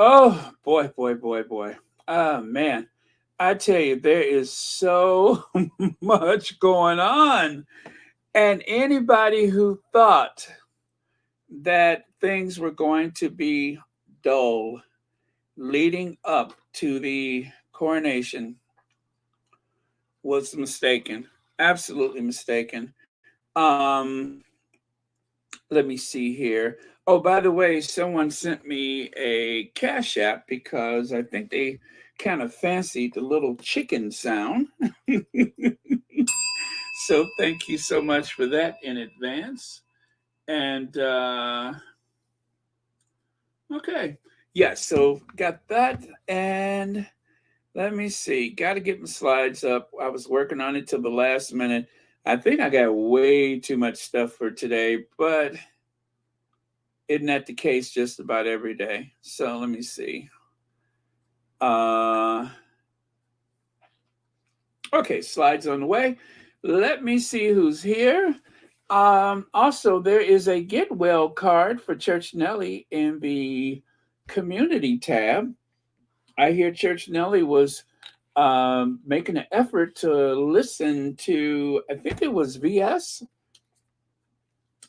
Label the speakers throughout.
Speaker 1: Oh boy, boy, boy, boy. Man, I tell you, there is so much going on. And anybody who thought that things were going to be dull leading up to the coronation was mistaken. Absolutely mistaken. Um, Let me see here. Oh, by the way, someone sent me a Cash App because I think they kind of fancied the little chicken sound. So thank you so much for that in advance. And okay, yeah, so got that. And let me see. Got to get my slides up. I was working on it till the last minute. I think I got way too much stuff for today, but isn't that the case just about every day? So let me see. Uh, okay, slides on the way. Let me see who's here. Also, there is a get well card for Church Nelly in the community tab. I hear Church Nelly was making an effort to listen to, I think it was VS.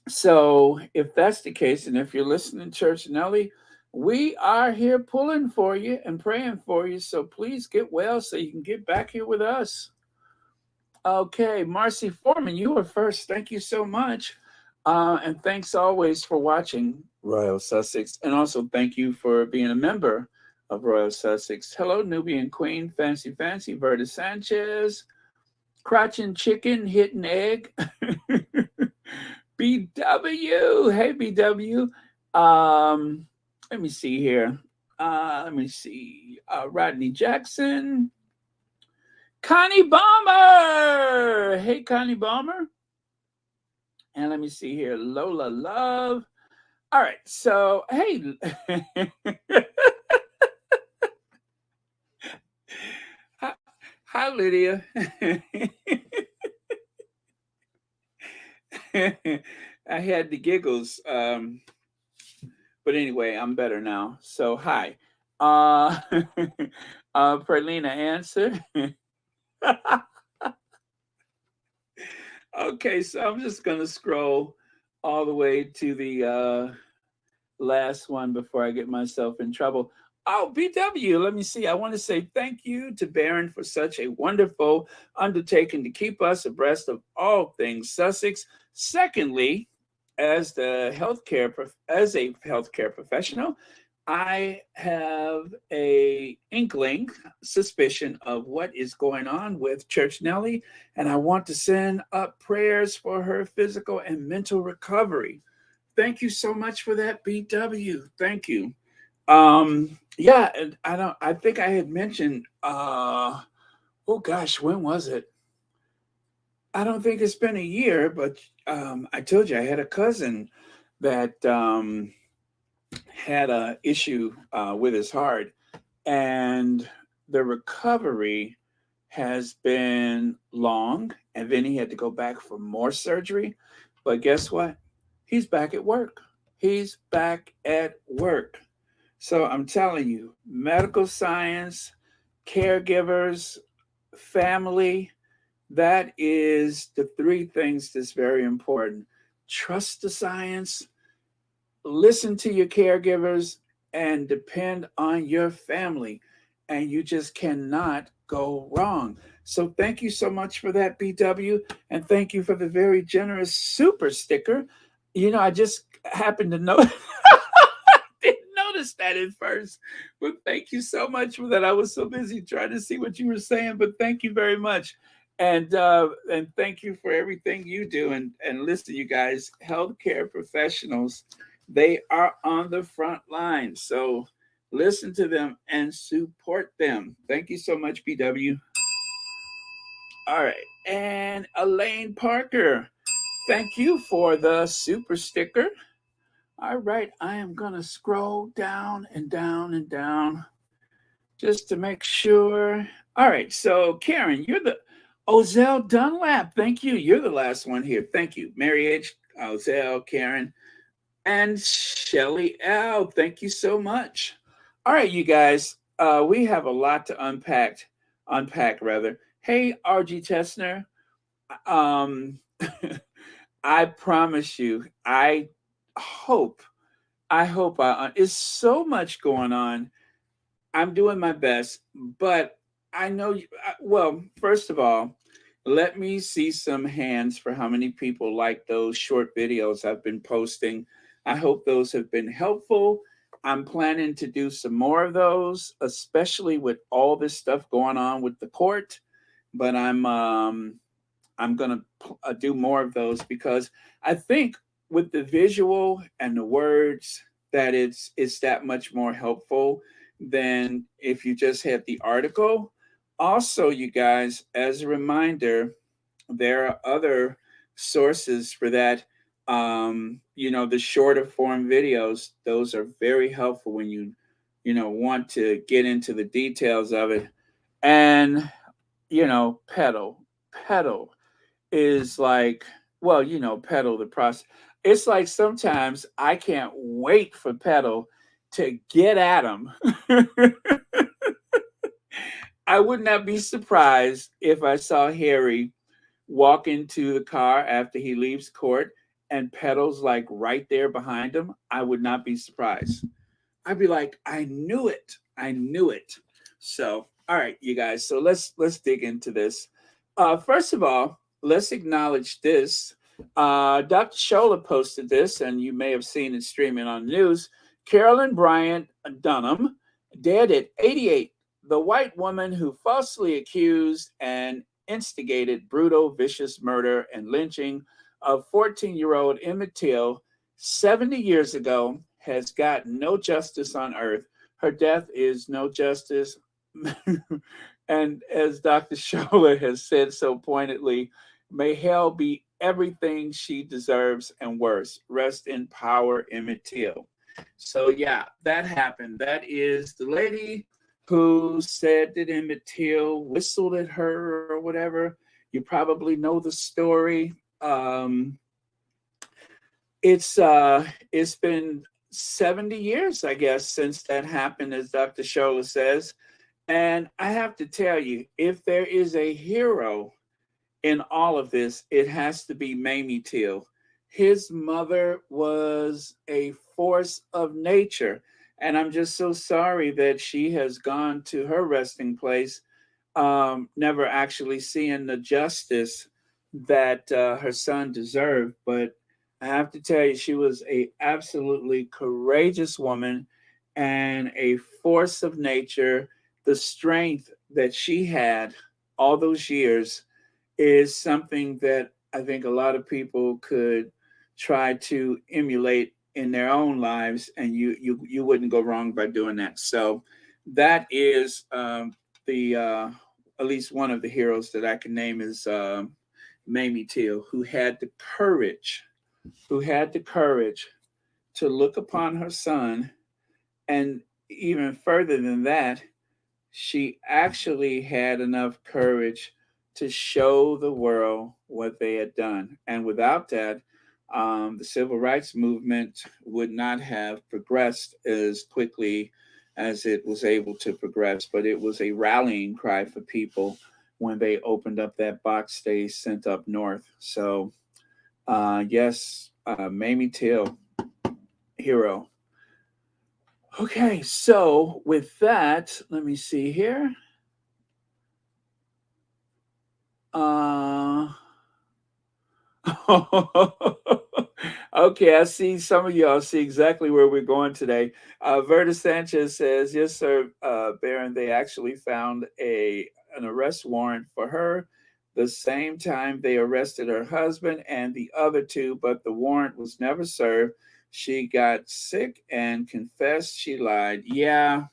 Speaker 1: So if that's the case, and if you're listening, Church Nelly, we are here pulling for you and praying for you. So please get well so you can get back here with us. Okay, Marcy Foreman, you were first. Thank you so much. And thanks always for watching Royal Sussex. And also thank you for being a member of Royal Sussex. Hello, Nubian Queen, Fancy Fancy, Verda Sanchez, Crotchin Chicken, Hidden Egg. BW. Hey, BW. Let me see here. Let me see. Rodney Jackson. Connie Bomber. Hey, Connie Bomber. And let me see here. Lola Love. All right. So, hey. hi, hi, Lydia. I had the giggles. But anyway, I'm better now. So, hi. Uh, Perlina answer. Okay, so I'm just going to scroll all the way to the last one before I get myself in trouble. Oh, BW, let me see. I want to say thank you to Baron for such a wonderful undertaking to keep us abreast of all things Sussex. Secondly, as a healthcare professional, I have a inkling, suspicion of what is going on with Church Nellie, and I want to send up prayers for her physical and mental recovery. Thank you so much for that, BW. Thank you. Yeah, and I think I had mentioned oh gosh, when was it? I don't think it's been a year, but I told you I had a cousin that had a issue with his heart, and the recovery has been long, and then he had to go back for more surgery. But guess what? He's back at work. He's back at work. So I'm telling you, medical science, caregivers, family, that is the three things that's very important. Trust the science, listen to your caregivers, and depend on your family. And you just cannot go wrong. So thank you so much for that, BW. And thank you for the very generous super sticker. You know, I just happened to know. Didn't notice that at first, but thank you so much for that. I was so busy trying to see what you were saying, but thank you very much, and thank you for everything you do. And listen, you guys, healthcare professionals, they are on the front line, so listen to them and support them. Thank you so much, BW. All right, and Elaine Parker, thank you for the super sticker. All right, I am going to scroll down and down and down just to make sure. All right, so Karen, you're the Ozell Dunlap. Thank you. You're the last one here. Thank you. Mary H, Ozell, Karen, and Shelly L. Thank you so much. All right, you guys. We have a lot to unpack rather. Hey, RG Tessner. Um, I promise you, hope, it's so much going on. I'm doing my best, but I know you, well, first of all, let me see some hands for how many people like those short videos I've been posting. I hope those have been helpful. I'm planning to do some more of those, especially with all this stuff going on with the court. But I'm gonna do more of those because I think with the visual and the words that it's that much more helpful than if you just had the article. Also, you guys, as a reminder, there are other sources for that. The shorter form videos; those are very helpful when want to get into the details of it. And pedal is like, well, pedal the process. It's like sometimes I can't wait for pedal to get at him. I would not be surprised if I saw Harry walk into the car after he leaves court and pedals like right there behind him. I would not be surprised. I'd be like, I knew it. I knew it. So, all right, you guys. So let's dig into this. First of all, let's acknowledge this. Dr. Shola posted this, and you may have seen it streaming on the news. Carolyn Bryant Dunham, dead at 88. The white woman who falsely accused and instigated brutal, vicious murder and lynching of 14-year-old Emmett Till 70 years ago has got no justice on earth. Her death is no justice. And as Dr. Shola has said so pointedly, may hell be everything she deserves and worse. Rest in power, Emmett Till. So, yeah, that happened. That is the lady who said that Emmett Till whistled at her or whatever. You probably know the story. It's been 70 years, I guess, since that happened, as Dr. Shola says. And I have to tell you, if there is a hero in all of this, it has to be Mamie Till. His mother was a force of nature. And I'm just so sorry that she has gone to her resting place, never actually seeing the justice that her son deserved. But I have to tell you, she was a absolutely courageous woman and a force of nature. The strength that she had all those years is something that I think a lot of people could try to emulate in their own lives, and you wouldn't go wrong by doing that. So that is the at least one of the heroes that I can name is Mamie Till, who had the courage to look upon her son, and even further than that, she actually had enough courage to show the world what they had done. And without that, the civil rights movement would not have progressed as quickly as it was able to progress. But it was a rallying cry for people when they opened up that box they sent up north. So, yes, Mamie Till, hero. Okay, so with that, let me see here. Uh, okay, I see some of y'all see exactly where we're going today. Verta Sanchez says, "Yes, sir, Baron. They actually found an arrest warrant for her the same time they arrested her husband and the other two, but the warrant was never served. She got sick and confessed she lied." Yeah,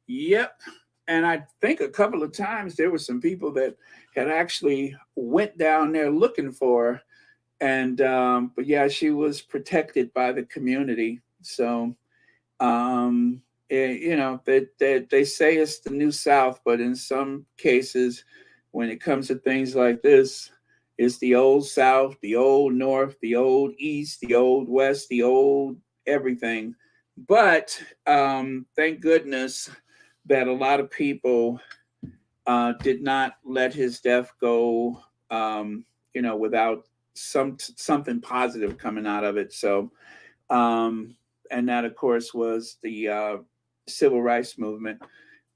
Speaker 1: yep. And I think a couple of times there were some people that had actually went down there looking for her. And but yeah, she was protected by the community. So they say it's the New South, but in some cases, when it comes to things like this, it's the old South, the old North, the old East, the old West, the old everything But thank goodness that a lot of people did not let his death go, without something positive coming out of it. So, and that, of course, was the civil rights movement.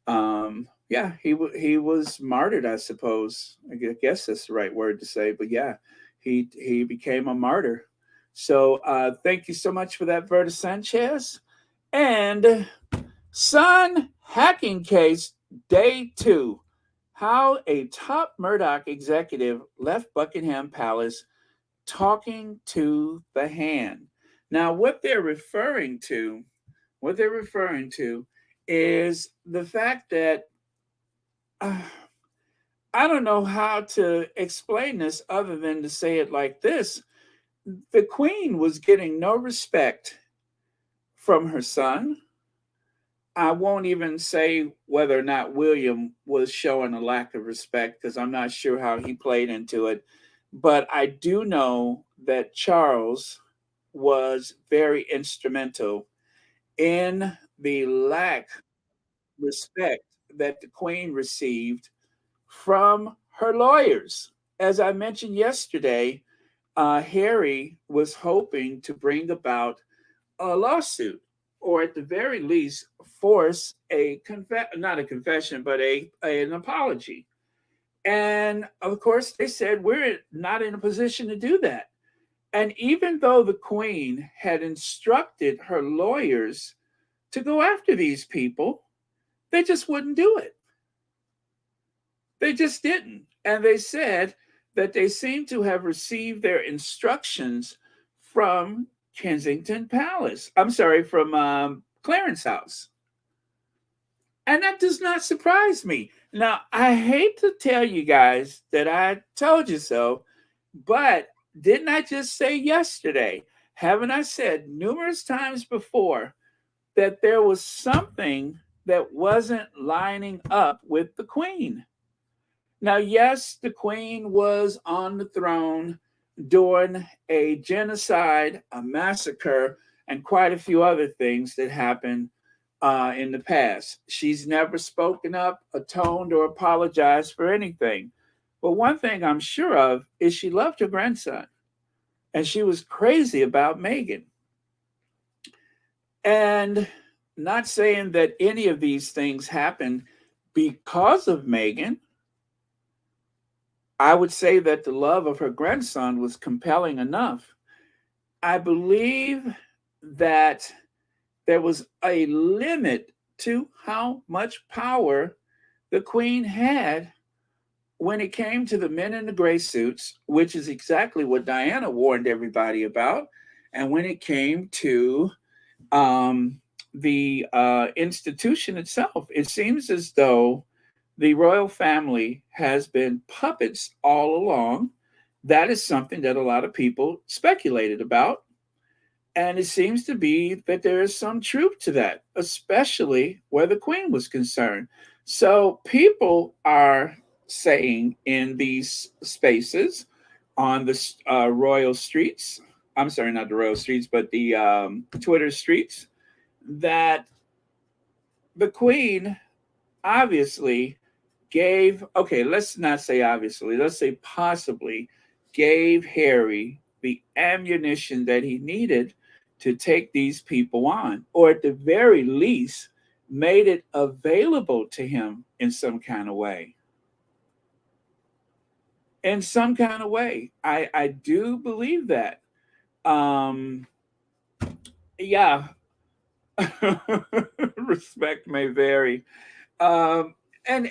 Speaker 1: Yeah, he was martyred, I suppose. Guess that's the right word to say. But yeah, he became a martyr. So thank you so much for that, Verta Sanchez. And Sun hacking case day 2. How a top Murdoch executive left Buckingham Palace talking to the hand. Now, what they're referring to is the fact that uh, I don't know how to explain this other than to say it like this. The Queen was getting no respect from her son. I won't even say whether or not William was showing a lack of respect because I'm not sure how he played into it. But I do know that Charles was very instrumental in the lack of respect that the Queen received from her lawyers. As I mentioned yesterday, Harry was hoping to bring about a lawsuit, or at the very least, force not a confession, but an apology. And of course, they said we're not in a position to do that. And even though the Queen had instructed her lawyers to go after these people, they just wouldn't do it. They just didn't. And they said that they seem to have received their instructions from Kensington Palace. I'm sorry, from Clarence House. And that does not surprise me. Now, I hate to tell you guys that I told you so, but didn't I just say yesterday? Haven't I said numerous times before that there was something that wasn't lining up with the Queen? Now, yes, the Queen was on the throne during a genocide, a massacre, and quite a few other things that happened in the past. She's never spoken up, atoned, or apologized for anything. But one thing I'm sure of is she loved her grandson, and she was crazy about Meghan. And not saying that any of these things happened because of Meghan. I would say that the love of her grandson was compelling enough. I believe that there was a limit to how much power the Queen had when it came to the men in the gray suits, which is exactly what Diana warned everybody about, and when it came to the institution itself. It seems as though the royal family has been puppets all along. That is something that a lot of people speculated about. And it seems to be that there is some truth to that, especially where the Queen was concerned. So people are saying in these spaces on the royal streets, I'm sorry, not the royal streets, but the Twitter streets, that the Queen obviously gave, okay, let's not say obviously, let's say possibly gave Harry the ammunition that he needed to take these people on, or at the very least, made it available to him in some kind of way. In some kind of way. I do believe that. Um, yeah, respect may vary. Um, and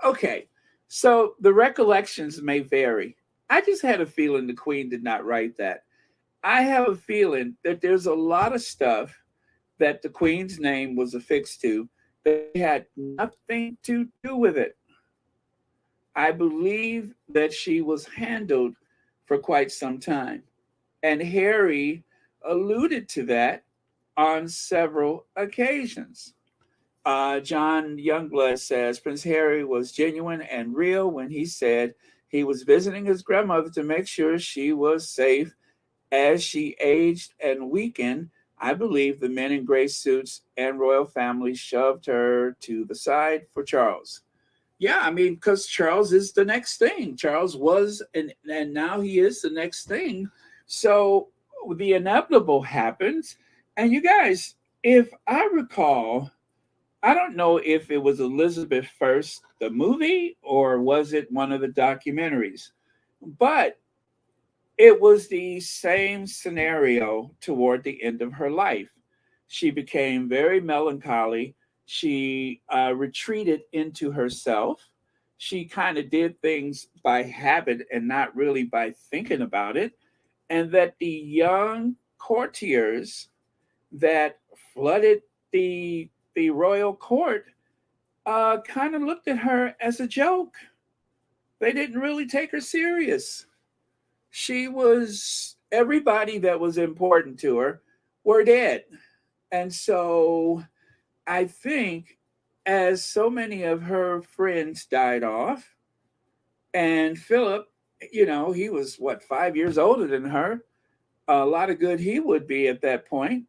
Speaker 1: okay, so the recollections may vary. I just had a feeling the Queen did not write that. I have a feeling that there's a lot of stuff that the Queen's name was affixed to that had nothing to do with it. I believe that she was handled for quite some time. And Harry alluded to that on several occasions. John Youngblood says Prince Harry was genuine and real when he said he was visiting his grandmother to make sure she was safe as she aged and weakened I believe the men in gray suits and royal family shoved her to the side for Charles. Yeah, I mean, because Charles is the next thing. Charles was, and now he is the next thing. So the inevitable happens. And you guys, if I recall, I don't know if it was Elizabeth First, the movie, or was it one of the documentaries, but it was the same scenario toward the end of her life. She became very melancholy. She retreated into herself. She kind of did things by habit and not really by thinking about it. And that the young courtiers that flooded the royal court kind of looked at her as a joke. They didn't really take her serious. She was everybody that was important to her were dead. And so I think as so many of her friends died off, and Philip, he was what, 5 years older than her, a lot of good he would be at that point.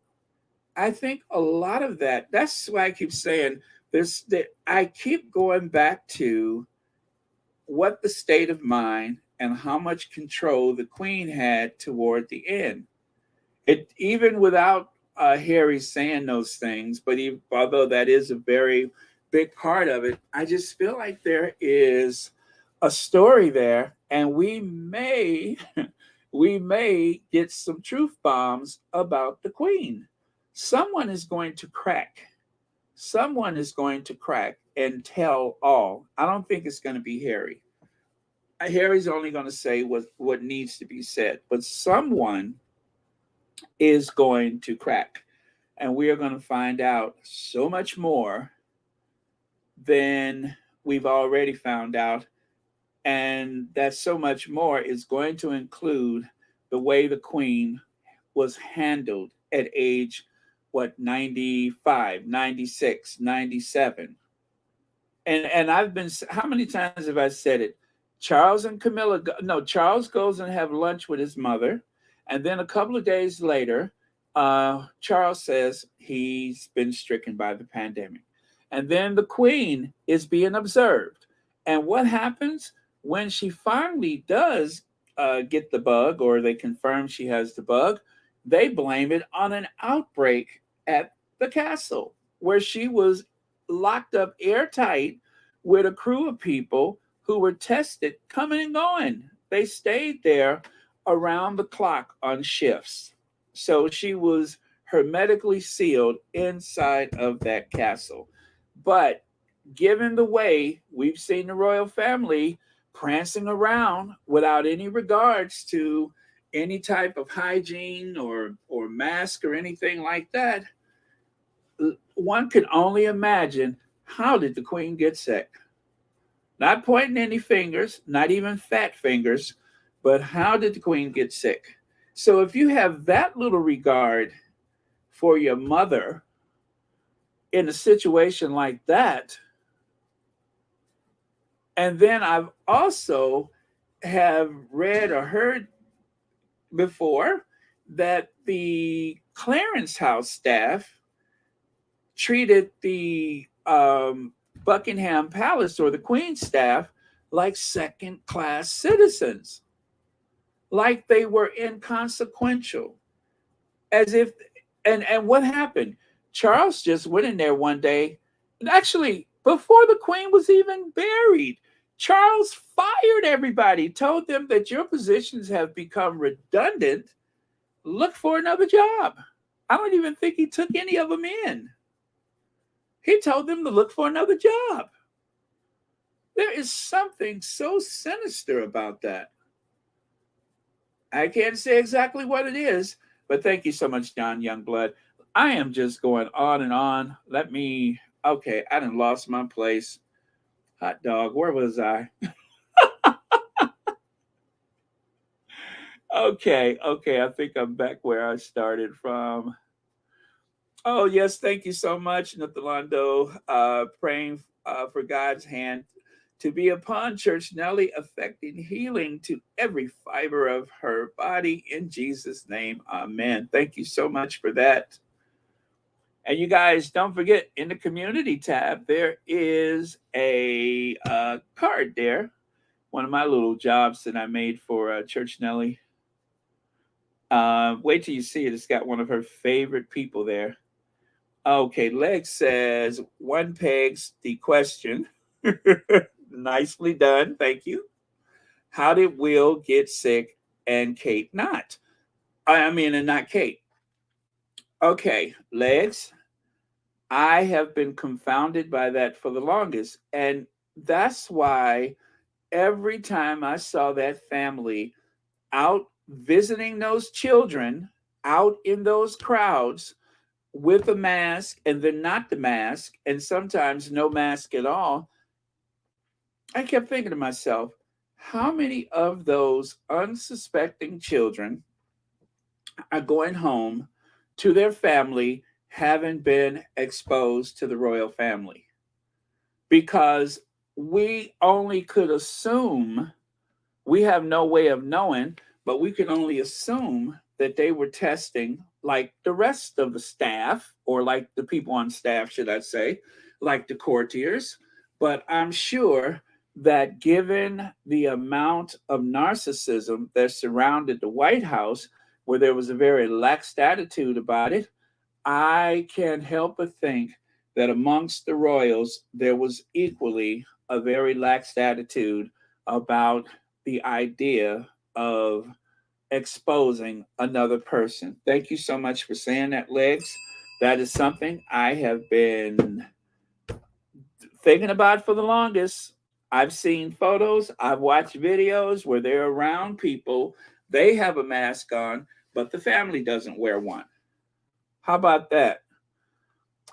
Speaker 1: I think a lot of that's why I keep saying this, that I keep going back to what the state of mind and how much control the queen had toward the end. It even without Harry saying those things, but although that is a very big part of it, I just feel like there is a story there, and we may get some truth bombs about the queen. Someone is going to crack. Someone is going to crack and tell all. I don't think it's going to be Harry. Harry's only going to say what needs to be said, but someone is going to crack. And we are going to find out so much more than we've already found out. And that so much more is going to include the way the queen was handled at age, what, 95, 96, 97. And I've been, how many times have I said it? Charles and Camilla, no, Charles goes and have lunch with his mother. And then a couple of days later, Charles says he's been stricken by the pandemic. And then the queen is being observed. And what happens when she finally does get the bug, or they confirm she has the bug? They blame it on an outbreak at the castle where she was locked up airtight with a crew of people who were tested coming and going. They stayed there around the clock on shifts. So she was hermetically sealed inside of that castle. But given the way we've seen the royal family prancing around without any regards to any type of hygiene or mask or anything like that, one can only imagine, how did the queen get sick? Not pointing any fingers, not even fat fingers, but how did the queen get sick? So if you have that little regard for your mother in a situation like that, and then I've also have read or heard before that the Clarence House staff treated the Buckingham Palace or the Queen's staff like second class citizens, like they were inconsequential, as if, and what happened? Charles just went in there one day, and actually, before the Queen was even buried, Charles fired everybody, told them that your positions have become redundant. Look for another job. I don't even think he took any of them in. He told them to look for another job. There is something so sinister about that. I can't say exactly what it is, but thank you so much, John Youngblood. I am just going on and on. Okay, I done lost my place. Hot dog, where was I? Okay, I think I'm back where I started from. Oh, yes, thank you so much, Nathalando. Praying for God's hand to be upon Church Nellie, affecting healing to every fiber of her body. In Jesus' name, amen. Thank you so much for that. And you guys, don't forget, in the community tab, there is a card there. One of my little jobs that I made for Church Nellie. Wait till you see it. It's got one of her favorite people there. Okay, Lex says, one pegs the question. Nicely done. Thank you. How did Will get sick and Kate not? And not Kate. Okay, Legs, I have been confounded by that for the longest. And that's why every time I saw that family out visiting those children, out in those crowds with a mask and then not the mask, and sometimes no mask at all, I kept thinking to myself, how many of those unsuspecting children are going home to their family having been exposed to the royal family? Because we only could assume, we have no way of knowing, but we can only assume that they were testing like the rest of the staff, or like the people on staff, should I say, like the courtiers. But I'm sure that given the amount of narcissism that surrounded the White House, where there was a very lax attitude about it, I can't help but think that amongst the royals, there was equally a very lax attitude about the idea of exposing another person. Thank you so much for saying that, Legs. That is something I have been thinking about for the longest. I've seen photos, I've watched videos where they're around people, they have a mask on, but the family doesn't wear one. How about that?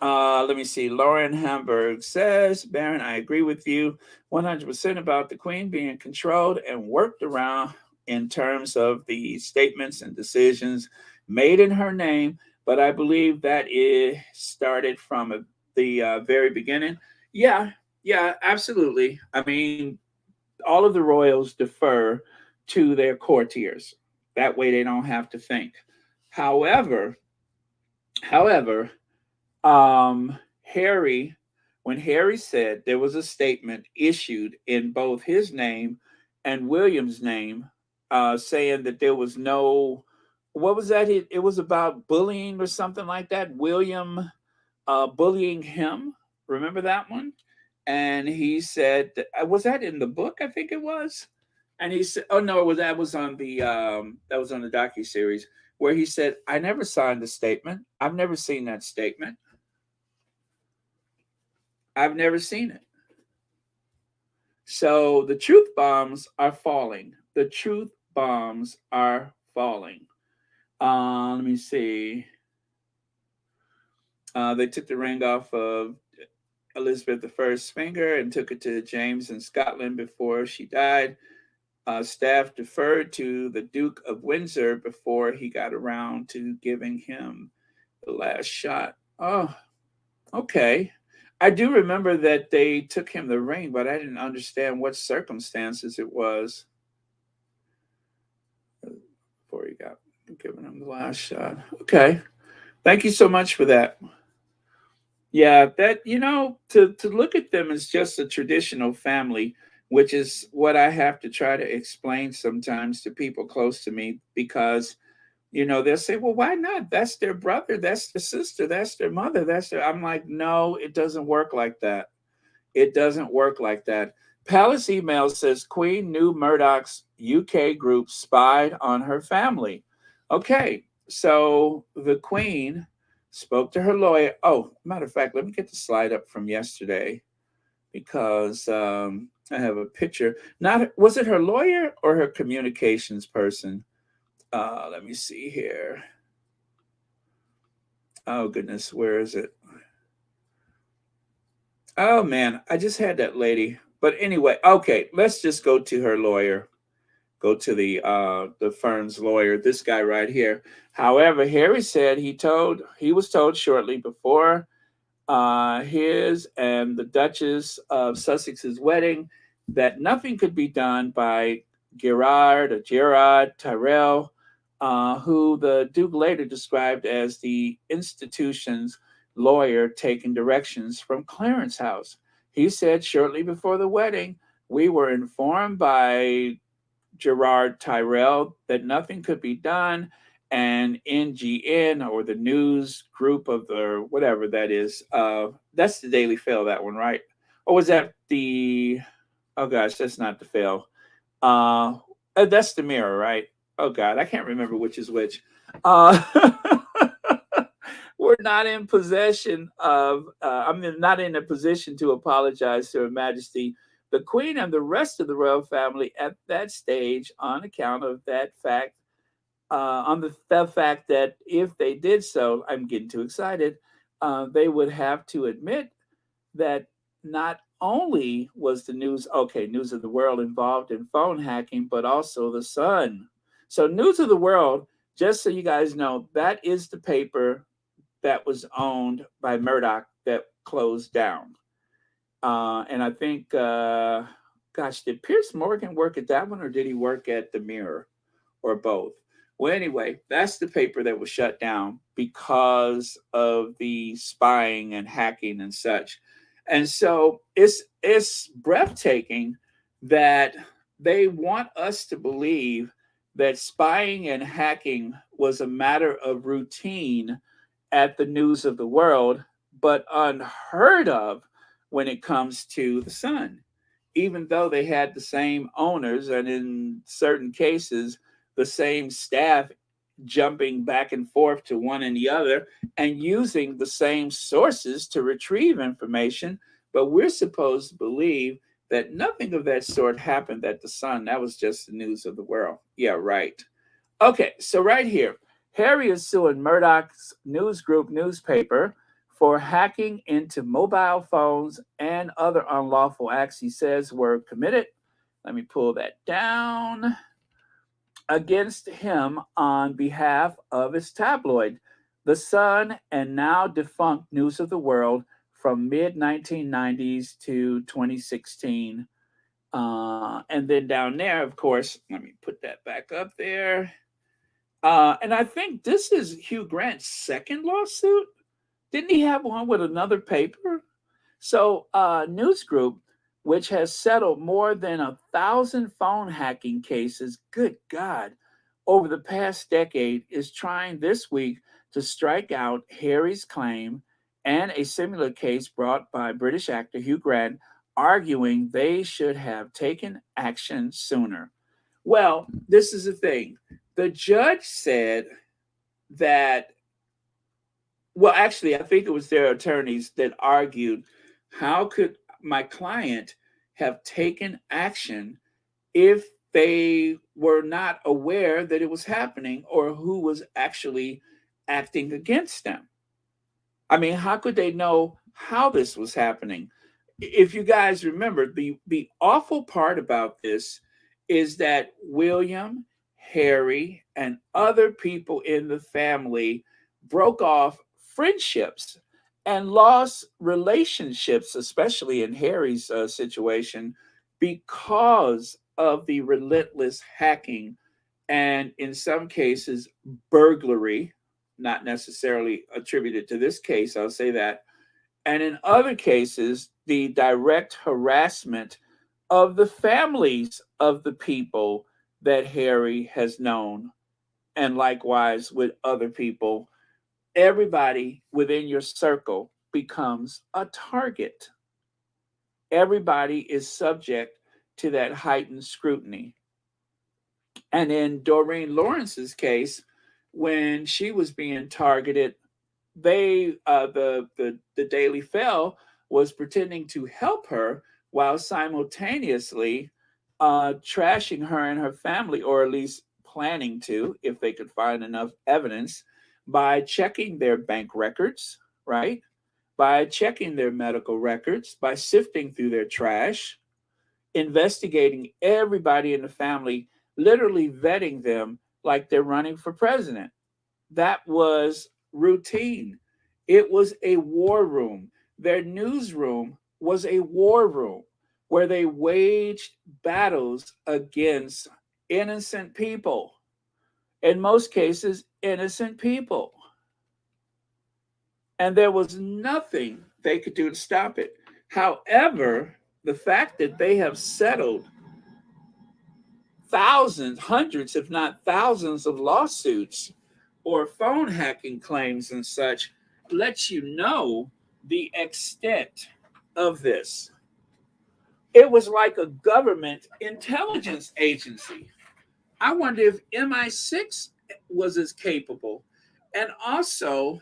Speaker 1: Let me see. Lauren Hamburg says, Baron, I agree with you 100% about the Queen being controlled and worked around in terms of the statements and decisions made in her name. But I believe that it started from the very beginning. Yeah, absolutely. I mean, all of the royals defer to their courtiers. That way they don't have to think. However, Harry, when Harry said there was a statement issued in both his name and William's name, saying that there was no, what was that? It was about bullying or something like that. William bullying him. Remember that one? And he said, was that in the book? I think it was. And he said, "Oh no, that was on the docuseries where he said, I never signed the statement. I've never seen that statement. I've never seen it." So the truth bombs are falling. The truth bombs are falling. Let me see. They took the ring off of Elizabeth I's finger and took it to James in Scotland before she died. Staff deferred to the Duke of Windsor before he got around to giving him the last shot. Oh, okay. I do remember that they took him the ring, but I didn't understand what circumstances it was before he got given him the last shot. Okay. Thank you so much for that. Yeah, that, to look at them as just a traditional family, which is what I have to try to explain sometimes to people close to me, because they'll say, well, why not? That's their brother, that's their sister, that's their mother, I'm like, no, it doesn't work like that. It doesn't work like that. Palace email says Queen knew Murdoch's UK group spied on her family. Okay, so the Queen spoke to her lawyer. Oh, matter of fact, let me get the slide up from yesterday, because I have a picture. Was it her lawyer or her communications person? Let me see here. Oh, goodness. Where is it? Oh, man. I just had that lady. But anyway, okay. Let's just go to her lawyer. Go to the firm's lawyer, this guy right here. However, Harry said he was told shortly before his and the Duchess of Sussex's wedding that nothing could be done by Gerard Tyrrell, who the Duke later described as the institution's lawyer taking directions from Clarence House. He said shortly before the wedding, we were informed by Gerard Tyrrell that nothing could be done, and NGN, or the news group of the whatever that is, that's the Daily Fail, that one, right? Or was that the, oh gosh, that's not the Fail. Uh, that's the Mirror, right? Oh God, I can't remember which is which. Uh, we're not in possession of, I'm not in a position to apologize to Her Majesty, the Queen, and the rest of the royal family at that stage on account of that fact, on the fact that if they did so, I'm getting too excited, they would have to admit that not only was the News of the World involved in phone hacking, but also the Sun. So, News of the World, just so you guys know, that is the paper that was owned by Murdoch that closed down. And I think, gosh, did Piers Morgan work at that one, or did he work at the Mirror, or both? Well, anyway, that's the paper that was shut down because of the spying and hacking and such. And so it's breathtaking that they want us to believe that spying and hacking was a matter of routine at the News of the World, but unheard of when it comes to the Sun, even though they had the same owners and in certain cases, the same staff jumping back and forth to one and the other and using the same sources to retrieve information. But we're supposed to believe that nothing of that sort happened at the Sun. That was just the News of the World. Yeah, right. Okay, so right here, Harry is suing Murdoch's News Group newspaper for hacking into mobile phones and other unlawful acts he says were committed. Let me pull that down. Against him on behalf of his tabloid, The Sun, and now defunct News of the World from mid 1990s to 2016. And then down there, of course, let me put that back up there. And I think this is Hugh Grant's second lawsuit. Didn't he have one with another paper? So, News Group, which has settled more than 1,000 phone hacking cases, good God, over the past decade, is trying this week to strike out Harry's claim and a similar case brought by British actor Hugh Grant, arguing they should have taken action sooner. Well, this is the thing. The judge said that, well, actually, I think it was their attorneys that argued, how could my client have taken action if they were not aware that it was happening or who was actually acting against them? I mean, how could they know how this was happening? If you guys remember, the awful part about this is that William, Harry, and other people in the family broke off friendships and lost relationships, especially in Harry's situation, because of the relentless hacking and, in some cases, burglary, not necessarily attributed to this case, I'll say that, and in other cases, the direct harassment of the families of the people that Harry has known, and likewise with other people. Everybody within your circle becomes a target. Everybody is subject to that heightened scrutiny. And in Doreen Lawrence's case, when she was being targeted, the Daily Fail was pretending to help her while simultaneously trashing her and her family, or at least planning to, if they could find enough evidence, by checking their bank records, right? By checking their medical records, by sifting through their trash, investigating everybody in the family, literally vetting them like they're running for president. That was routine. It was a war room. Their newsroom was a war room where they waged battles against innocent people. In most cases, innocent people. And there was nothing they could do to stop it. However, the fact that they have settled thousands, hundreds, if not thousands of lawsuits or phone hacking claims and such lets you know the extent of this. It was like a government intelligence agency. I wonder if MI6 was as capable. And also,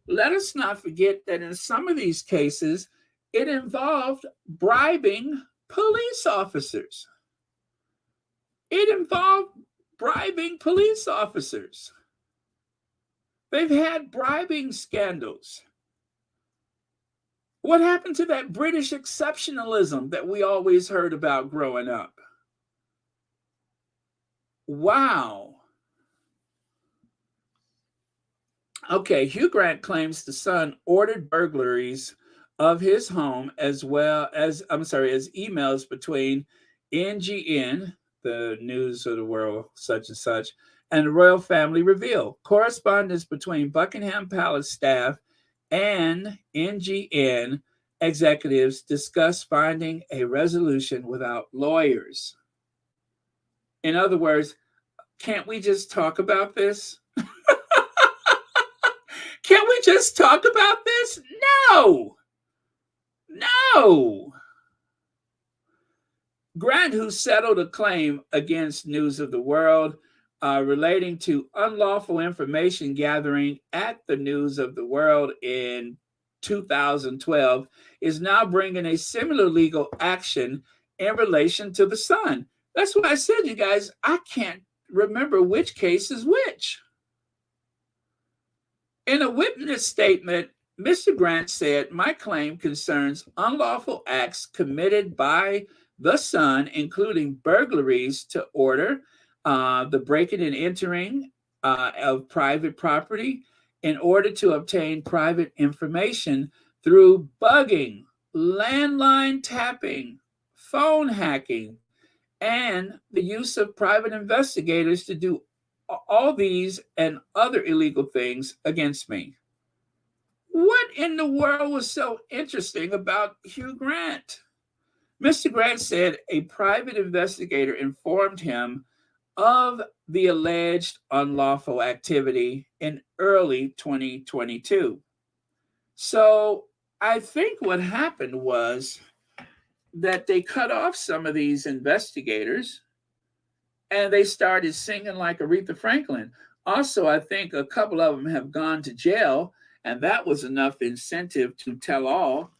Speaker 1: let us not forget that in some of these cases, it involved bribing police officers. It involved bribing police officers. They've had bribing scandals. What happened to that British exceptionalism that we always heard about growing up? Wow. Okay, Hugh Grant claims the son ordered burglaries of his home as as emails between NGN, the News of the World, such and such, and the royal family reveal. Correspondence between Buckingham Palace staff and NGN executives discuss finding a resolution without lawyers. In other words, can't we just talk about this? Can we just talk about this? No. No. Grant, who settled a claim against News of the World relating to unlawful information gathering at the News of the World in 2012, is now bringing a similar legal action in relation to the son. That's what I said, you guys. I can't remember which case is which. In a witness statement, Mr. Grant said, "My claim concerns unlawful acts committed by the son, including burglaries to order, the breaking and entering of private property in order to obtain private information through bugging, landline tapping, phone hacking, and the use of private investigators to do all these and other illegal things against me." What in the world was so interesting about Hugh Grant? Mr. Grant said a private investigator informed him of the alleged unlawful activity in early 2022. So I think what happened was that they cut off some of these investigators and they started singing like Aretha Franklin. Also, I think a couple of them have gone to jail, and that was enough incentive to tell all.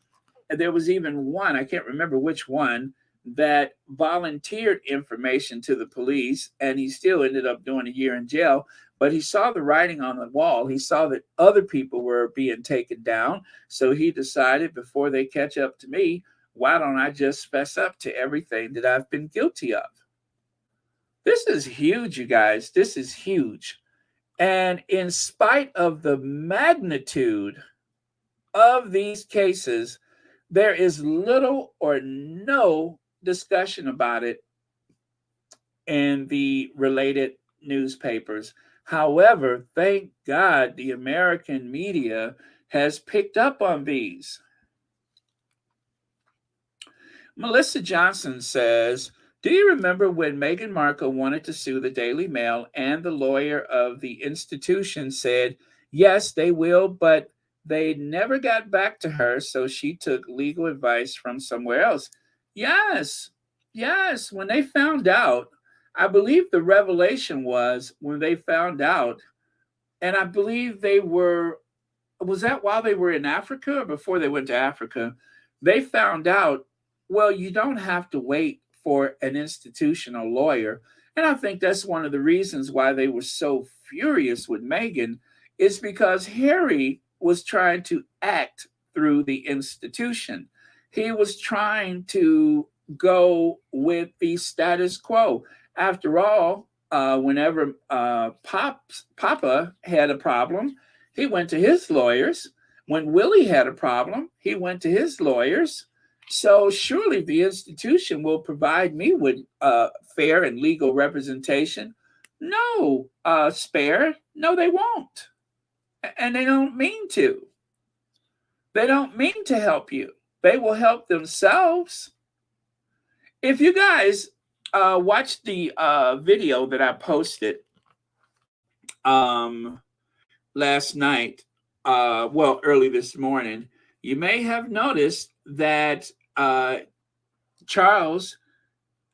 Speaker 1: And there was even one, I can't remember which one, that volunteered information to the police, and he still ended up doing a year in jail. But he saw the writing on the wall. He saw that other people were being taken down. So he decided, before they catch up to me, why don't I just fess up to everything that I've been guilty of? This is huge, you guys. This is huge. And in spite of the magnitude of these cases, there is little or no discussion about it in the related newspapers. However, thank God the American media has picked up on these. Melissa Johnson says, "Do you remember when Meghan Markle wanted to sue the Daily Mail and the lawyer of the institution said, yes, they will, but they never got back to her, so she took legal advice from somewhere else?" Yes, yes. When they found out, I believe the revelation was when they found out, and I believe was that while they were in Africa or before they went to Africa? They found out, well, you don't have to wait for an institutional lawyer. And I think that's one of the reasons why they were so furious with Meghan, is because Harry was trying to act through the institution. He was trying to go with the status quo. After all, whenever Papa had a problem, he went to his lawyers. When Willie had a problem, he went to his lawyers. So surely the institution will provide me with fair and legal representation. No, spare. No, they won't. And they don't mean to. They don't mean to help you. They will help themselves. If you guys watch the video that I posted um, last night, early this morning, you may have noticed that Charles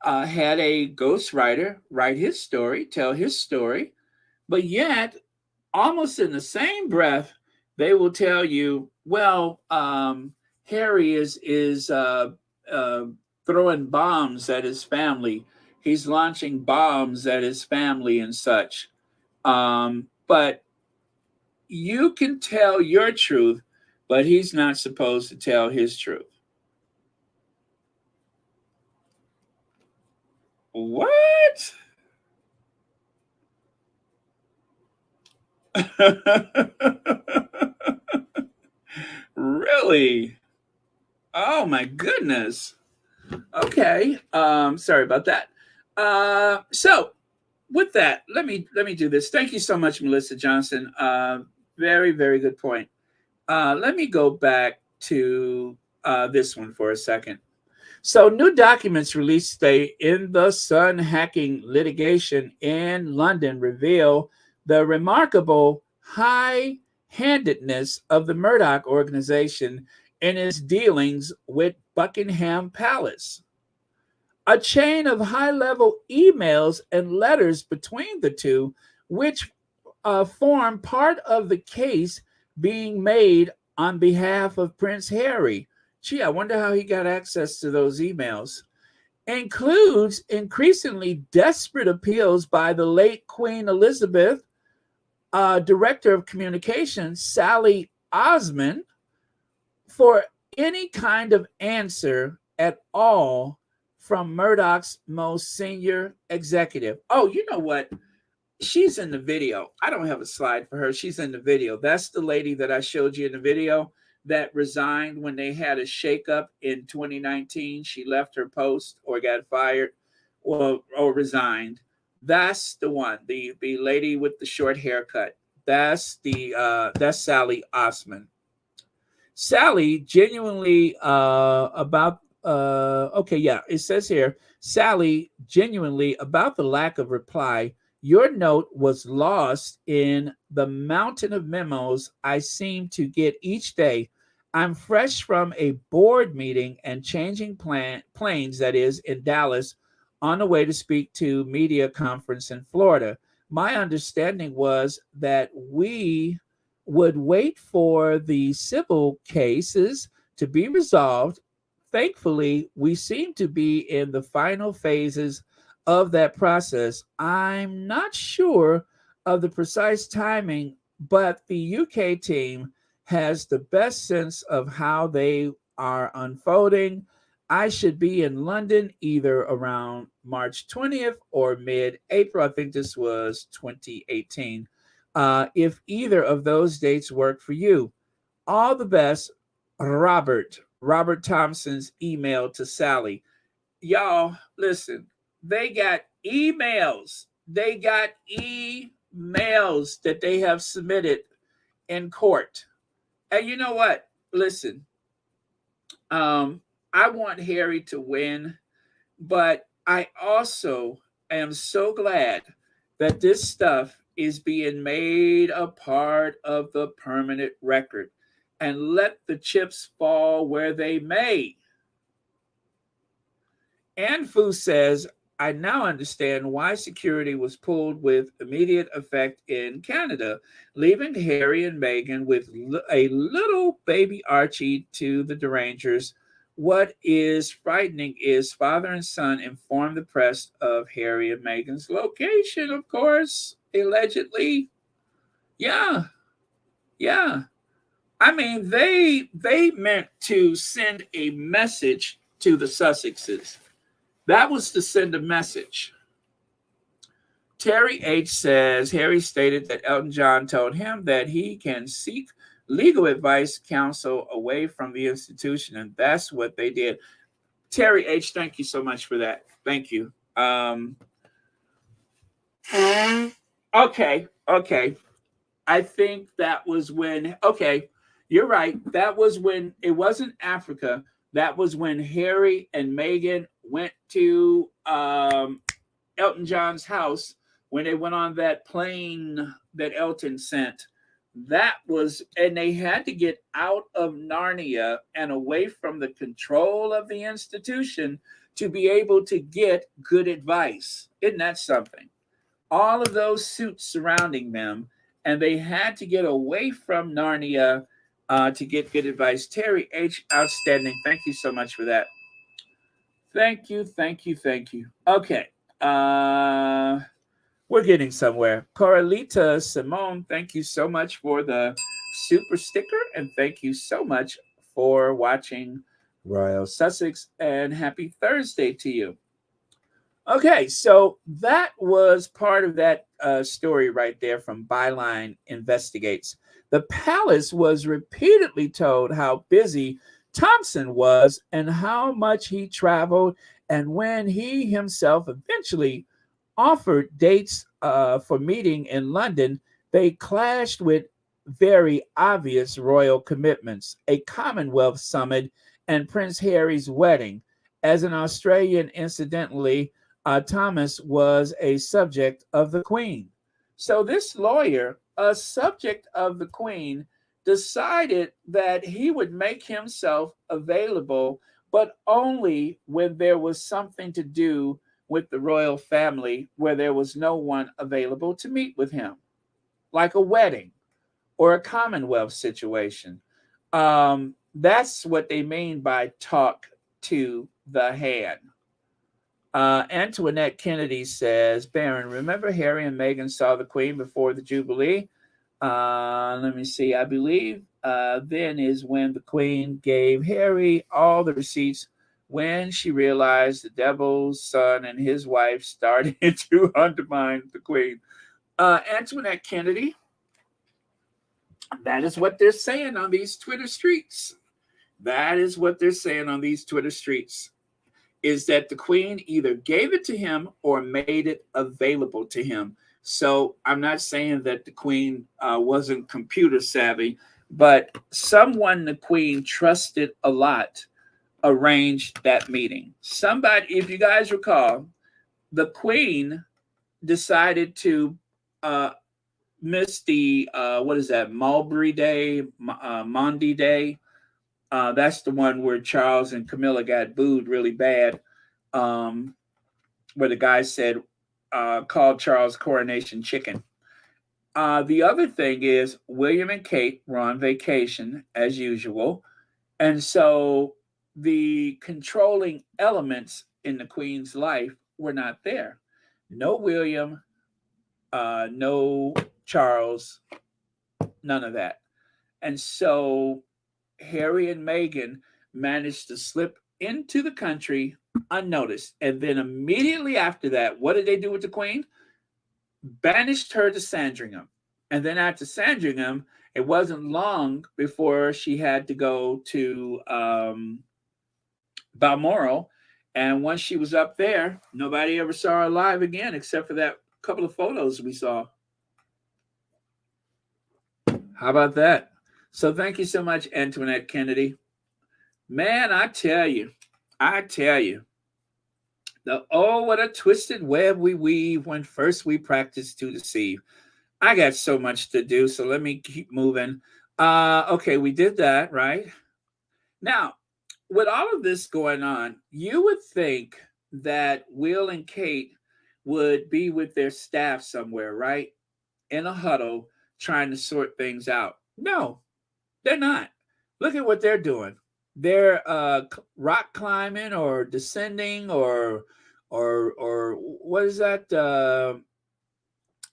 Speaker 1: had a ghostwriter write his story, tell his story, but yet, almost in the same breath, they will tell you, well, Harry is uh, throwing bombs at his family. He's launching bombs at his family and such. But you can tell your truth, but he's not supposed to tell his truth. What? Really? Oh my goodness. Okay. Sorry about that. So with that, let me do this. Thank you so much, Melissa Johnson. Very, very good point. Let me go back to this one for a second. So, new documents released today in the Sun hacking litigation in London reveal the remarkable high handedness of the Murdoch organization in its dealings with Buckingham Palace. A chain of high level emails and letters between the two, which form part of the case being made on behalf of Prince Harry. Gee, I wonder how he got access to those emails. Includes increasingly desperate appeals by the late Queen Elizabeth, Director of Communications, Sally Osman, for any kind of answer at all from Murdoch's most senior executive. Oh, you know what? She's in the video. I don't have a slide for her. She's in the video. That's the lady that I showed you in the video that resigned when they had a shakeup in 2019. She left her post or got fired or resigned. That's the one. The lady with the short haircut. That's Sally Osman. Sally genuinely about okay, yeah, it says here, Sally genuinely about the lack of reply. Your note was lost in the mountain of memos I seem to get each day. I'm fresh from a board meeting and changing planes, that is, in Dallas, on the way to speak to media conference in Florida. My understanding was that we would wait for the civil cases to be resolved. Thankfully, we seem to be in the final phases of that process. I'm not sure of the precise timing, but the UK team has the best sense of how they are unfolding. I should be in London either around March 20th or mid April. I think this was 2018. If either of those dates work for you, all the best, Robert. Robert Thompson's email to Sally. Y'all, listen, they got emails. They got emails that they have submitted in court. And you know what? Listen, I want Harry to win, but I also am so glad that this stuff is being made a part of the permanent record, and let the chips fall where they may. Anfu says, I now understand why security was pulled with immediate effect in Canada, leaving Harry and Meghan with a little baby Archie to the Derangers. What is frightening is father and son informed the press of Harry and Meghan's location, of course, allegedly. Yeah, yeah. I mean, they meant to send a message to the Sussexes. That was to send a message. Terry H says Harry stated that Elton John told him that he can seek legal advice counsel away from the institution, and that's what they did. Terry H, thank you so much for that. Thank you. Okay. I think that was when, okay, you're right. That was when it wasn't Africa. That was when Harry and Meghan went to Elton John's house when they went on that plane that Elton sent. That was, and they had to get out of Narnia and away from the control of the institution to be able to get good advice. Isn't that something? All of those suits surrounding them, and they had to get away from Narnia to get good advice. Terry H, outstanding. Thank you so much for that. Thank you. Okay. We're getting somewhere. Coralita Simone, thank you so much for the super sticker, and thank you so much for watching Royal Sussex, and happy Thursday to you. Okay, so that was part of that story right there from Byline Investigates. The palace was repeatedly told how busy Thompson was and how much he traveled, and when he himself eventually offered dates for meeting in London, they clashed with very obvious royal commitments, a Commonwealth summit, and Prince Harry's wedding. As an Australian, incidentally, Thomas was a subject of the Queen. So this lawyer, a subject of the Queen, decided that he would make himself available, but only when there was something to do with the royal family where there was no one available to meet with him, like a wedding or a Commonwealth situation. That's what they mean by talk to the hand. Antoinette Kennedy says, Baron, remember Harry and Meghan saw the Queen before the Jubilee? Let me see. I believe then is when the Queen gave Harry all the receipts when she realized the devil's son and his wife started to undermine the Queen. Antoinette Kennedy, that is what they're saying on these Twitter streets. That is what they're saying on these Twitter streets, is that the Queen either gave it to him or made it available to him. So I'm not saying that the Queen wasn't computer savvy, but someone the Queen trusted a lot arranged that meeting. Somebody, if you guys recall, the Queen decided to miss the, what is that, Mulberry Day, Maundy Day. That's the one where Charles and Camilla got booed really bad, where the guy said, called Charles Coronation Chicken. The other thing is William and Kate were on vacation as usual. And so the controlling elements in the Queen's life were not there. No William, no Charles, none of that. And so Harry and Meghan managed to slip into the country unnoticed. And then immediately after that, what did they do with the Queen? Banished her to Sandringham. And then after Sandringham, it wasn't long before she had to go to Balmoral. And once she was up there, nobody ever saw her alive again, except for that couple of photos we saw. How about that? So thank you so much, Antoinette Kennedy. Man, I tell you, what a twisted web we weave when first we practice to deceive. I got so much to do, so let me keep moving. Okay, we did that, right? Now, with all of this going on, you would think that Will and Kate would be with their staff somewhere, right? In a huddle, trying to sort things out. No, they're not. Look at what they're doing. They're rock climbing or descending or what is that?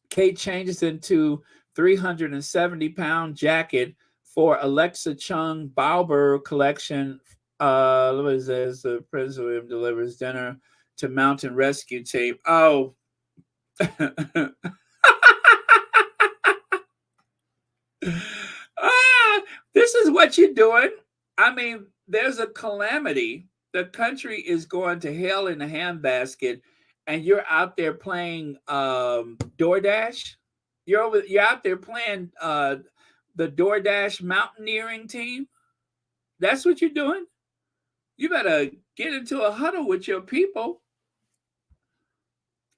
Speaker 1: Kate changes into 370-pound jacket for Alexa Chung Bauber collection. What is this? The Prince William delivers dinner to mountain rescue team. Oh. This is what you're doing. I mean, there's a calamity. The country is going to hell in a handbasket, and you're out there playing DoorDash. You're out there playing the DoorDash mountaineering team. That's what you're doing. You better get into a huddle with your people.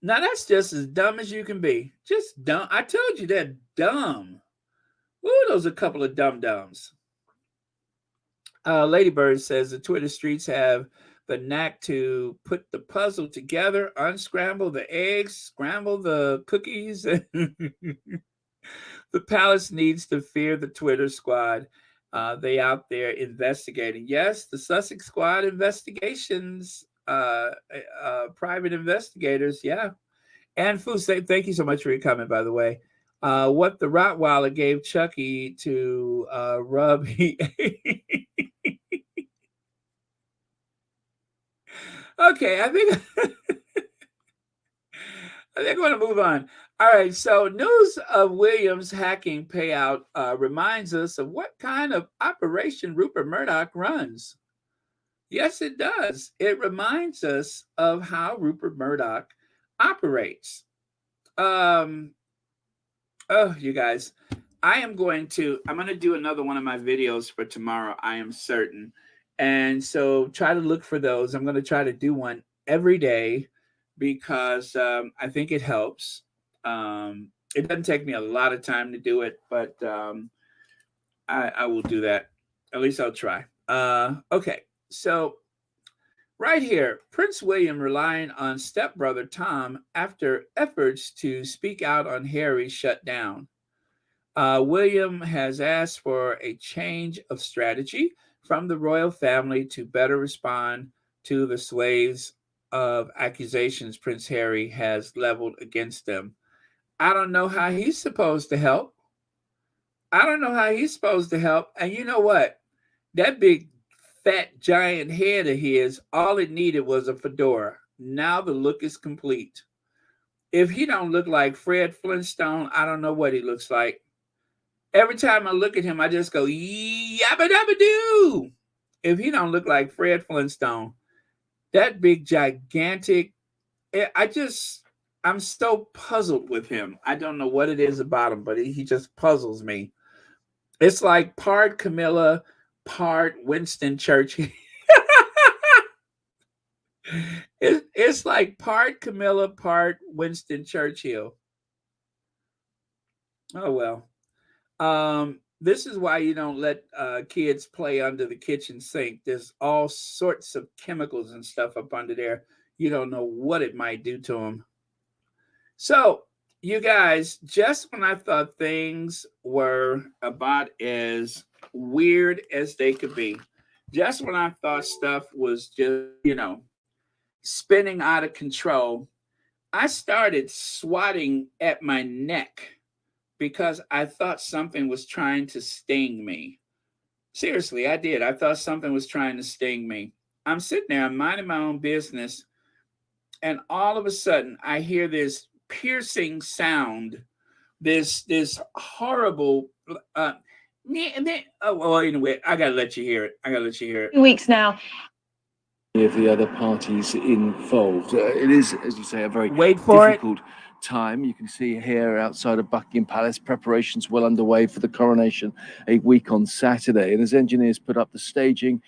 Speaker 1: Now that's just as dumb as you can be. Just dumb. I told you they're dumb. Ooh, those are a couple of dum dums. Ladybird says the Twitter streets have the knack to put the puzzle together, unscramble the eggs, scramble the cookies. The palace needs to fear the Twitter squad. They out there investigating. Yes, the Sussex squad investigations, private investigators. Yeah. And Fu, thank you so much for your comment, by the way. What the Rottweiler gave Chucky to rub. Okay, I think I'm going to move on. All right, so news of Williams' hacking payout reminds us of what kind of operation Rupert Murdoch runs. Yes, it does. It reminds us of how Rupert Murdoch operates. Oh, you guys, I'm going to do another one of my videos for tomorrow, I am certain. And so try to look for those. I'm going to try to do one every day because I think it helps. It doesn't take me a lot of time to do it, but I will do that. At least I'll try. Okay, so right here, Prince William relying on stepbrother Tom after efforts to speak out on Harry shut down. William has asked for a change of strategy from the royal family to better respond to the slaves of accusations Prince Harry has leveled against them. I don't know how he's supposed to help. I don't know how he's supposed to help. And you know what? That big, fat, giant head of his, all it needed was a fedora. Now the look is complete. If he don't look like Fred Flintstone, I don't know what he looks like. Every time I look at him, I just go, yabba dabba doo. If he don't look like Fred Flintstone, that big, gigantic, I'm so puzzled with him. I don't know what it is about him, but he just puzzles me. It's like part Camilla, part Winston Churchill. It's like part Camilla, part Winston Churchill. Oh, well. This is why you don't let kids play under the kitchen sink. There's all sorts of chemicals and stuff up under there. You don't know what it might do to them. So, you guys, just when I thought things were about as weird as they could be, just when I thought stuff was just, spinning out of control, I started swatting at my neck because I thought something was trying to sting me. Seriously, I did. I thought something was trying to sting me. I'm sitting there, I'm minding my own business, and all of a sudden I hear this piercing sound, this horrible well, anyway, I gotta let you hear it.
Speaker 2: Weeks now.
Speaker 3: Of the other parties involved. It is, as you say, a very
Speaker 1: difficult
Speaker 3: time. You can see here outside of Buckingham Palace, preparations well underway for the coronation a week on Saturday. And as engineers put up the staging,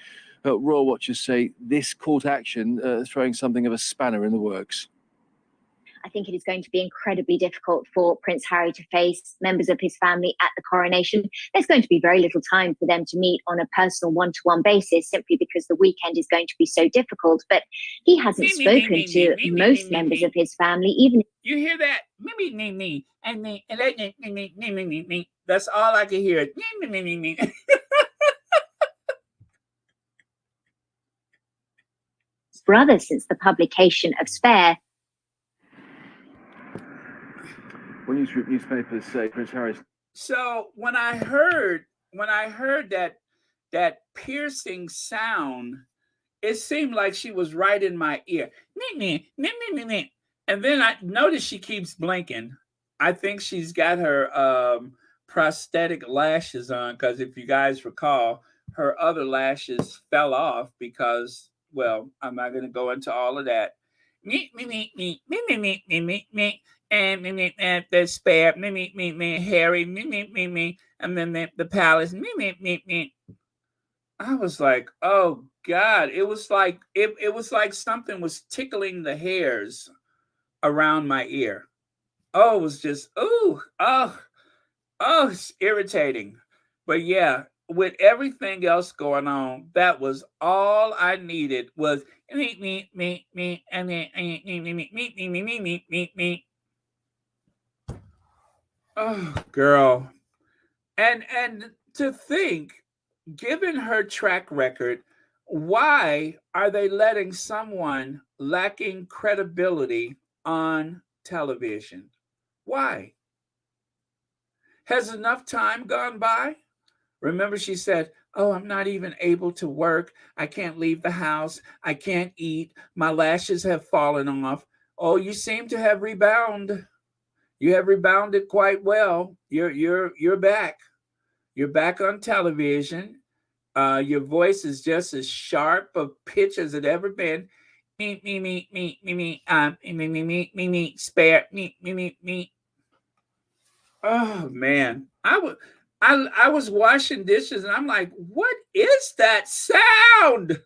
Speaker 3: royal watchers say this court action throwing something of a spanner in the works.
Speaker 2: I think it is going to be incredibly difficult for Prince Harry to face members of his family at the coronation. There's going to be very little time for them to meet on a personal one-to-one basis, simply because the weekend is going to be so difficult. But he hasn't spoken to most members of his family, even.
Speaker 1: You hear that? That's all I can hear.
Speaker 2: Brother, since the publication of Spare.
Speaker 3: When newspapers say Prince Harry's.
Speaker 1: So when I heard that piercing sound, it seemed like she was right in my ear. And then I noticed she keeps blinking. I think she's got her prosthetic lashes on because if you guys recall, her other lashes fell off because, well, I'm not going to go into all of that. Me, me, me, me, me, me, me, me, me, me, and me, the spare, me, Harry, me, and then the palace, me. I was like, oh God, it was like it was like something was tickling the hairs around my ear. Oh, it was just it's irritating. But yeah, with everything else going on, that was all I needed was me, and then me. Oh, girl. And to think, given her track record, why are they letting someone lacking credibility on television? Why? Has enough time gone by? Remember, she said, oh, I'm not even able to work. I can't leave the house. I can't eat. My lashes have fallen off. Oh, you seem to have rebounded. You have rebounded quite well. You're back. You're back on television. Your voice is just as sharp of pitch as it ever been. Spare me. Oh man, I was washing dishes and I'm like, what is that sound?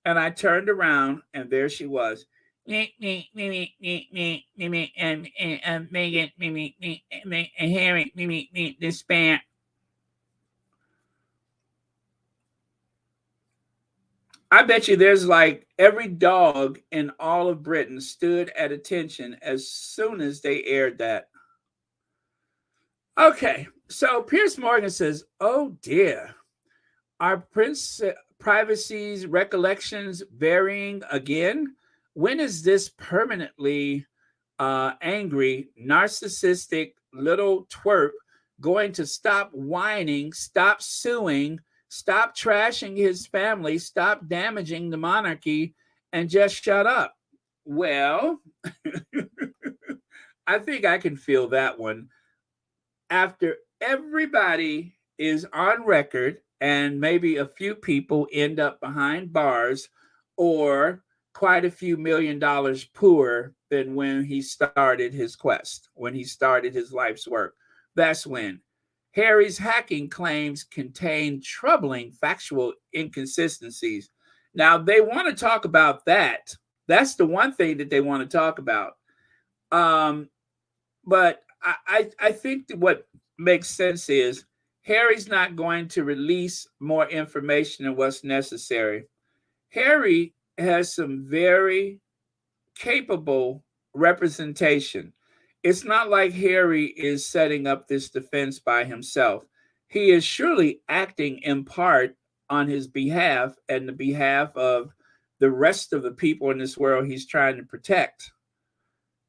Speaker 1: And I turned around and there she was. And Megan, and Harry, this spare. I bet you there's like every dog in all of Britain stood at attention as soon as they aired that. Okay, so Piers Morgan says, oh dear, are Prince Privacy's recollections varying again? When is this permanently angry, narcissistic little twerp going to stop whining, stop suing, stop trashing his family, stop damaging the monarchy, and just shut up? Well, I think I can feel that one. After everybody is on record and maybe a few people end up behind bars or quite a few $1,000,000 poorer than when he started his quest, when he started his life's work. That's when Harry's hacking claims contain troubling factual inconsistencies. Now, they want to talk about that. That's the one thing that they want to talk about. But I think that what makes sense is Harry's not going to release more information than what's necessary. Harry has some very capable representation. It's not like Harry is setting up this defense by himself. He is surely acting in part on his behalf and the behalf of the rest of the people in this world he's trying to protect.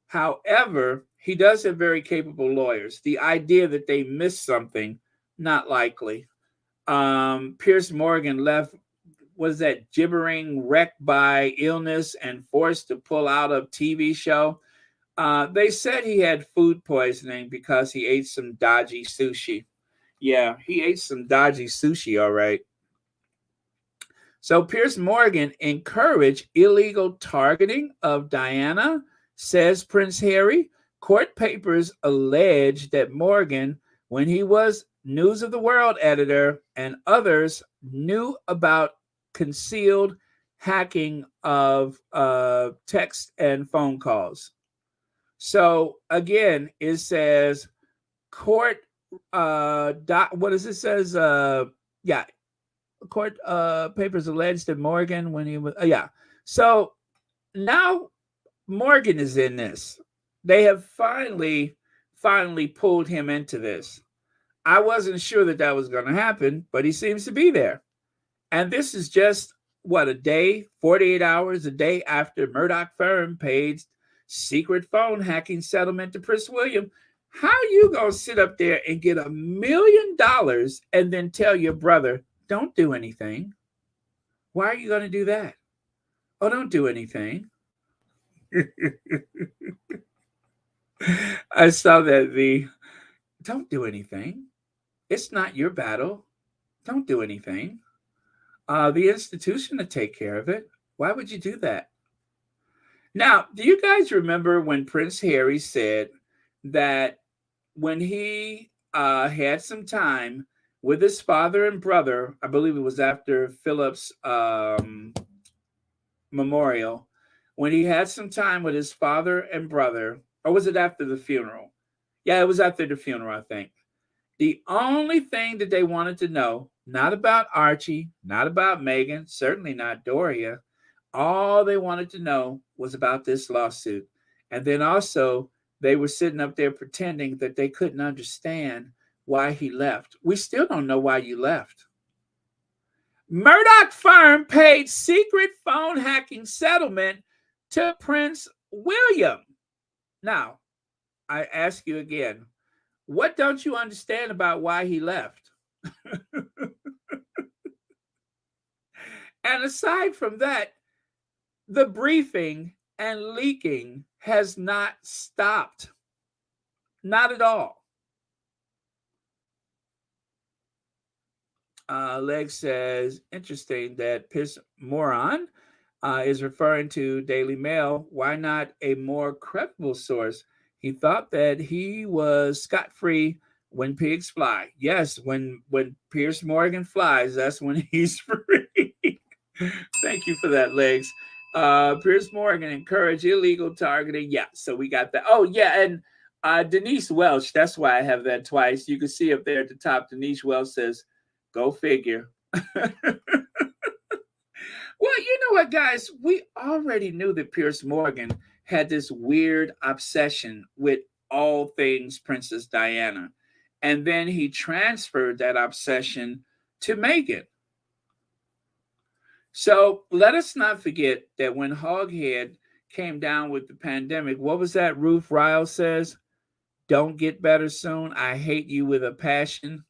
Speaker 1: However, he does have very capable lawyers. The idea that they missed something, not likely. Piers Morgan left, was that gibbering wreck by illness and forced to pull out of TV show. They said he had food poisoning because he ate some dodgy sushi. Yeah, he ate some dodgy sushi, all right. So Piers Morgan encouraged illegal targeting of Diana, says Prince Harry. Court papers allege that Morgan, when he was News of the World editor, and others knew about concealed hacking of text and phone calls. So again, it says court what does it says? Court papers alleged that Morgan, when he was So now Morgan is in this. They have finally pulled him into this. I wasn't sure that was going to happen, but he seems to be there. And this is just a day, 48 hours a day after Murdoch firm paid secret phone hacking settlement to Prince William. How you gonna sit up there and get $1 million and then tell your brother, don't do anything? Why are you gonna do that? Oh, don't do anything. I saw that the don't do anything. It's not your battle. Don't do anything. The institution to take care of it. Why would you do that? Now, do you guys remember when Prince Harry said that when he had some time with his father and brother, I believe it was after Philip's memorial, when he had some time with his father and brother, or was it after the funeral? Yeah, it was after the funeral, I think. The only thing that they wanted to know, not about Archie, not about Meghan, certainly not Doria, all they wanted to know was about this lawsuit. And then also, they were sitting up there pretending that they couldn't understand why he left. We still don't know why you left. Murdoch firm paid secret phone hacking settlement to Prince William. Now, I ask you again, what don't you understand about why he left? And aside from that, the briefing and leaking has not stopped. Not at all. Leg says, interesting that Piers Morgan is referring to Daily Mail. Why not a more credible source? He thought that he was scot-free when pigs fly. Yes, when Piers Morgan flies, that's when he's free. Thank you for that, Legs. Piers Morgan encouraged illegal targeting. Yeah, so we got that. Oh, yeah, and Denise Welch, that's why I have that twice. You can see up there at the top, Denise Welch says, go figure. Well, you know what, guys? We already knew that Piers Morgan had this weird obsession with all things Princess Diana. And then he transferred that obsession to Meghan. So let us not forget that when Hoghead came down with the pandemic, what was that Ruth Ryle says? Don't get better soon. I hate you with a passion.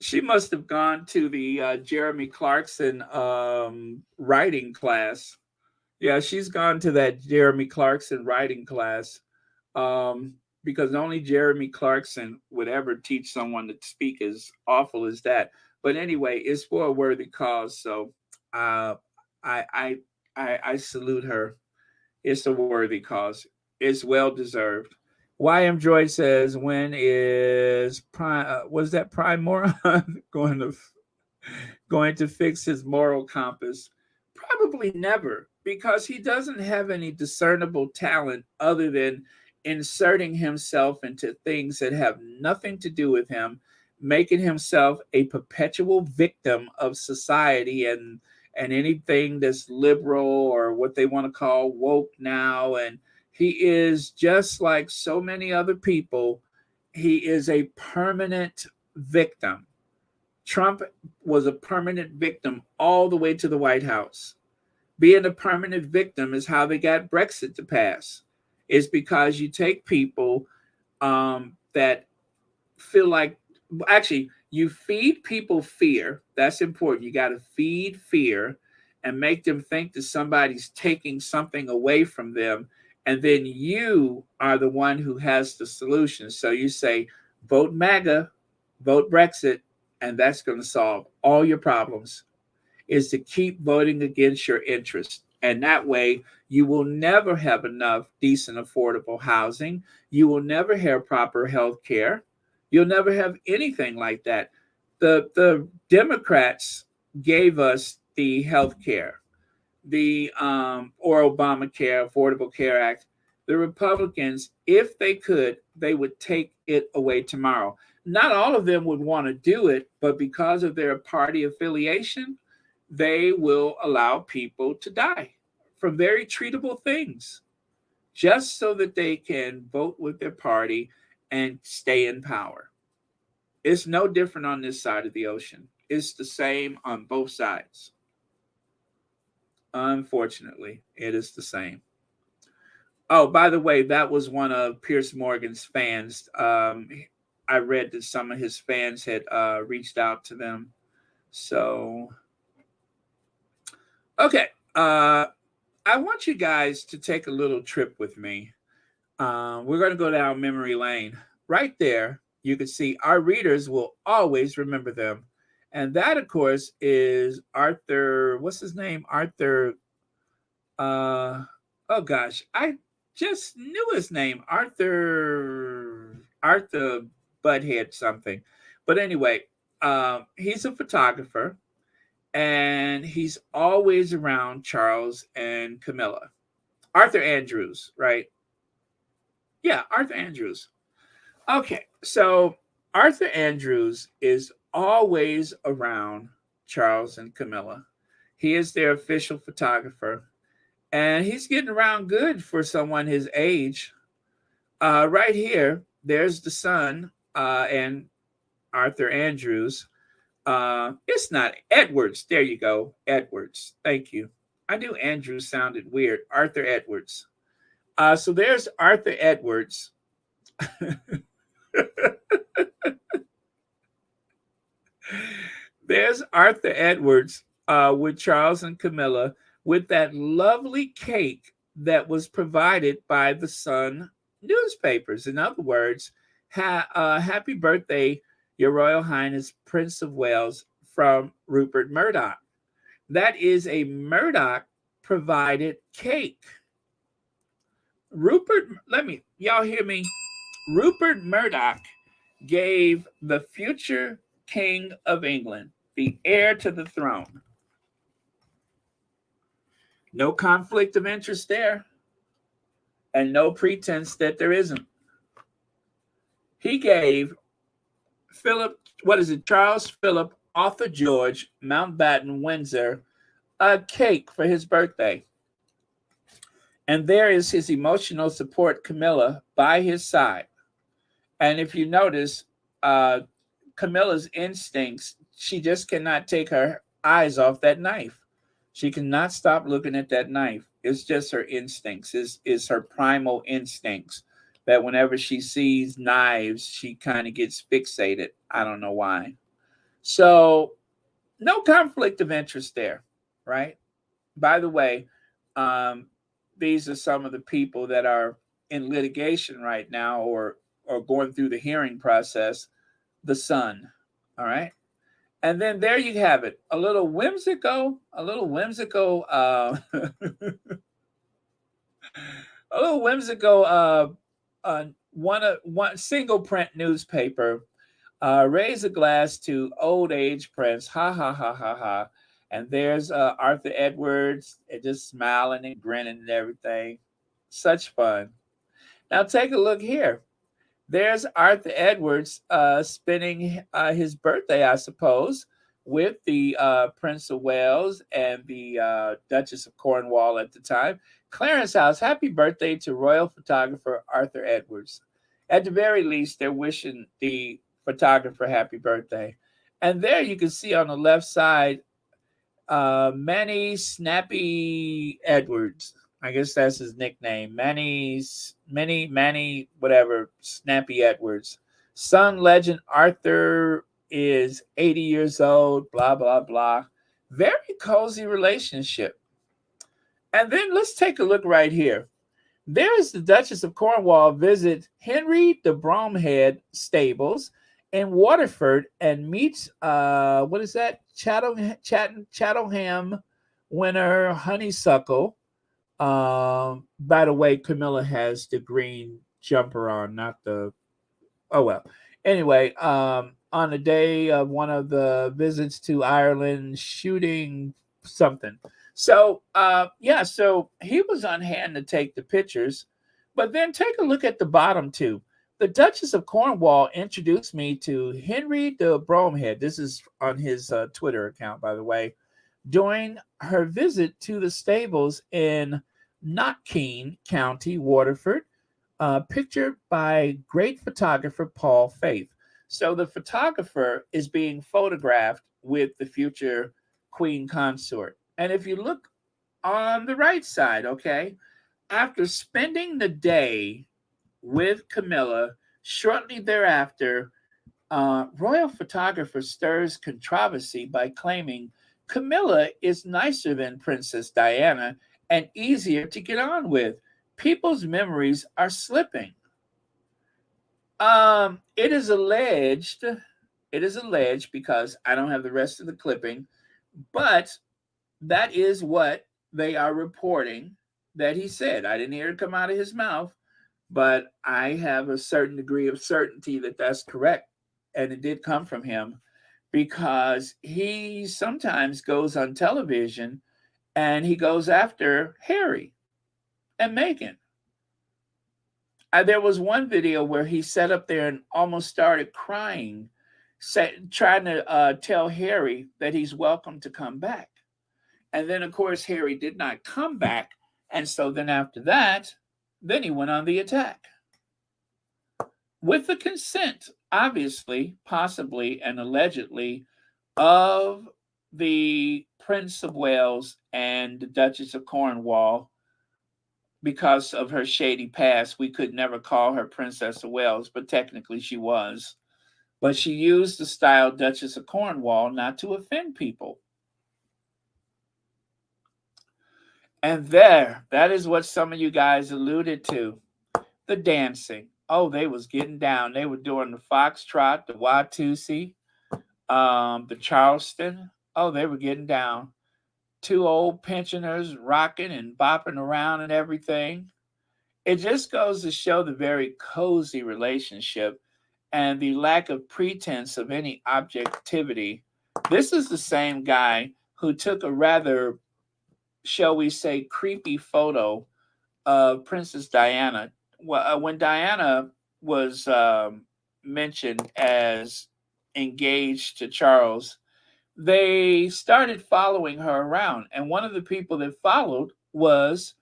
Speaker 1: She must have gone to the Jeremy Clarkson writing class. Yeah, she's gone to that Jeremy Clarkson writing class because only Jeremy Clarkson would ever teach someone to speak as awful as that. But anyway, it's for a worthy cause. So I salute her. It's a worthy cause. It's well deserved. YM Droid says, when is Prime? Was that Prime Moron going to fix his moral compass? Probably never, because he doesn't have any discernible talent other than inserting himself into things that have nothing to do with him, making himself a perpetual victim of society and anything that's liberal or what they want to call woke now. And he is just like so many other people. He is a permanent victim. Trump was a permanent victim all the way to the White House. Being a permanent victim is how they got Brexit to pass. It's because you take people that feel like, actually, you feed people fear. That's important. You got to feed fear and make them think that somebody's taking something away from them. And then you are the one who has the solution. So you say, vote MAGA, vote Brexit, and that's going to solve all your problems, is to keep voting against your interests. And that way, you will never have enough decent, affordable housing. You will never have proper health care. You'll never have anything like that. The Democrats gave us the health care, the or Obamacare, Affordable Care Act. The Republicans, if they could, they would take it away tomorrow. Not all of them would want to do it, but because of their party affiliation, they will allow people to die from very treatable things just so that they can vote with their party and stay in power. It's no different on this side of the ocean. It's the same on both sides. Unfortunately, it is the same. Oh, by the way, that was one of Piers Morgan's fans. I read that some of his fans had reached out to them. So, okay. I want you guys to take a little trip with me. We're going to go down memory lane. Right there, you can see our readers will always remember them. And that, of course, is Arthur. What's his name? Arthur. Uh, oh gosh, I just knew his name. Arthur Butthead something. But anyway, he's a photographer, and he's always around Charles and Camilla. Arthur Andrews, right? Yeah, Arthur Andrews. Okay, so Arthur Andrews is always around Charles and Camilla. He is their official photographer, and he's getting around good for someone his age. Right here, there's the son and Arthur Andrews. It's not Edwards. There you go, Edwards. Thank you. I knew Andrews sounded weird. Arthur Edwards. So there's Arthur Edwards. There's Arthur Edwards with Charles and Camilla with that lovely cake that was provided by the Sun newspapers. In other words, happy birthday, Your Royal Highness Prince of Wales, from Rupert Murdoch. That is a Murdoch provided cake. Y'all hear me? Rupert Murdoch gave the future King of England, the heir to the throne. No conflict of interest there, and no pretense that there isn't. He gave Charles Philip Arthur George Mountbatten-Windsor a cake for his birthday. And there is his emotional support, Camilla, by his side. And if you notice, Camilla's instincts, she just cannot take her eyes off that knife. She cannot stop looking at that knife. It's just her instincts, is her primal instincts, that whenever she sees knives, she kind of gets fixated. I don't know why. So no conflict of interest there, right? By the way, these are some of the people that are in litigation right now or going through the hearing process. The Sun. All right. And then there you have it. A little whimsical, a little one single print newspaper. Raise a glass to old age Prince. Ha ha ha ha ha. And there's Arthur Edwards, just smiling and grinning and everything. Such fun. Now take a look here. There's Arthur Edwards spending his birthday, I suppose, with the Prince of Wales and the Duchess of Cornwall at the time. Clarence House, happy birthday to royal photographer Arthur Edwards. At the very least, they're wishing the photographer happy birthday. And there you can see on the left side, Manny Snappy Edwards. I guess that's his nickname. Manny, whatever, Snappy Edwards. Son legend Arthur is 80 years old, blah, blah, blah. Very cozy relationship. And then let's take a look right here. There's the Duchess of Cornwall visit Henry de Bromhead stables in Waterford and meets, Chattelham winner Honeysuckle. By the way, Camilla has the green jumper on, not the. Oh well. Anyway, on the day of one of the visits to Ireland, shooting something. So so he was on hand to take the pictures, but then take a look at the bottom too. The Duchess of Cornwall introduced me to Henry de Bromhead. This is on his Twitter account, by the way, during her visit to the stables in Knockeen County, Waterford, pictured by great photographer Paul Faith. So the photographer is being photographed with the future queen consort. And if you look on the right side, okay, after spending the day with Camilla, shortly thereafter, royal photographer stirs controversy by claiming Camilla is nicer than Princess Diana and easier to get on with. people's memories are slipping. It is alleged, because I don't have the rest of the clipping, but that is what they are reporting that he said. I didn't hear it come out of his mouth, but I have a certain degree of certainty that that's correct. And it did come from him because he sometimes goes on television and he goes after Harry and Meghan. There was one video where he sat up there and almost started crying, trying to tell Harry that he's welcome to come back. And then, of course, Harry did not come back. And so then after that, then he went on the attack. With the consent, obviously, possibly, and allegedly, of the Prince of Wales and the Duchess of Cornwall. Because of her shady past, we could never call her Princess of Wales, but technically she was. But she used the style Duchess of Cornwall not to offend people. And that is what some of you guys alluded to. The dancing. Oh, they was getting down. They were doing the foxtrot, the Watusi, the Charleston. Oh, they were getting down. Two old pensioners rocking and bopping around and everything. It just goes to show the very cozy relationship and the lack of pretense of any objectivity. This is the same guy who took a rather, shall we say, creepy photo of Princess Diana. When Diana was mentioned as engaged to Charles, they started following her around. And one of the people that followed was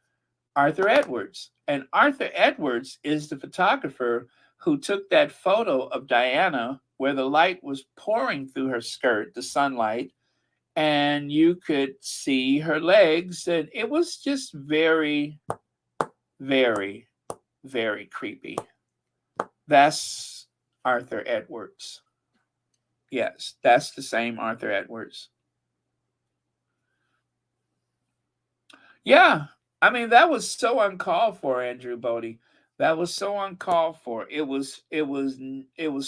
Speaker 1: Arthur Edwards. And Arthur Edwards is the photographer who took that photo of Diana where the light was pouring through her skirt, the sunlight, and you could see her legs. And it was just very, very, very creepy. That's Arthur Edwards. Yes, that's the same Arthur Edwards. Yeah, I mean, that was so uncalled for, Andrew Bodie. That was so uncalled for. It was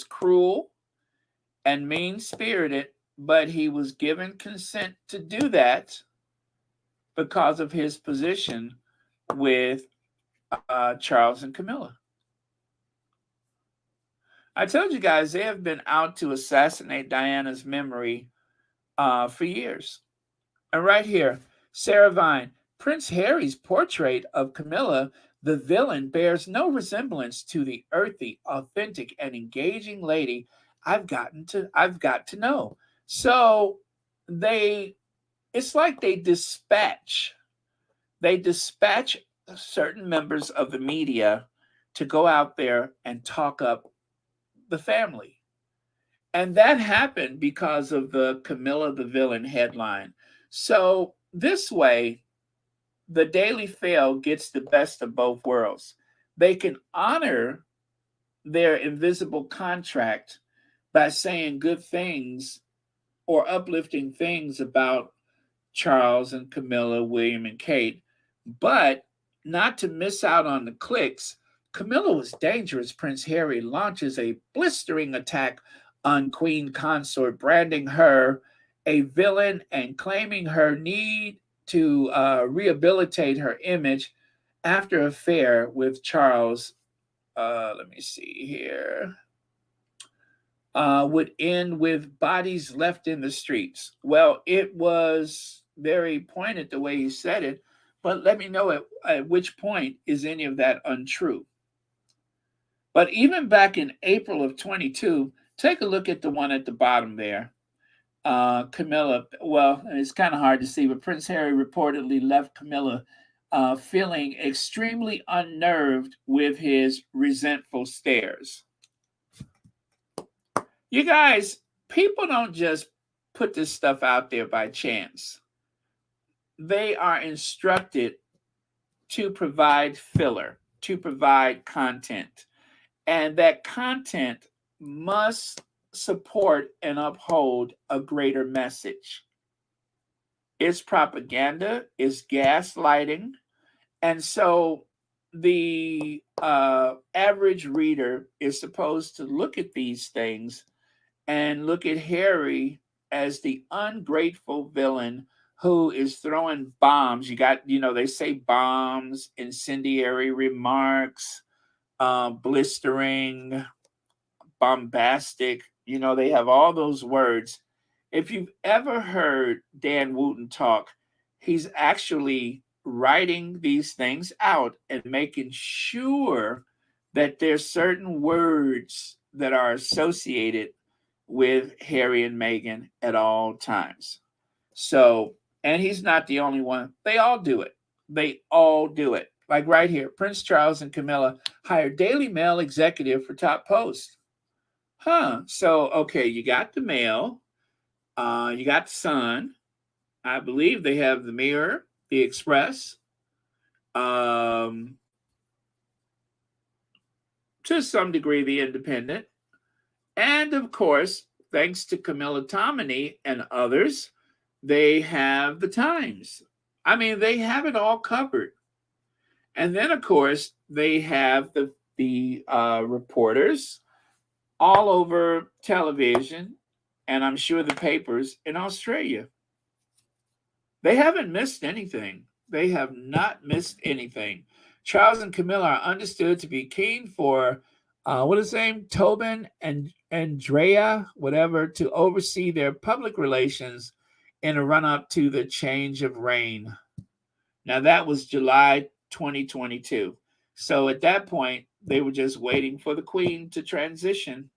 Speaker 1: cruel and mean-spirited, but he was given consent to do that because of his position with Charles and Camilla. I told you guys they have been out to assassinate Diana's memory for years. And right here, Sarah Vine, Prince Harry's portrait of Camilla, the villain, bears no resemblance to the earthy, authentic, and engaging lady I've got to know. So it's like they dispatch certain members of the media to go out there and talk up the family. And that happened because of the Camilla the Villain headline. So this way, the Daily Fail gets the best of both worlds. They can honor their invisible contract by saying good things or uplifting things about Charles and Camilla, William and Kate, but not to miss out on the clicks. Camilla was dangerous. Prince Harry launches a blistering attack on Queen Consort, branding her a villain and claiming her need to rehabilitate her image after affair with Charles. Let me see here. Would end with bodies left in the streets. Well, it was very pointed the way he said it, but let me know at which point is any of that untrue. But even back in April of 22, take a look at the one at the bottom there. Camilla, well, it's kind of hard to see, but Prince Harry reportedly left Camilla feeling extremely unnerved with his resentful stares. You guys, people don't just put this stuff out there by chance. They are instructed to provide filler, to provide content. And that content must support and uphold a greater message. It's propaganda, it's gaslighting. And so the average reader is supposed to look at these things and look at Harry as the ungrateful villain who is throwing bombs. They say bombs, incendiary remarks, blistering, bombastic. They have all those words. If you've ever heard Dan Wooten talk, he's actually writing these things out and making sure that there's certain words that are associated with Harry and Meghan at all times. So, and he's not the only one. They all do it. They all do it. Like right here, Prince Charles and Camilla hire Daily Mail executive for top post. So, okay, you got the Mail, you got the Sun. I believe they have the Mirror, the Express, to some degree, the Independent. And of course, thanks to Camilla Tominey and others, they have the Times. I mean, they have it all covered. And then, of course, they have the reporters all over television, and I'm sure the papers in Australia. They haven't missed anything. They have not missed anything. Charles and Camilla are understood to be keen for, what is his name? Tobin and Andrea, whatever, to oversee their public relations in a run-up to the change of reign. Now, that was July 2022. So at that point, they were just waiting for the Queen to transition.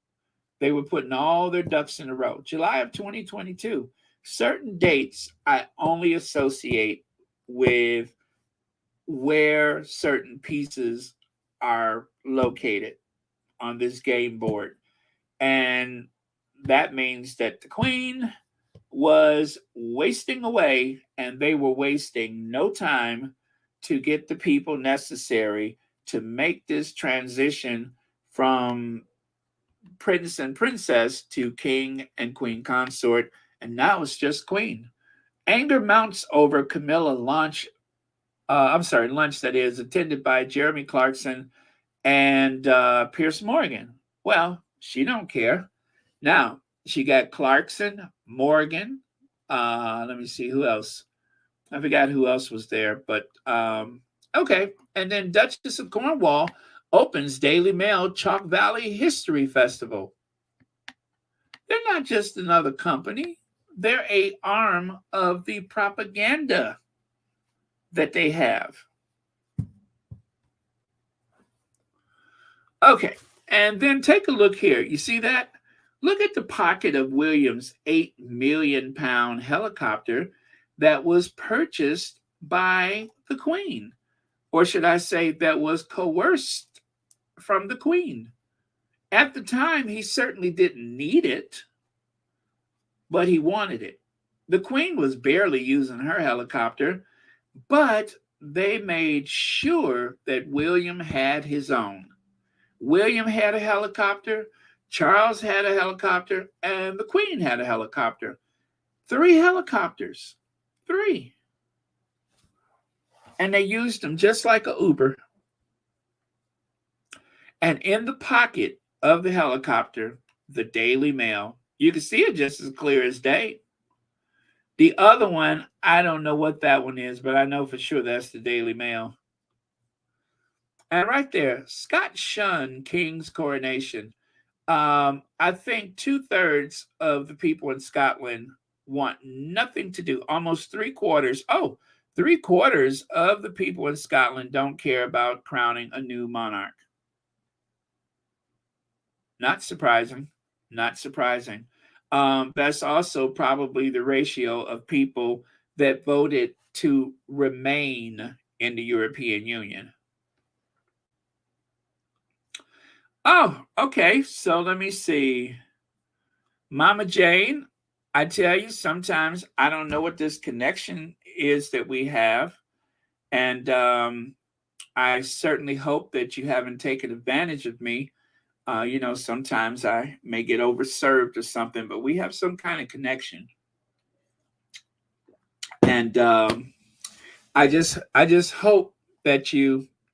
Speaker 1: They were putting all their ducks in a row. July of 2022. Certain dates I only associate with where certain pieces are located on this game board. And that means that the Queen was wasting away, and they were wasting no time to get the people necessary to make this transition from prince and princess to king and queen consort. And now it's just Queen. Anger mounts over Camilla lunch that is, attended by Jeremy Clarkson and Piers Morgan. Well, she don't care. Now, she got Clarkson, Morgan. Let me see who else. I forgot who else was there, but okay. And then Duchess of Cornwall opens Daily Mail Chalk Valley History Festival. They're not just another company. They're an arm of the propaganda that they have. Okay, and then take a look here. You see that? Look at the pocket of William's £8 million helicopter that was purchased by the Queen. Or should I say that was coerced from the Queen. At the time, he certainly didn't need it, but he wanted it. The Queen was barely using her helicopter, but they made sure that William had his own. William had a helicopter, Charles had a helicopter, and the Queen had a helicopter. 3 helicopters. 3. And they used them just like an Uber. And in the pocket of the helicopter, the Daily Mail, you can see it just as clear as day. The other one, I don't know what that one is, but I know for sure that's the Daily Mail. And right there, Scott shunned King's coronation. I think 2/3 of the people in Scotland want nothing to do. Almost 3/4. 3/4 of the people in Scotland don't care about crowning a new monarch. Not surprising. Not surprising. That's also probably the ratio of people that voted to remain in the European Union. Oh, okay. So let me see. Mama Jane, I tell you, sometimes I don't know what this connection is that we have. And I certainly hope that you haven't taken advantage of me. Sometimes I may get overserved or something, but we have some kind of connection. And I just hope that you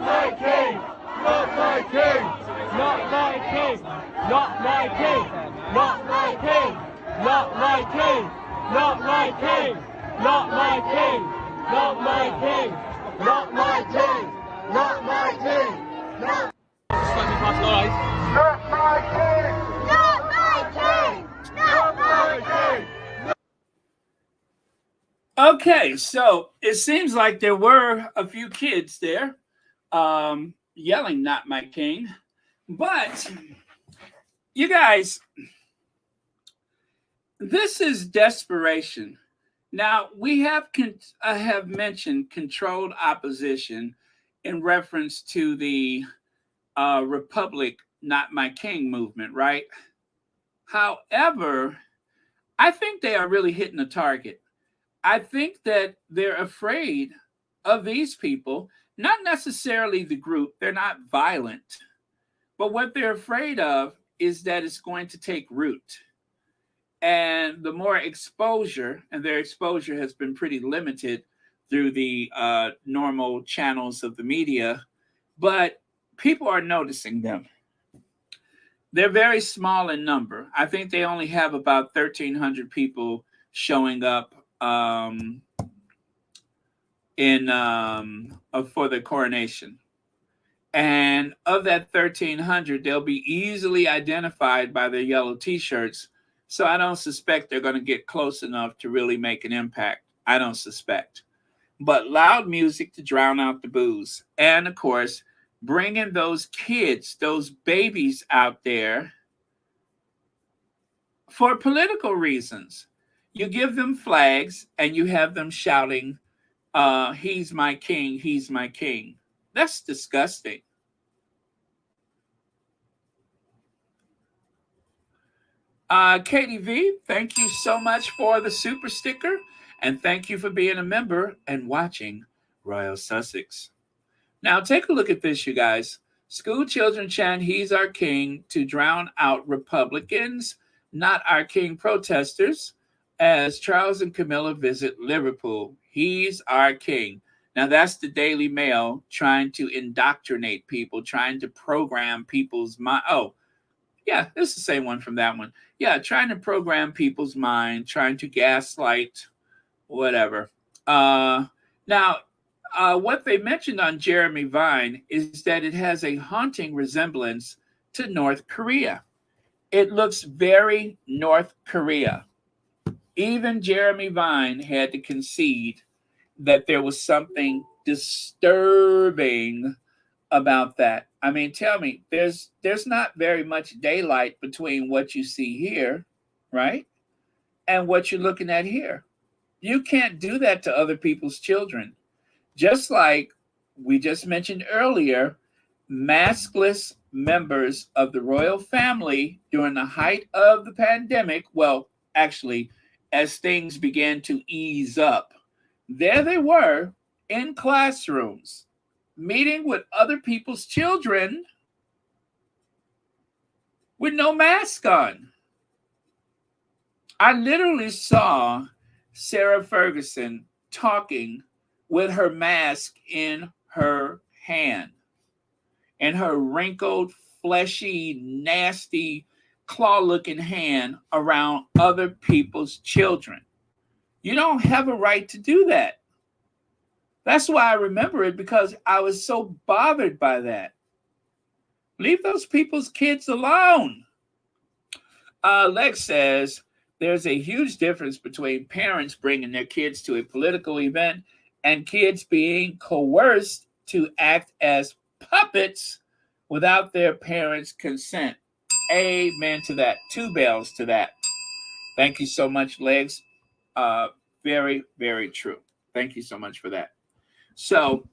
Speaker 4: Not my king! Not my king! Not my king! Not my king! Not my king! Not my king! Not my king! Not my king! Not my king! Not my king! Not my king! Not my king! Not my king! Not my king!
Speaker 1: Okay, so it seems like there were a few kids there yelling, "Not my king." But you guys, this is desperation. Now, we have mentioned controlled opposition in reference to the Republic, Not My King movement, right? However, I think they are really hitting a target. I think that they're afraid of these people, not necessarily the group. They're not violent. But what they're afraid of is that it's going to take root. And the more exposure, and their exposure has been pretty limited through the normal channels of the media, but people are noticing them. They're very small in number. I think they only have about 1,300 people showing up for the coronation. And of that 1,300, they'll be easily identified by their yellow T-shirts. So I don't suspect they're going to get close enough to really make an impact. I don't suspect. But loud music to drown out the booze. And, of course, bringing those kids, those babies out there for political reasons. You give them flags and you have them shouting, "He's my king, he's my king." That's disgusting. Katie V, thank you so much for the super sticker. And thank you for being a member and watching Royal Sussex. Now, take a look at this, you guys. School children chant, "He's our king," to drown out Republicans, not our king protesters, as Charles and Camilla visit Liverpool. He's our king. Now, that's the Daily Mail trying to indoctrinate people, trying to program people's mind. Oh, yeah, it's the same one from that one. Yeah, trying to program people's mind, trying to gaslight, whatever. Now, what they mentioned on Jeremy Vine is that it has a haunting resemblance to North Korea. It looks very North Korea. Even Jeremy Vine had to concede that there was something disturbing about that. I mean, tell me, there's not very much daylight between what you see here, right, and what you're looking at here. You can't do that to other people's children. Just like we just mentioned earlier, maskless members of the royal family during the height of the pandemic, well, actually, as things began to ease up, there they were in classrooms, meeting with other people's children with no mask on. I literally saw Sarah Ferguson talking with her mask in her hand, and her wrinkled, fleshy, nasty, claw-looking hand around other people's children. You don't have a right to do that. That's why I remember it, because I was so bothered by that. Leave those people's kids alone. Lex says, there's a huge difference between parents bringing their kids to a political event and kids being coerced to act as puppets without their parents' consent. Amen to that. 2 bells to that. Thank you so much, Legs. Very, very true. Thank you so much for that. So,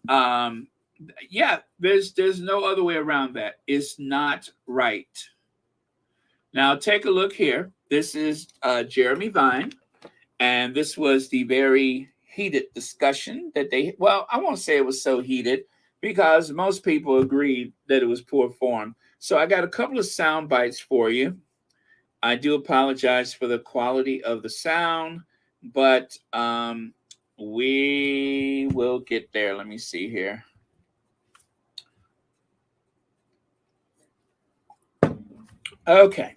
Speaker 1: yeah, there's no other way around that. It's not right. Now, take a look here. This is Jeremy Vine, and this was the very heated discussion that they, well, I won't say it was so heated because most people agreed that it was poor form. So I got a couple of sound bites for you. I do apologize for the quality of the sound, but we will get there. Let me see here. Okay.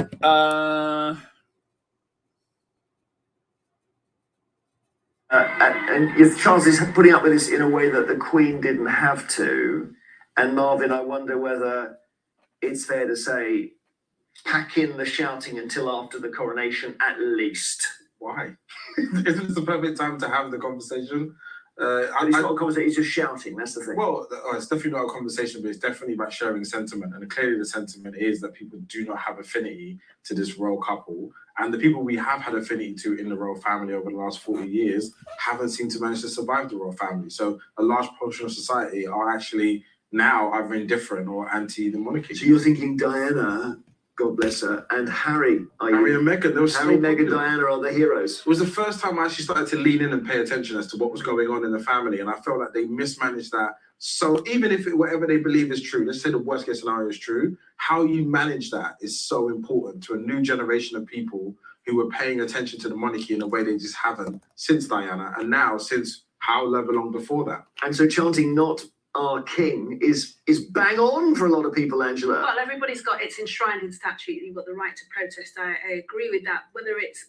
Speaker 5: And if Charles is putting up with this in a way that the Queen didn't have to, and Marvin, I wonder whether it's fair to say, pack in the shouting until after the coronation at least.
Speaker 6: Why? Isn't this the perfect time to have the conversation?
Speaker 5: It's not a conversation, it's just shouting, that's the thing.
Speaker 6: Well, it's definitely not a conversation, but it's definitely about sharing sentiment. And clearly the sentiment is that people do not have affinity to this royal couple. And the people we have had affinity to in the royal family over the last 40 years haven't seemed to manage to survive the royal family. So a large portion of society are actually now either indifferent or anti the monarchy.
Speaker 5: So you're thinking Diana, God bless her, and Harry.
Speaker 6: Harry and Meghan.
Speaker 5: Harry, Meghan, Diana are the heroes.
Speaker 6: It was the first time I actually started to lean in and pay attention as to what was going on in the family, and I felt like they mismanaged that. So even if whatever they believe is true, let's say the worst case scenario is true, how you manage that is so important to a new generation of people who were paying attention to the monarchy in a way they just haven't since Diana, and now since however long before that.
Speaker 5: And so chanting "Not Our King" is bang on for a lot of people, Angela.
Speaker 7: Well, everybody's got, it's enshrined in statute. You've got the right to protest. I agree with that. Whether it's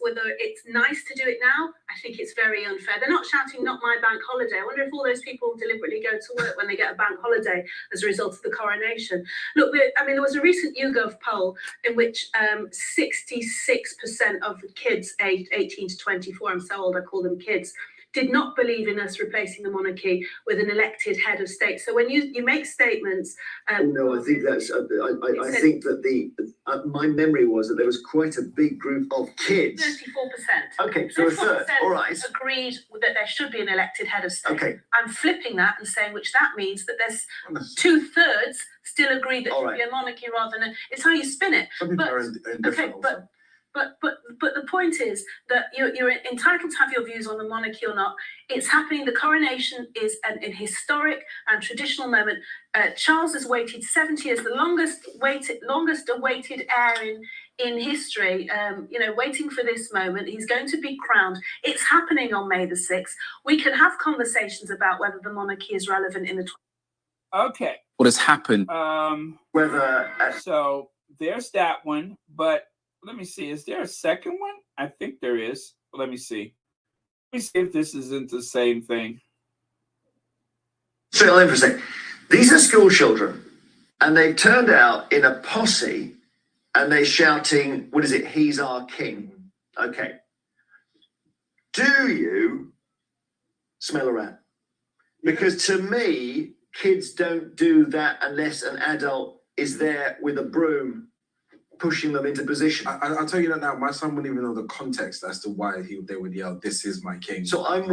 Speaker 7: nice to do it now, I think it's very unfair. They're not shouting "Not my bank holiday." I wonder if all those people deliberately go to work when they get a bank holiday as a result of the coronation. Look, there was a recent YouGov poll in which 66% of kids aged 18 to 24, I'm so old I call them kids, did not believe in us replacing the monarchy with an elected head of state. So when you make statements,
Speaker 5: no, I think that's. I think that my memory was that there was quite a big group of kids.
Speaker 7: 34%.
Speaker 5: Okay, so a third. All right.
Speaker 7: Agreed that there should be an elected head of state.
Speaker 5: Okay.
Speaker 7: I'm flipping that and saying, which that means that there's 2/3 still agree that it should be a monarchy rather than it's how you spin it.
Speaker 6: Some people are indifferent also.
Speaker 7: But the point is that you're entitled to have your views on the monarchy or not. It's happening. The coronation is an historic and traditional moment. Charles has waited 70 years, the longest awaited heir in history. Waiting for this moment. He's going to be crowned. It's happening on May the 6th. We can have conversations about whether the monarchy is relevant in the.
Speaker 1: Okay.
Speaker 8: What has happened?
Speaker 1: So there's that one, but. Let me see. Is there a second one? I think there is. Let me see. Let me see if this isn't the same thing.
Speaker 5: So interesting. These are school children, and they turned out in a posse, and they're shouting, "What is it? He's our king." Okay. Do you smell a rat? Because to me, kids don't do that unless an adult is there with a broom pushing them into position.
Speaker 6: I'll tell you that now. My son wouldn't even know the context as to why they would yell, "This is my king."
Speaker 5: So I'm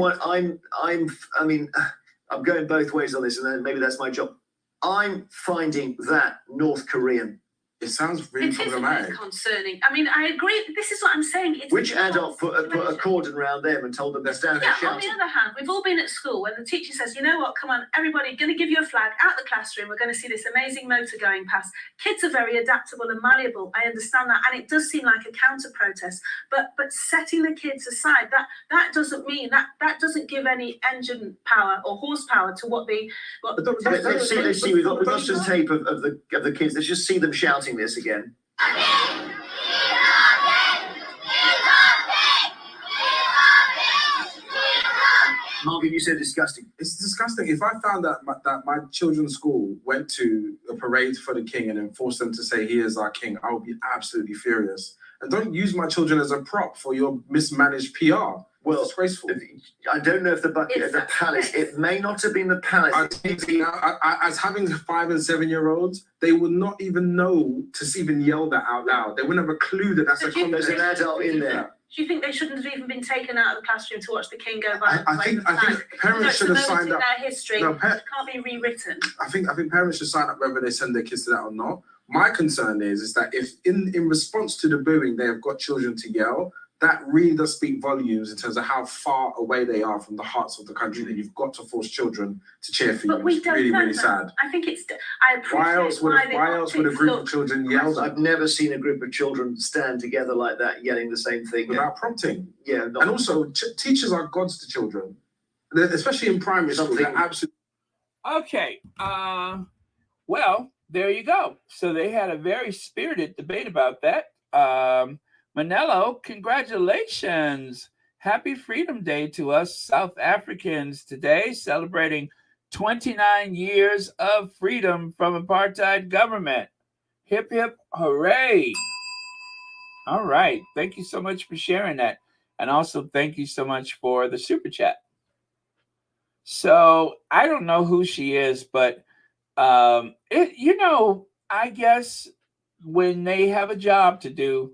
Speaker 5: going both ways on this, and then maybe that's my job. I'm finding that North Korean.
Speaker 6: It sounds really problematic.
Speaker 7: It is concerning. I mean, I agree. This is what I'm saying.
Speaker 5: Which adult put a cordon around them and told them to stand there shouting?
Speaker 7: On the other hand, we've all been at school when the teacher says, "You know what? Come on, everybody, going to give you a flag out the classroom. We're going to see this amazing motor going past." Kids are very adaptable and malleable. I understand that, and it does seem like a counter protest. But setting the kids aside, that doesn't mean that doesn't give any engine power or horsepower to what the.
Speaker 5: Let's see. We've got some tape of the kids. Let's just see them shouting this again. Marvin, you said disgusting.
Speaker 6: It's disgusting. If I found that my children's school went to a parade for the king and then forced them to say, "He is our king," I would be absolutely furious. And don't use my children as a prop for your mismanaged PR. Well, it's disgraceful.
Speaker 5: I don't know if the palace. It may not have been the palace.
Speaker 6: As having 5 and 7 year olds, they would not even know to even yell that out loud. They wouldn't have a clue that that's a conversation.
Speaker 5: There's an adult in there.
Speaker 7: Do you think they shouldn't have even been taken out of the classroom to watch the king go by?
Speaker 6: I think parents should have signed up.
Speaker 7: Their history can't be rewritten.
Speaker 6: I think parents should sign up whether they send their kids to that or not. My concern is that if in response to the booing they have got children to yell, that really does speak volumes in terms of how far away they are from the hearts of the country, that you've got to force children to cheer for you.
Speaker 7: But we don't
Speaker 6: really,
Speaker 7: know
Speaker 6: really
Speaker 7: that.
Speaker 6: sad.
Speaker 7: I think it's. I appreciate
Speaker 6: why else would a group of children yell?
Speaker 5: I've never seen a group of children stand together like that, yelling the same thing
Speaker 6: without prompting.
Speaker 5: Yeah,
Speaker 6: and also teachers are gods to children, especially in primary school. They're absolutely.
Speaker 1: Okay. Well, there you go. So they had a very spirited debate about that. Manello, congratulations. Happy Freedom Day to us South Africans today, celebrating 29 years of freedom from apartheid government. Hip, hip, hooray. All right. Thank you so much for sharing that. And also thank you so much for the super chat. So I don't know who she is, but I guess when they have a job to do,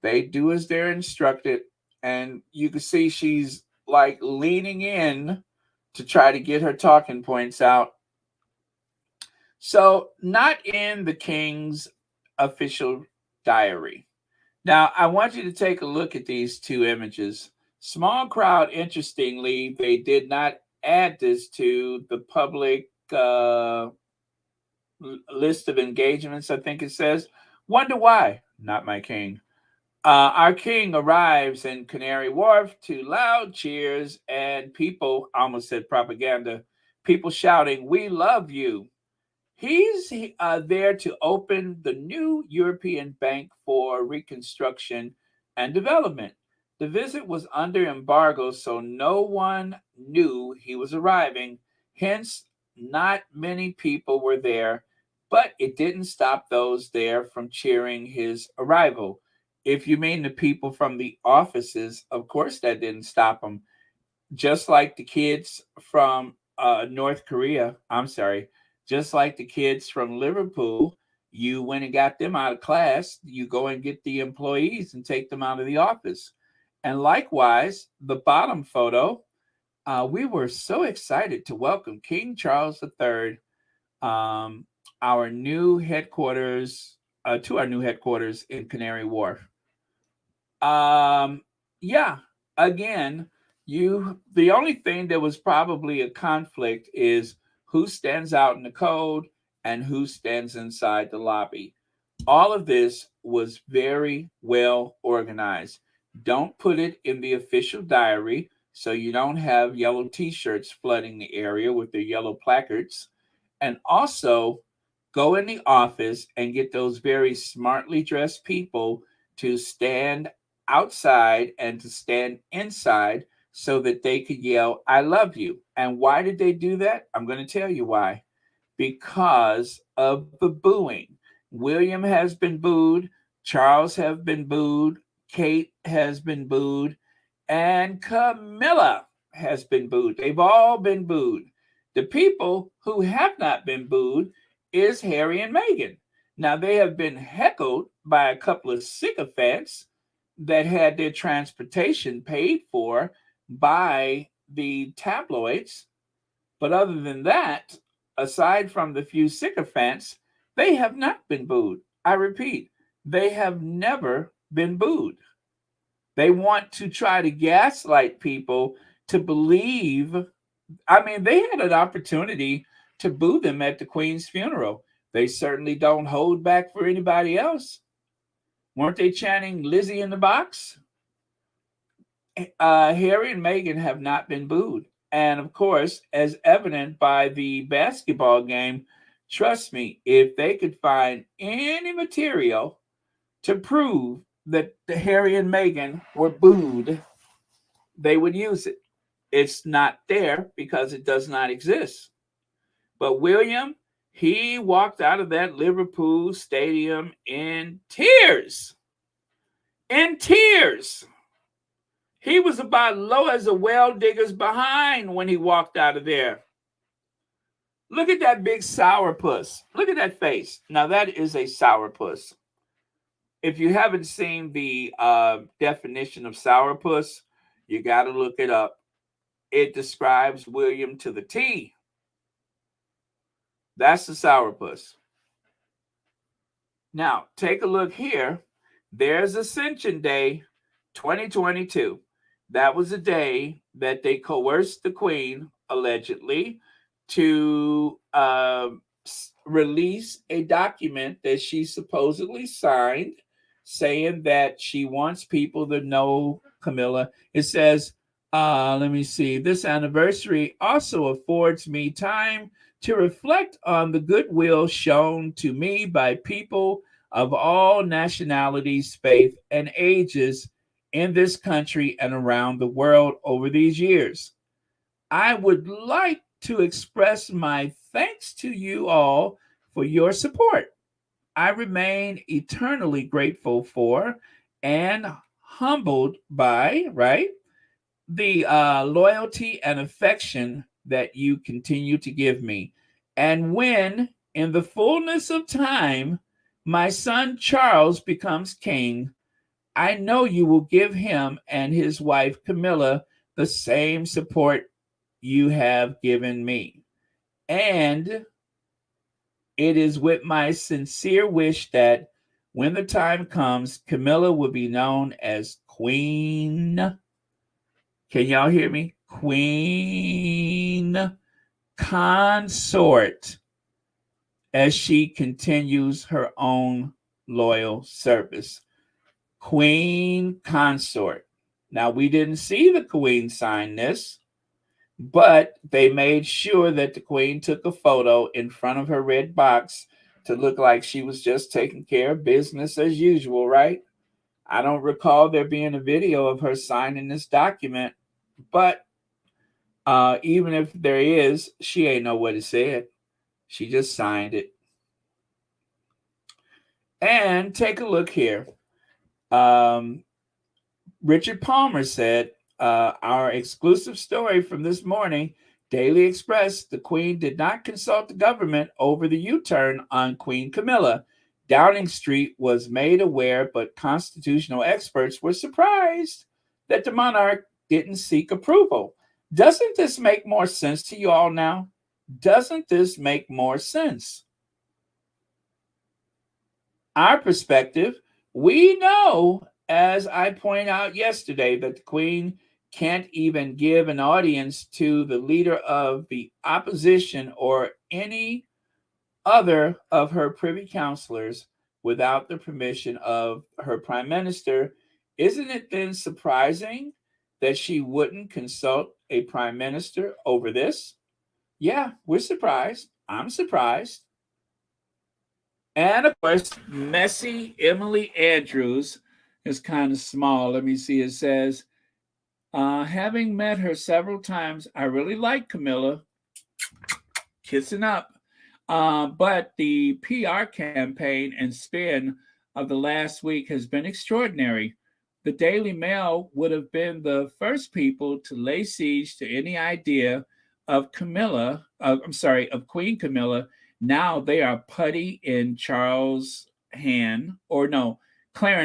Speaker 1: they do as they're instructed. And you can see she's like leaning in to try to get her talking points out. So not in the king's official diary. Now, I want you to take a look at these two images. Small crowd, interestingly, they did not add this to the public list of engagements, I think it says. Wonder why? Not my king. Our king arrives in Canary Wharf to loud cheers and people, I almost said propaganda, people shouting, "We love you." He's there to open the new European Bank for Reconstruction and Development. The visit was under embargo, so no one knew he was arriving. Hence, not many people were there, but it didn't stop those there from cheering his arrival. If you mean the people from the offices, of course that didn't stop them. Just like the kids from North Korea, just like the kids from Liverpool, you went and got them out of class, you go and get the employees and take them out of the office. And likewise, the bottom photo, we were so excited to welcome King Charles III, our new headquarters, to our new headquarters in Canary Wharf. Again, the only thing that was probably a conflict is who stands out in the code and who stands inside the lobby. All of this was very well organized. Don't put it in the official diary so you don't have yellow t-shirts flooding the area with their yellow placards. And also go in the office and get those very smartly dressed people to stand outside and to stand inside so that they could yell, "I love you." And why did they do that? I'm going to tell you why. Because of the booing. William has been booed. Charles has been booed. Kate has been booed. And Camilla has been booed. They've all been booed. The people who have not been booed is Harry and Meghan. Now, they have been heckled by a couple of sycophants that had their transportation paid for by the tabloids. But other than that, aside from the few sycophants, they have not been booed. I repeat, they have never been booed. They want to try to gaslight people to believe. I mean, they had an opportunity to boo them at the Queen's funeral. They certainly don't hold back for anybody else. Weren't they chanting Lizzie in the box? Harry and Meghan have not been booed. And of course, as evident by the basketball game, trust me, if they could find any material to prove that the Harry and Meghan were booed, they would use it. It's not there because it does not exist. But William, he walked out of that Liverpool stadium in tears. In tears. He was about low as a well digger's behind when he walked out of there. Look at that big sourpuss. Look at that face. Now that is a sourpuss. If you haven't seen the definition of sourpuss, you got to look it up. It describes William to the T. That's the sourpuss. Now, take a look here. There's Ascension Day 2022. That was the day that they coerced the Queen, allegedly, to release a document that she supposedly signed saying that she wants people to know Camilla. It says, Let me see. This anniversary also affords me time to reflect on the goodwill shown to me by people of all nationalities, faith, and ages in this country and around the world over these years. I would like to express my thanks to you all for your support. I remain eternally grateful for and humbled by, right, the loyalty and affection that you continue to give me. And when, in the fullness of time, my son Charles becomes king, I know you will give him and his wife Camilla the same support you have given me. And it is with my sincere wish that when the time comes, Camilla will be known as Queen. Can y'all hear me? Queen Consort, as she continues her own loyal service. Queen Consort. Now, we didn't see the Queen sign this, but they made sure that the Queen took a photo in front of her red box to look like she was just taking care of business as usual, right? I don't recall there being a video of her signing this document, but even if there is, she ain't know what it said. She just signed it. And take a look here. Richard Palmer said, our exclusive story from this morning, Daily Express, the Queen did not consult the government over the U-turn on Queen Camilla. Downing Street was made aware, but constitutional experts were surprised that the monarch didn't seek approval. Doesn't this make more sense to you all now? Doesn't this make more sense? Our perspective, we know, as I point out yesterday, that the Queen can't even give an audience to the leader of the opposition or any other of her privy counselors without the permission of her prime minister. Isn't it then surprising that she wouldn't consult a prime minister over this? Yeah, we're surprised. I'm surprised. And of course, messy Emily Andrews is kind of small. Let me see. It says, having met her several times, I really like Camilla. Kissing up. But the PR campaign and spin of the last week has been extraordinary. The Daily Mail would have been the first people to lay siege to any idea of of Queen Camilla. Now they are putty in Clarence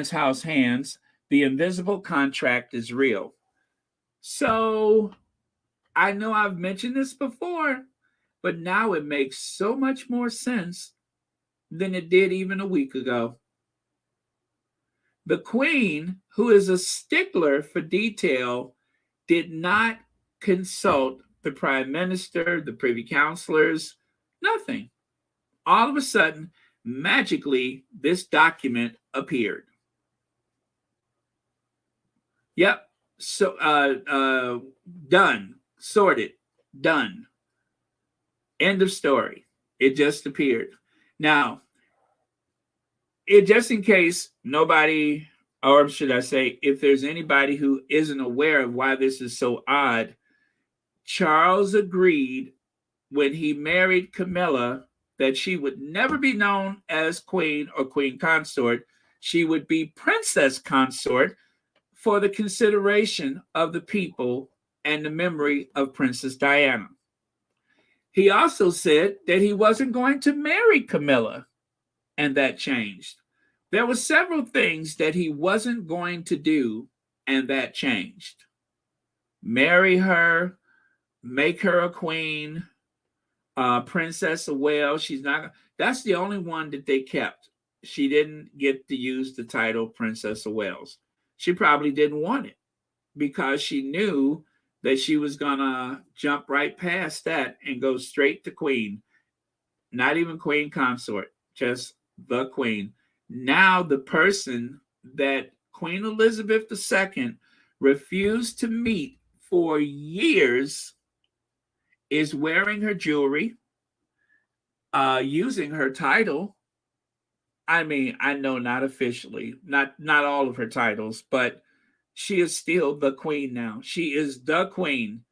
Speaker 1: House hands. The invisible contract is real. So I know I've mentioned this before, but now it makes so much more sense than it did even a week ago. The Queen, who is a stickler for detail, did not consult the Prime Minister, the Privy Councillors, nothing. All of a sudden, magically, this document appeared. Yep. So, done. Sorted. Done. End of story. It just appeared. Now, just in case nobody, or should I say, if there's anybody who isn't aware of why this is so odd, Charles agreed when he married Camilla that she would never be known as Queen or Queen Consort. She would be Princess Consort for the consideration of the people and the memory of Princess Diana. He also said that he wasn't going to marry Camilla, and that changed. There were several things that he wasn't going to do, and that changed. Marry her, make her a queen, Princess of Wales. She's not. That's the only one that they kept. She didn't get to use the title Princess of Wales. She probably didn't want it because she knew that she was gonna jump right past that and go straight to Queen. Not even Queen Consort, just the Queen. Now the person that Queen Elizabeth II refused to meet for years is wearing her jewelry, using her title. I mean, I know not officially, not all of her titles, but she is still the queen now. She is the queen.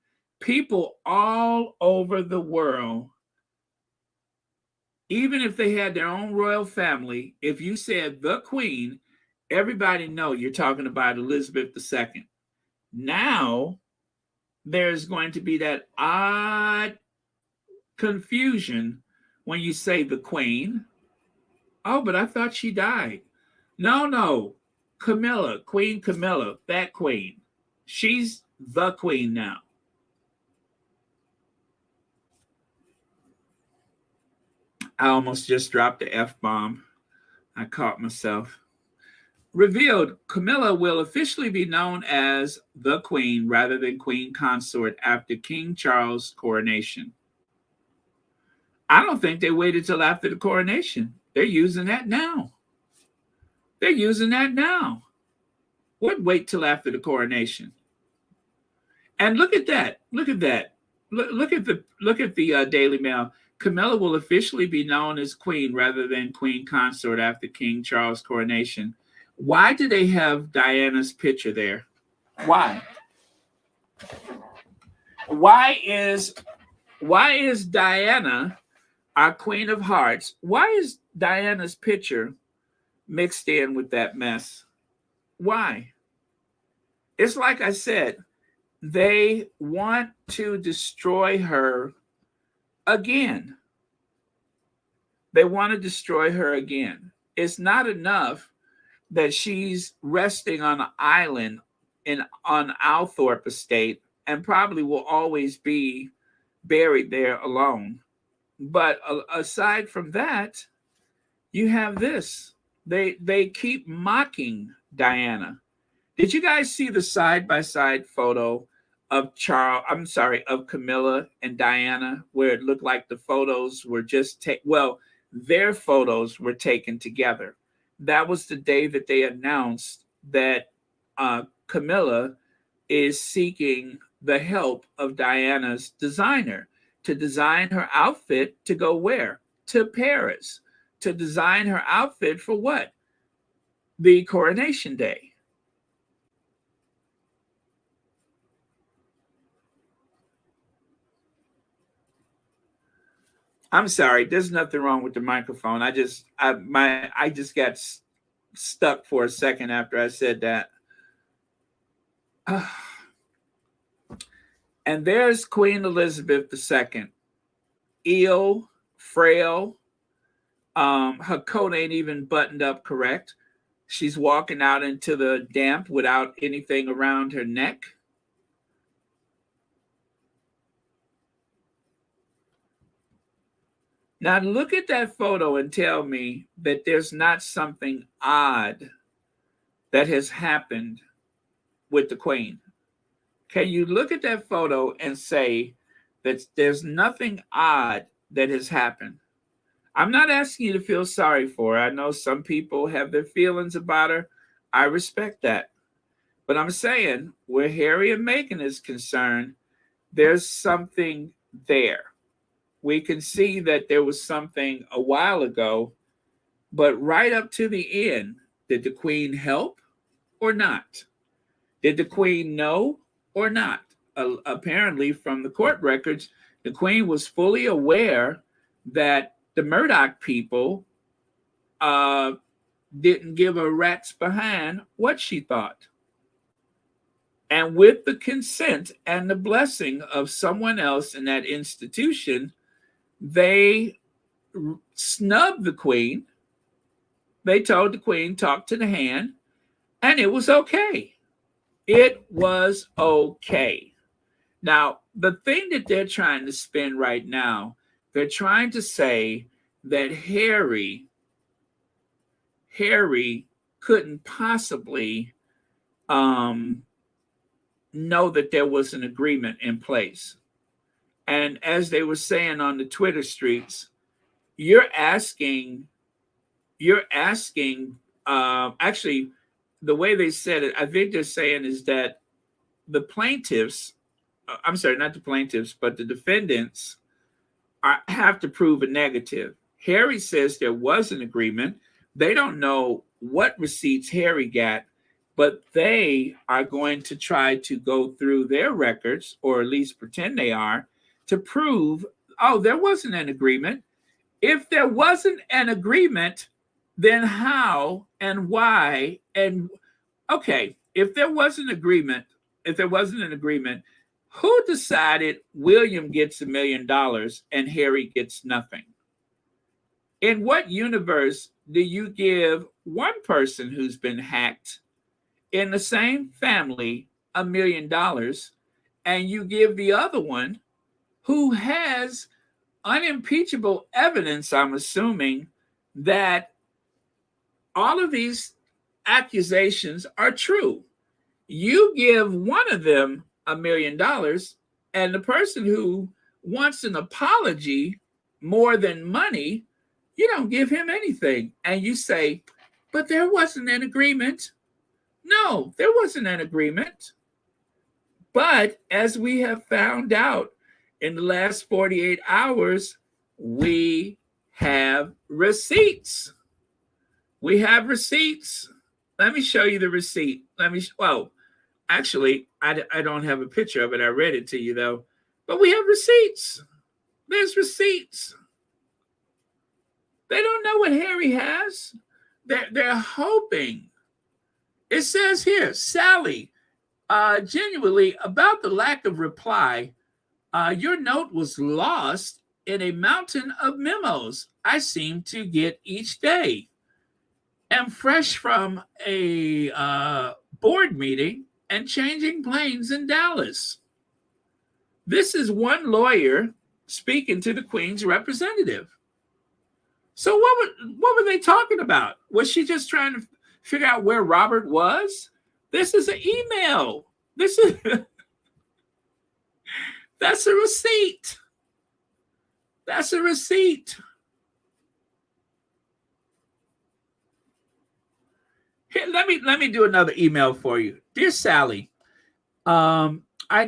Speaker 1: People all over the world, even if they had their own royal family, if you said the queen, everybody know you're talking about Elizabeth II. Now, there's going to be that odd confusion when you say the queen. Oh, but I thought she died. No. Camilla, Queen Camilla, that queen. She's the queen now. I almost just dropped the F-bomb. I caught myself. Revealed, Camilla will officially be known as the Queen rather than Queen Consort after King Charles' coronation. I don't think they waited till after the coronation. They're using that now. What wait till after the coronation? And look at that. Look at the Daily Mail. Camilla will officially be known as Queen rather than Queen Consort after King Charles' coronation. Why do they have Diana's picture there? Why? Why is Diana our Queen of Hearts? Why is Diana's picture mixed in with that mess? Why? It's like I said, they want to destroy her again. It's not enough that she's resting on an island on Althorpe Estate and probably will always be buried there alone. But aside from that, you have this. They keep mocking Diana. Did you guys see the side-by-side photo of Camilla and Diana, where it looked like the photos were just their photos were taken together? That was the day that they announced that Camilla is seeking the help of Diana's designer to design her outfit to go where? To Paris. To design her outfit for what? The coronation day. I'm sorry, there's nothing wrong with the microphone. I just got stuck for a second after I said that. And there's Queen Elizabeth II, ill, frail. Her coat ain't even buttoned up correct. She's walking out into the damp without anything around her neck. Now look at that photo and tell me that there's not something odd that has happened with the Queen. Can you look at that photo and say that there's nothing odd that has happened? I'm not asking you to feel sorry for her. I know some people have their feelings about her. I respect that. But I'm saying where Harry and Meghan is concerned, there's something there. We can see that there was something a while ago, but right up to the end, did the Queen help or not? Did the Queen know or not? Apparently, from the court records, the Queen was fully aware that the Murdoch people didn't give a rat's behind what she thought. And with the consent and the blessing of someone else in that institution, they snubbed the Queen. They told the Queen, talk to the hand, and it was okay. It was okay. Now, the thing that they're trying to spin right now, they're trying to say that Harry couldn't possibly know that there was an agreement in place. And as they were saying on the Twitter streets, actually, the way they said it, I think they're saying is that the plaintiffs I'm sorry, not the plaintiffs, but the defendants have to prove a negative. Harry says there was an agreement. They don't know what receipts Harry got, but they are going to try to go through their records, or at least pretend they are, to prove, oh, there wasn't an agreement. If there wasn't an agreement, then how and why? And okay, if there wasn't an agreement, who decided William gets $1 million and Harry gets nothing? In what universe do you give one person who's been hacked in the same family $1 million, and you give the other one, who has unimpeachable evidence, I'm assuming, that all of these accusations are true? You give one of them $1 million, and the person who wants an apology more than money, you don't give him anything. And you say, but there wasn't an agreement. No, there wasn't an agreement. But as we have found out in the last 48 hours, we have receipts. We have receipts. Let me show you the receipt. Actually, I don't have a picture of it. I read it to you, though. But we have receipts. There's receipts. They don't know what Harry has. They're hoping. It says here, Sally, genuinely, about the lack of reply, your note was lost in a mountain of memos I seem to get each day. Am fresh from a board meeting and changing planes in Dallas. This is one lawyer speaking to the Queen's representative. So what were they talking about? Was she just trying to figure out where Robert was? This is an email. This is that's a receipt. That's a receipt. Here, let me do another email for you. Dear Sally, I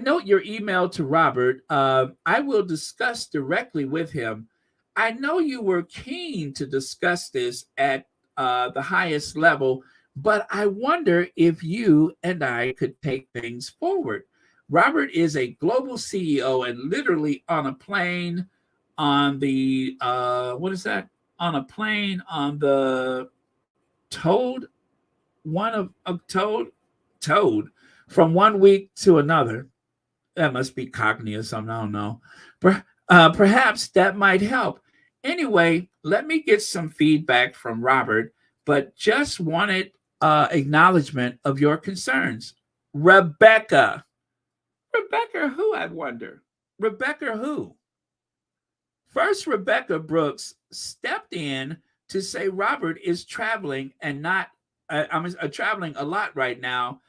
Speaker 1: note your email to Robert. I will discuss directly with him. I know you were keen to discuss this at the highest level, but I wonder if you and I could take things forward. Robert is a global CEO and literally on a plane on the On a plane on the Toad from 1 week to another. That must be Cockney or something. I don't know. Perhaps that might help. Anyway, let me get some feedback from Robert, but just wanted acknowledgement of your concerns. Rebecca who, I wonder? Rebecca who? First, Rebecca Brooks stepped in to say Robert is traveling and not, traveling a lot right now.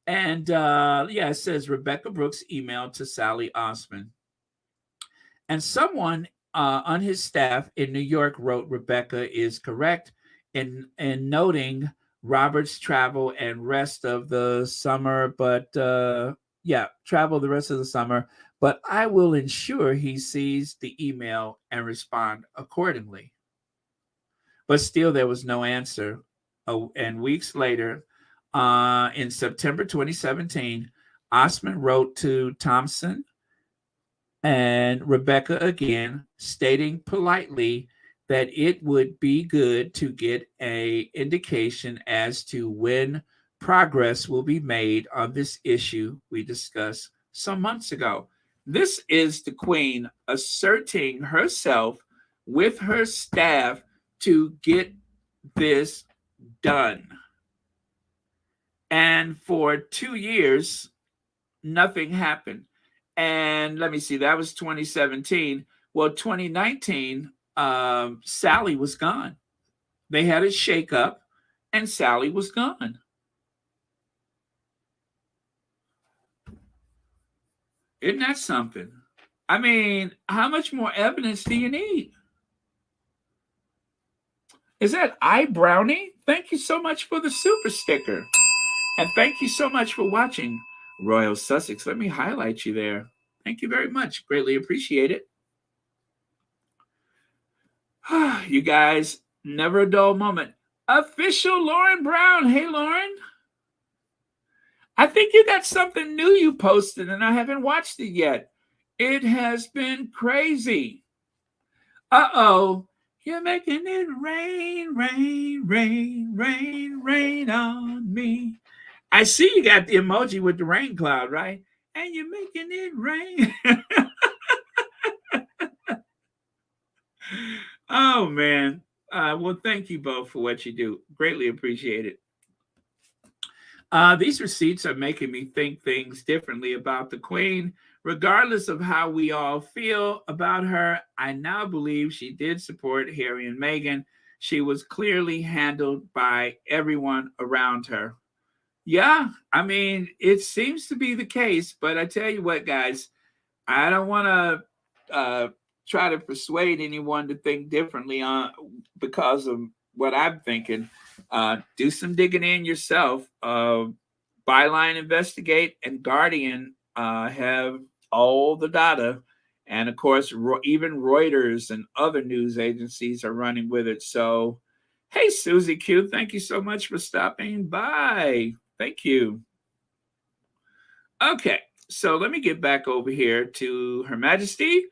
Speaker 1: And it says Rebecca Brooks emailed to Sally Osman. And someone on his staff in New York wrote Rebecca is correct in noting Robert's travel and rest of the summer, but travel the rest of the summer. But I will ensure he sees the email and respond accordingly. But still, there was no answer. And weeks later, in September 2017, Osman wrote to Thompson and Rebecca again, stating politely that it would be good to get an indication as to when progress will be made on this issue we discussed some months ago. This is the Queen asserting herself with her staff to get this done. And for 2 years, nothing happened. And let me see, that was 2017. Well, 2019, Sally was gone. They had a shakeup, and Sally was gone. Isn't that something? I mean, how much more evidence do you need? Is that iBrownie? Thank you so much for the super sticker. And thank you so much for watching Royal Sussex. Let me highlight you there. Thank you very much. Greatly appreciate it. You guys, never a dull moment. Official Lauren Brown. Hey, Lauren. I think you got something new you posted and I haven't watched it yet. It has been crazy. Uh-oh. You're making it rain, rain, rain, rain, rain on me. I see you got the emoji with the rain cloud, right? And you're making it rain. Oh, man. Well, thank you both for what you do. Greatly appreciate it. These receipts are making me think things differently about the Queen. Regardless of how we all feel about her, I now believe she did support Harry and Meghan. She was clearly handled by everyone around her. Yeah, I mean, it seems to be the case, but I tell you what, guys, I don't want to try to persuade anyone to think differently because of what I'm thinking. Do some digging in yourself. Byline Investigate and Guardian have all the data. And of course, even Reuters and other news agencies are running with it. So, hey, Susie Q, thank you so much for stopping by. Thank you. Okay, so let me get back over here to Her Majesty.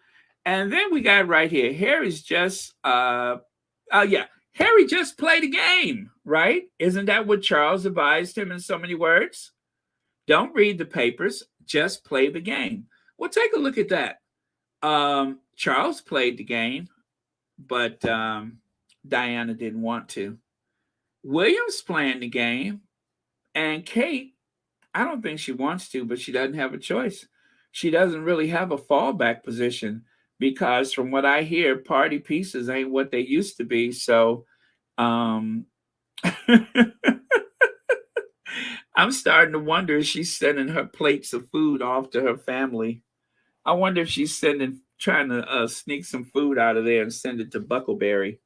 Speaker 1: And then we got right here, Harry's just, Harry just played a game, right? Isn't that what Charles advised him in so many words? Don't read the papers, just play the game. Well, take a look at that. Charles played the game, but Diana didn't want to. William's playing the game, and Kate, I don't think she wants to, but she doesn't have a choice. She doesn't really have a fallback position because from what I hear, party pieces ain't what they used to be. So I'm starting to wonder if she's sending her plates of food off to her family. I wonder if she's trying to sneak some food out of there and send it to Buckleberry.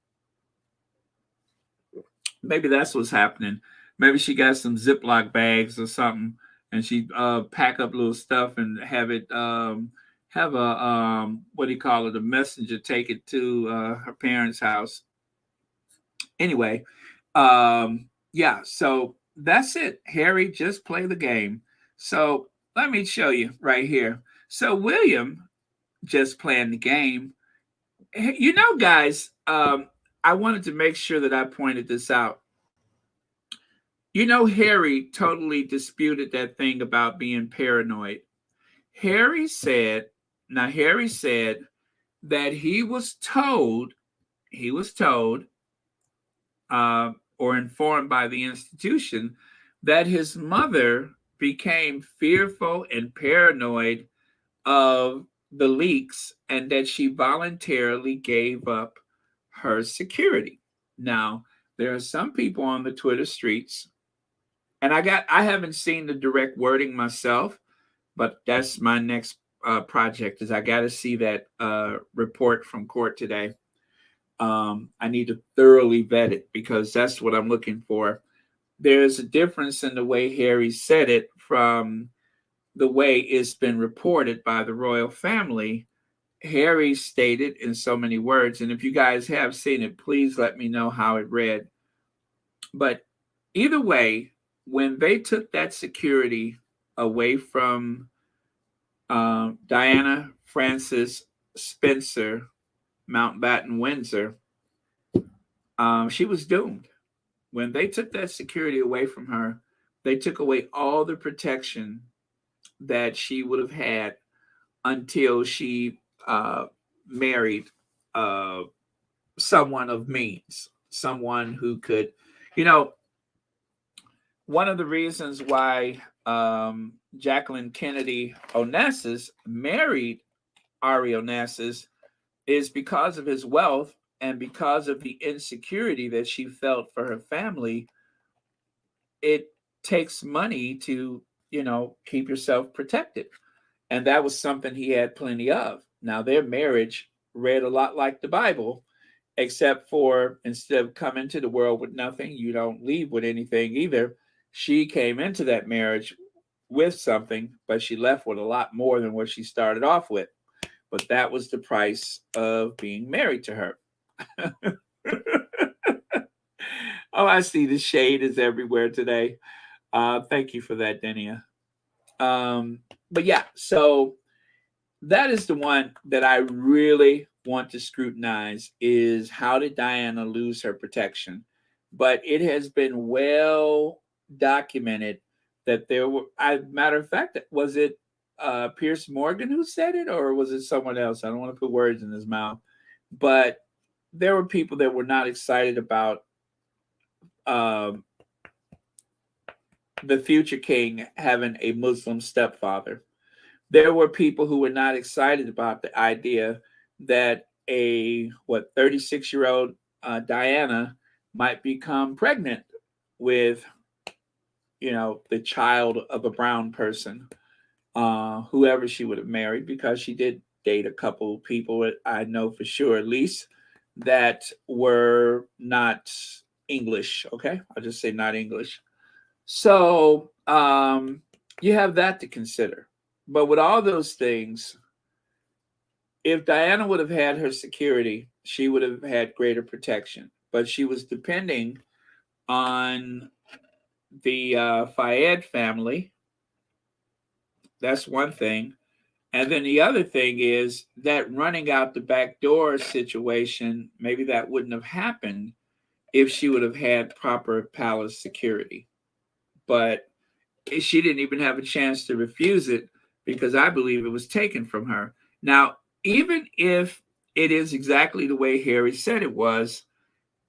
Speaker 1: Maybe that's what's happening. Maybe she got some Ziploc bags or something, and she pack up little stuff and have it have a what do you call it? A messenger take it to her parents' house. Anyway, yeah. So that's it. Harry, just play the game. So let me show you right here. So William just playing the game. You know, guys, I wanted to make sure that I pointed this out. You know, Harry totally disputed that thing about being paranoid. Harry said that he was told, or informed by the institution that his mother became fearful and paranoid of the leaks and that she voluntarily gave up her security. Now, there are some people on the Twitter streets, and I haven't seen the direct wording myself, but that's my next project is I got to see that report from court today. I need to thoroughly vet it because that's what I'm looking for. There's a difference in the way Harry said it from the way it's been reported by the royal family. Harry stated in so many words, and if you guys have seen it, please let me know how it read. But either way, when they took that security away from Diana Frances Spencer Mountbatten-Windsor, she was doomed. When they took that security away from her, they took away all the protection that she would have had until she married someone of means, someone who could, one of the reasons why Jacqueline Kennedy Onassis married Ari Onassis is because of his wealth and because of the insecurity that she felt for her family. It takes money to, keep yourself protected. And that was something he had plenty of. Now, their marriage read a lot like the Bible, except for instead of coming to the world with nothing, you don't leave with anything either. She came into that marriage with something, but she left with a lot more than what she started off with. But that was the price of being married to her. Oh, I see the shade is everywhere today. Thank you for that, Denia. But yeah, so that is the one that I really want to scrutinize, is how did Diana lose her protection? But it has been well documented that there were, matter of fact, was it Piers Morgan who said it, or was it someone else? I don't want to put words in his mouth, but there were people that were not excited about the future king having a Muslim stepfather. There were people who were not excited about the idea that a 36-year-old Diana might become pregnant with, the child of a brown person, whoever she would have married, because she did date a couple of people, I know for sure at least, that were not English. Okay, I'll just say not English. So you have that to consider. But with all those things, if Diana would have had her security, she would have had greater protection. But she was depending on the Fayed family. That's one thing. And then the other thing is that running out the back door situation, maybe that wouldn't have happened if she would have had proper palace security. But she didn't even have a chance to refuse it, because I believe it was taken from her. Now, even if it is exactly the way Harry said it was,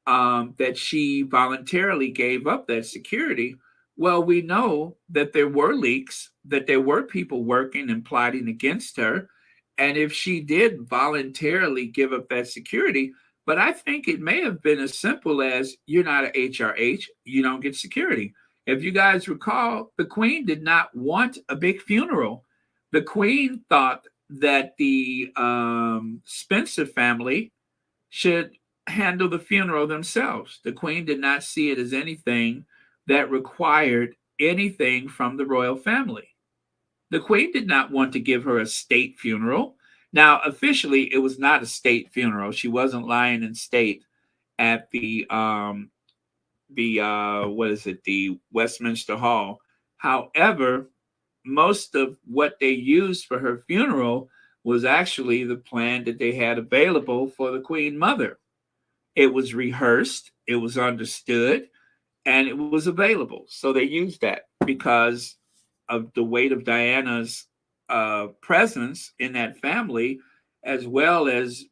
Speaker 1: that she voluntarily gave up that security, well, we know that there were leaks, that there were people working and plotting against her. And if she did voluntarily give up that security, but I think it may have been as simple as, you're not an HRH, you don't get security. If you guys recall, the Queen did not want a big funeral. The Queen thought that the Spencer family should handle the funeral themselves. The Queen did not see it as anything that required anything from the royal family. The Queen did not want to give her a state funeral. Now, officially, it was not a state funeral. She wasn't lying in state at the Westminster Hall. However, most of what they used for her funeral was actually the plan that they had available for the Queen Mother. It was rehearsed, it was understood, and it was available. So they used that because of the weight of Diana's presence in that family, as well as,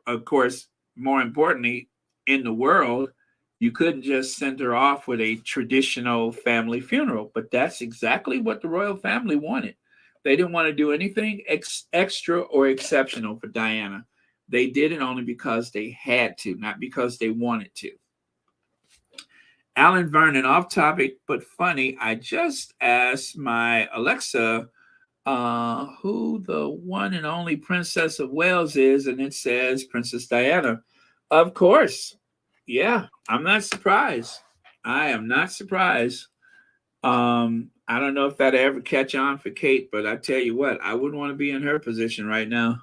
Speaker 1: of course, more importantly, in the world. You couldn't just send her off with a traditional family funeral, but that's exactly what the royal family wanted. They didn't want to do anything extra or exceptional for Diana. They did it only because they had to, not because they wanted to. Alan Vernon, off topic but funny. I just asked my Alexa who the one and only Princess of Wales is, and it says Princess Diana. Of course. Yeah, I'm not surprised. I am not surprised. I don't know if that'll ever catch on for Kate, but I tell you what, I wouldn't want to be in her position right now.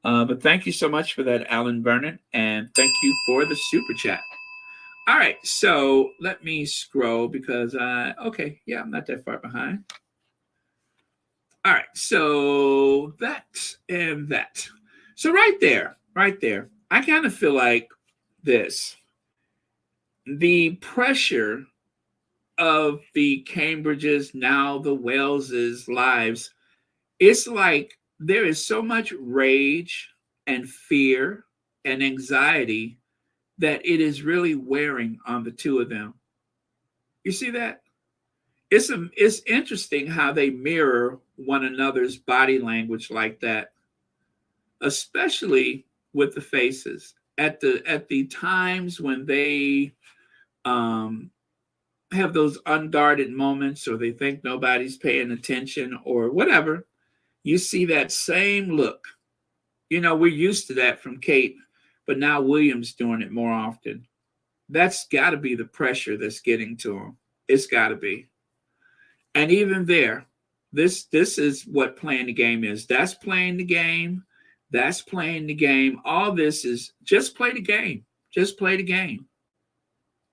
Speaker 1: But thank you so much for that, Alan Vernon, and thank you for the super chat. All right, so let me scroll because I'm not that far behind. All right, so that and that. So right there, I kind of feel like this. The pressure of the Cambridges, now the Waleses' lives, it's like there is so much rage and fear and anxiety that it is really wearing on the two of them. You see that? It's interesting how they mirror one another's body language like that, especially with the faces. At the times when they have those unguarded moments, or they think nobody's paying attention or whatever, you see that same look. We're used to that from Kate, but now William's doing it more often. That's got to be the pressure that's getting to him. It's got to be. And even there, this is what playing the game is. That's playing the game. That's playing the game. All this is just play the game. Just play the game.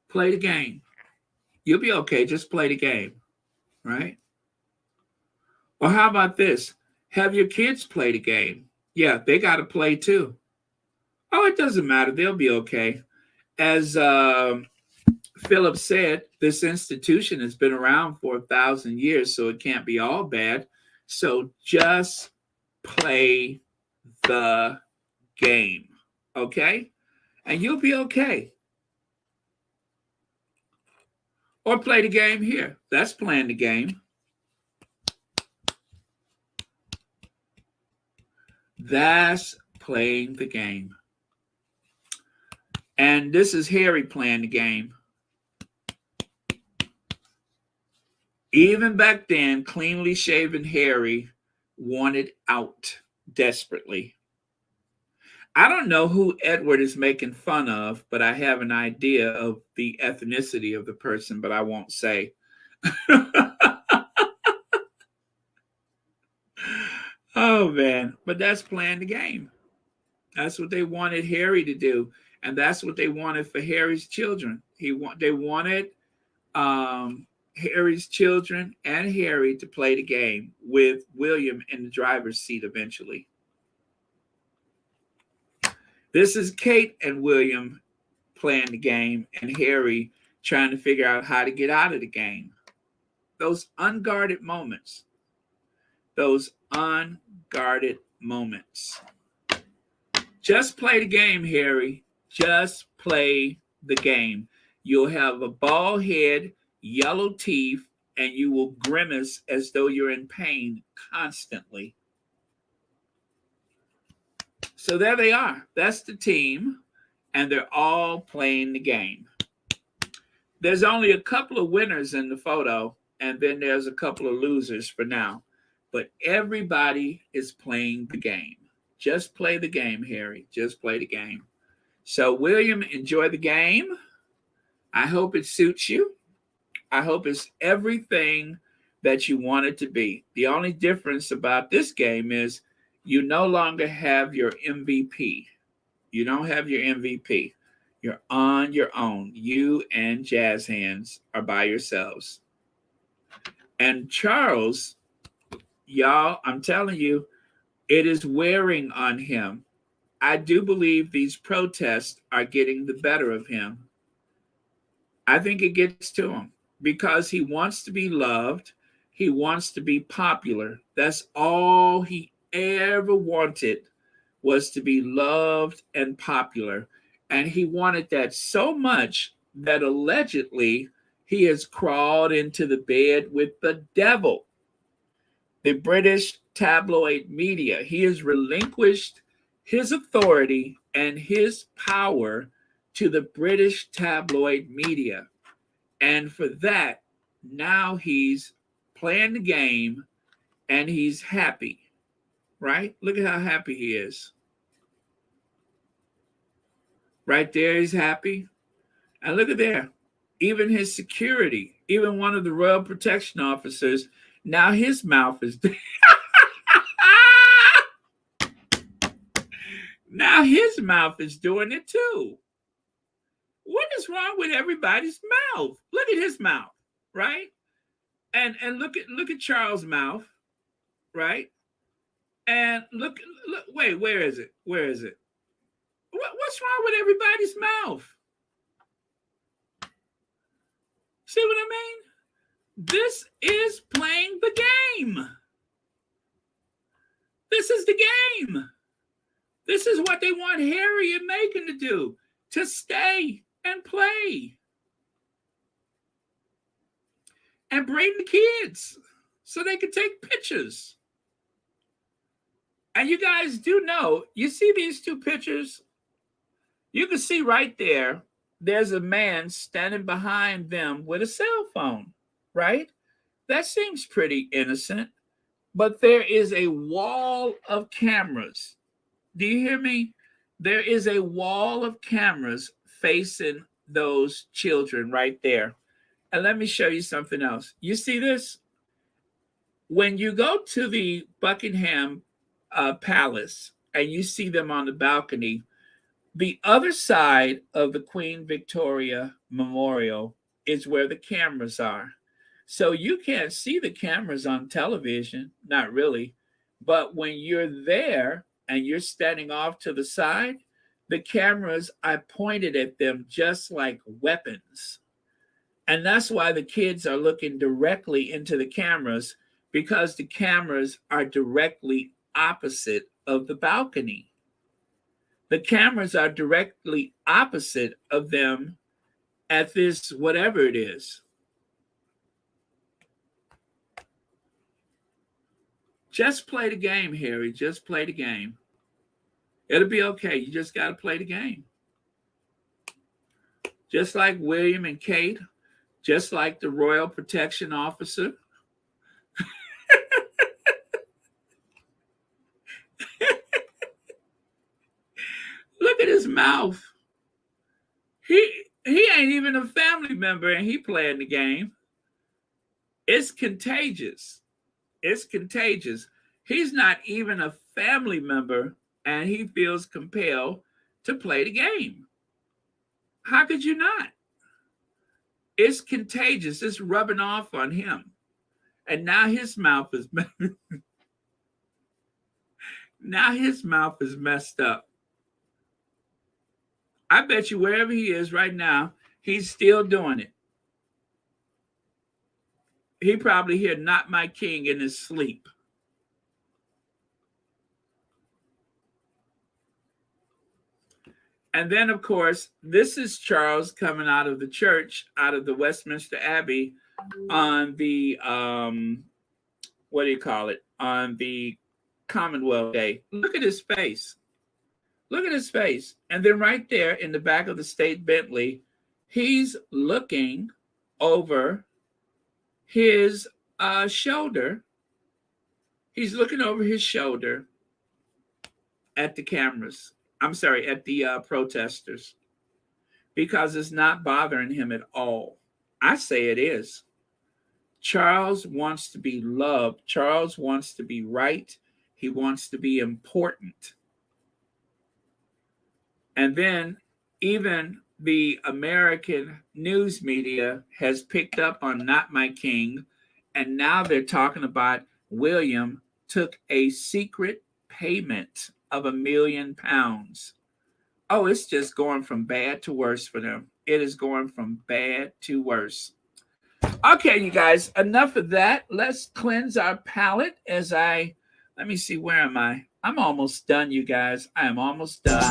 Speaker 1: Play the game. You'll be okay. Just play the game, right? Or how about this? Have your kids play the game. Yeah, they got to play too. Oh, it doesn't matter. They'll be okay. As Philip said, this institution has been around for 1,000 years, so it can't be all bad. So just play the game, okay? And you'll be okay. Or play the game here. That's playing the game. That's playing the game. And this is Harry playing the game. Even back then, cleanly shaven Harry wanted out desperately. I don't know who Edward is making fun of, but I have an idea of the ethnicity of the person, but I won't say. Oh, man. But that's playing the game. That's what they wanted Harry to do. And that's what they wanted for Harry's children. They wanted Harry's children and Harry to play the game with William in the driver's seat eventually. This is Kate and William playing the game and Harry trying to figure out how to get out of the game. Those unguarded moments. Those unguarded moments. Just play the game, Harry. Just play the game. You'll have a bald head, yellow teeth, and you will grimace as though you're in pain constantly. So there they are. That's the team, and they're all playing the game. There's only a couple of winners in the photo, and then there's a couple of losers for now. But everybody is playing the game. Just play the game, Harry. Just play the game. So, William, enjoy the game. I hope it suits you. I hope it's everything that you want it to be. The only difference about this game is you no longer have your MVP. You don't have your MVP. You're on your own. You and Jazz Hands are by yourselves. And Charles, y'all, I'm telling you, it is wearing on him. I do believe these protests are getting the better of him. I think it gets to him because he wants to be loved. He wants to be popular. That's all he ever wanted, was to be loved and popular. And he wanted that so much that allegedly he has crawled into the bed with the devil, the British tabloid media. He has relinquished his authority and his power to the British tabloid media. And for that, now he's playing the game and he's happy, right? Look at how happy he is. Right there, he's happy. And look at there, even his security, even one of the Royal Protection Officers, now his mouth is now his mouth is doing it too. What is wrong with everybody's mouth? Look at his mouth, right? And look at Charles' mouth, right? And look, wait, where is it? Where is it? What's wrong with everybody's mouth? See what I mean? This is playing the game. This is the game. This is what they want Harry and Meghan to do, to stay and play. And bring the kids so they can take pictures. And you guys do know, you see these two pictures? You can see right there, there's a man standing behind them with a cell phone, right? That seems pretty innocent, but there is a wall of cameras. Do you hear me? There is a wall of cameras facing those children right there. And let me show you something else. You see this? when you go to the Buckingham Palace and you see them on the balcony, the other side of the Queen Victoria Memorial is where the cameras are. So you can't see the cameras on television, not really. But when you're there and you're standing off to the side, the cameras are pointed at them just like weapons. And that's why the kids are looking directly into the cameras, because the cameras are directly opposite of the balcony. The cameras are directly opposite of them at this, whatever it is. Just play the game, Harry. Just play the game. It'll be okay. You just got to play the game. Just like William and Kate, just like the Royal Protection Officer. Look at his mouth. He ain't even a family member and he playing the game. It's contagious. It's contagious. He's not even a family member and he feels compelled to play the game. How could you not? It's contagious. It's rubbing off on him. And now his mouth is messed up. I bet you wherever he is right now, he's still doing it. He probably hear "Not My King" in his sleep. And then, of course, this is Charles coming out of the church, out of the Westminster Abbey on the, what do you call it? On the Commonwealth Day. Look at his face. Look at his face. And then right there in the back of the State Bentley, he's looking over his shoulder. He's looking over his shoulder at the cameras. I'm sorry, at the protesters, because it's not bothering him at all. I say it is. Charles wants to be loved. Charles wants to be right. He wants to be important. And then even the American news media has picked up on "Not My King," and now they're talking about William took a secret payment of £1 million. Oh, it's just going from bad to worse for them. It is going from bad to worse. Okay, you guys, enough of that. Let's cleanse our palate as let me see, where am I? I'm almost done, you guys. I am almost done.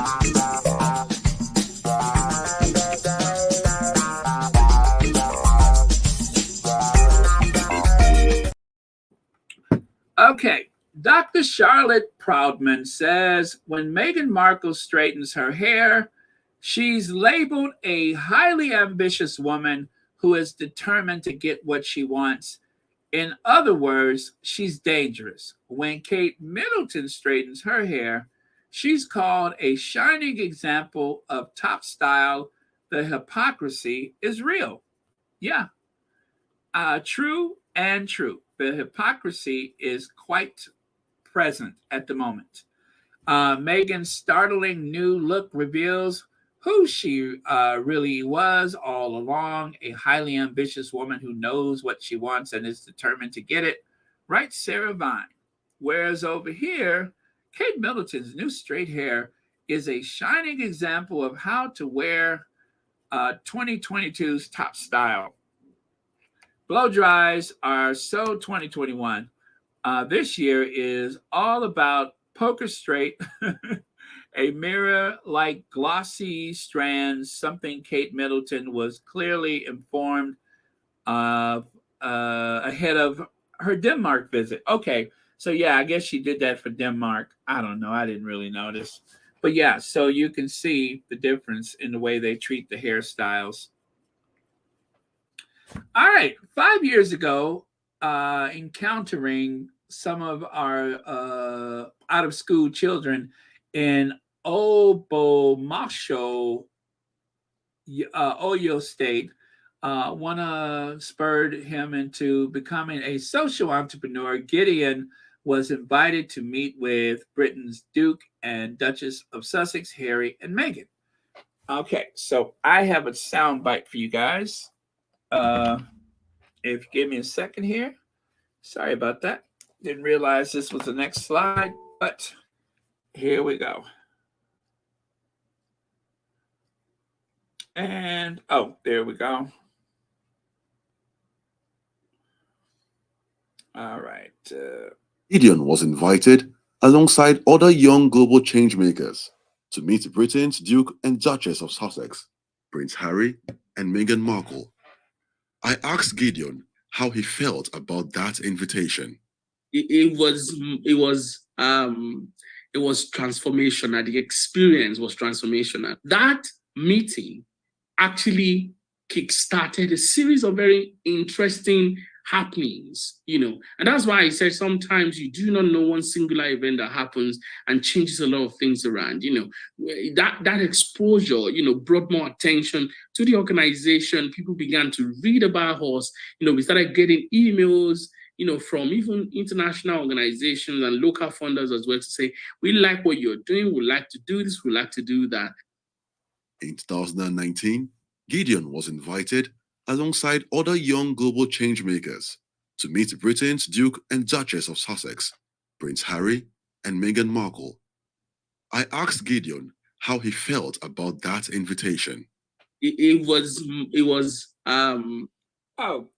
Speaker 1: Okay, Dr. Charlotte Proudman says when Meghan Markle straightens her hair, she's labeled a highly ambitious woman who is determined to get what she wants. In other words, she's dangerous. When Kate Middleton straightens her hair, she's called a shining example of top style. The hypocrisy is real. Yeah. True and true. The hypocrisy is quite present at the moment. Meghan's startling new look reveals who she really was all along, a highly ambitious woman who knows what she wants and is determined to get it. Right, Sarah Vine? Whereas over here, Kate Middleton's new straight hair is a shining example of how to wear 2022's top style. Blow dries are so 2021. This year is all about poker straight, a mirror-like glossy strands, something Kate Middleton was clearly informed of ahead of her Denmark visit. Okay, so yeah, I guess she did that for Denmark. I don't know. I didn't really notice. But yeah, so you can see the difference in the way they treat the hairstyles. All right, 5 years ago, encountering some of our out-of-school children in Obomasho, Oyo State, spurred him into becoming a social entrepreneur. Gideon was invited to meet with Britain's Duke and Duchess of Sussex, Harry and Meghan. Okay, so I have a sound bite for you guys. If you give me a second here. Sorry about that. Didn't realize this was the next slide, but here we go. And, oh, there we go. All right.
Speaker 8: Gideon was invited alongside other young global changemakers to meet Britain's Duke and Duchess of Sussex, Prince Harry and Meghan Markle. I asked Gideon how he felt about that invitation.
Speaker 9: It was transformational. The experience was transformational. That meeting actually kick-started a series of very interesting happenings, and that's why I said sometimes you do not know one singular event that happens and changes a lot of things around. That exposure, brought more attention to the organization. People began to read about us. We started getting emails, from even international organizations and local funders as well to say, we like what you're doing, we like to do this, we like to do that.
Speaker 8: In 2019, Gideon was invited alongside other young global changemakers to meet Britain's Duke and Duchess of Sussex, Prince Harry and Meghan Markle. I asked Gideon how he felt about that invitation.
Speaker 9: It was.
Speaker 1: Oh,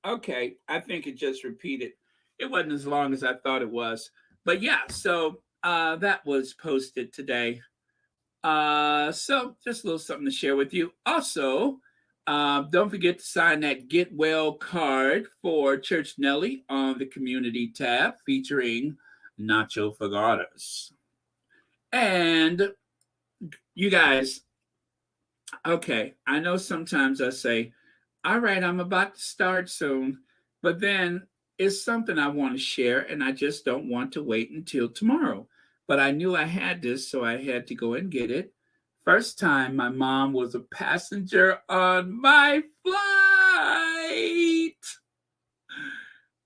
Speaker 1: okay. I think it just repeated. It wasn't as long as I thought it was. But yeah, so that was posted today. So just a little something to share with you. Also, don't forget to sign that Get Well card for Church Nelly on the community tab featuring Nacho Fagatas. And you guys, okay, I know sometimes I say, all right, I'm about to start soon, but then it's something I want to share and I just don't want to wait until tomorrow. But I knew I had this, so I had to go and get it. First time my mom was a passenger on my flight.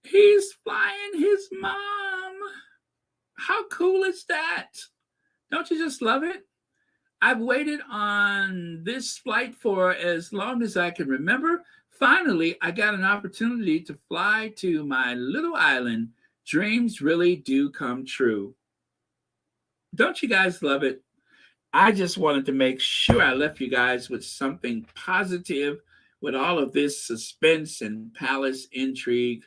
Speaker 1: He's flying his mom. How cool is that? Don't you just love it? I've waited on this flight for as long as I can remember. Finally, I got an opportunity to fly to my little island. Dreams really do come true. Don't you guys love it? I just wanted to make sure I left you guys with something positive with all of this suspense and palace intrigue.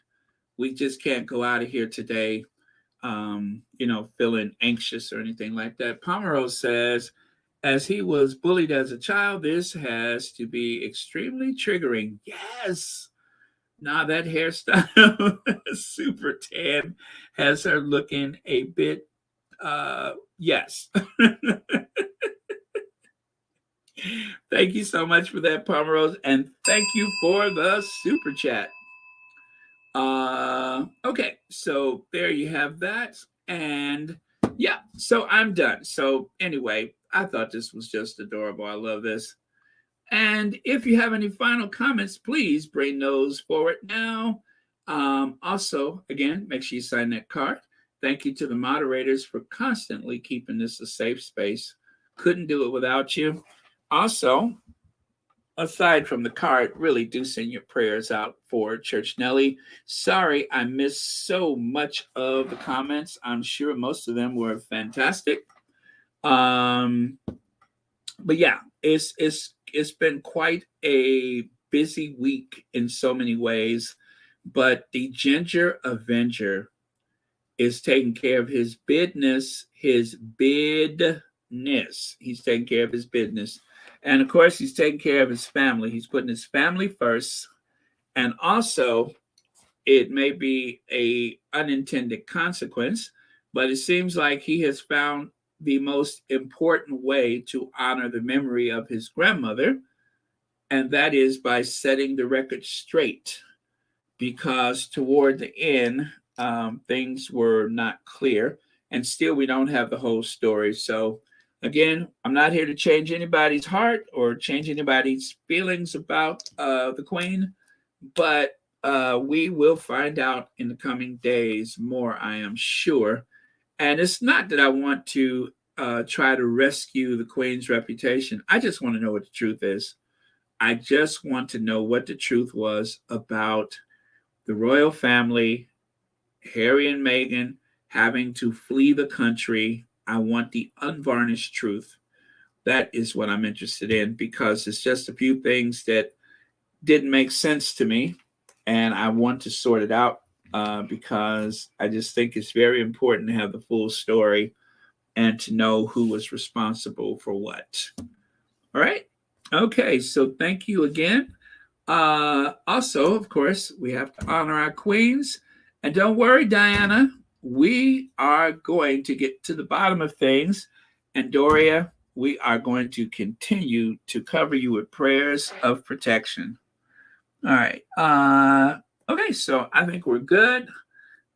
Speaker 1: We just can't go out of here today, feeling anxious or anything like that. Pomeroy says, as he was bullied as a child, this has to be extremely triggering. Yes. Now that hairstyle, super tan, has her looking a bit, yes. Thank you so much for that, Pomeroy, and thank you for the super chat. Okay, so there you have that, and yeah, so I'm done. So anyway, I thought this was just adorable. I love this. And if you have any final comments, please bring those forward now. Also, again, make sure you sign that card. Thank you to the moderators for constantly keeping this a safe space. Couldn't do it without you. Also, aside from the card, really do send your prayers out for Church Nelly. Sorry, I missed so much of the comments. I'm sure most of them were fantastic. But yeah, it's been quite a busy week in so many ways. But the Ginger Avenger is taking care of his business. He's taking care of his business. And of course, he's taking care of his family. He's putting his family first. And also, it may be an unintended consequence, but it seems like he has found the most important way to honor the memory of his grandmother, and that is by setting the record straight. Because toward the end, things were not clear, and still we don't have the whole story. So again, I'm not here to change anybody's heart or change anybody's feelings about the Queen, but we will find out in the coming days more, I am sure. And it's not that I want to try to rescue the Queen's reputation. I just want to know what the truth is. I just want to know what the truth was about the royal family, Harry and Meghan having to flee the country. I want the unvarnished truth. That is what I'm interested in, because it's just a few things that didn't make sense to me, and I want to sort it out because I just think it's very important to have the full story and to know who was responsible for what. All right. Okay. So thank you again. Also, of course, we have to honor our queens. And don't worry, Diana, we are going to get to the bottom of things. And Doria, we are going to continue to cover you with prayers of protection. All right. Okay, so I think we're good.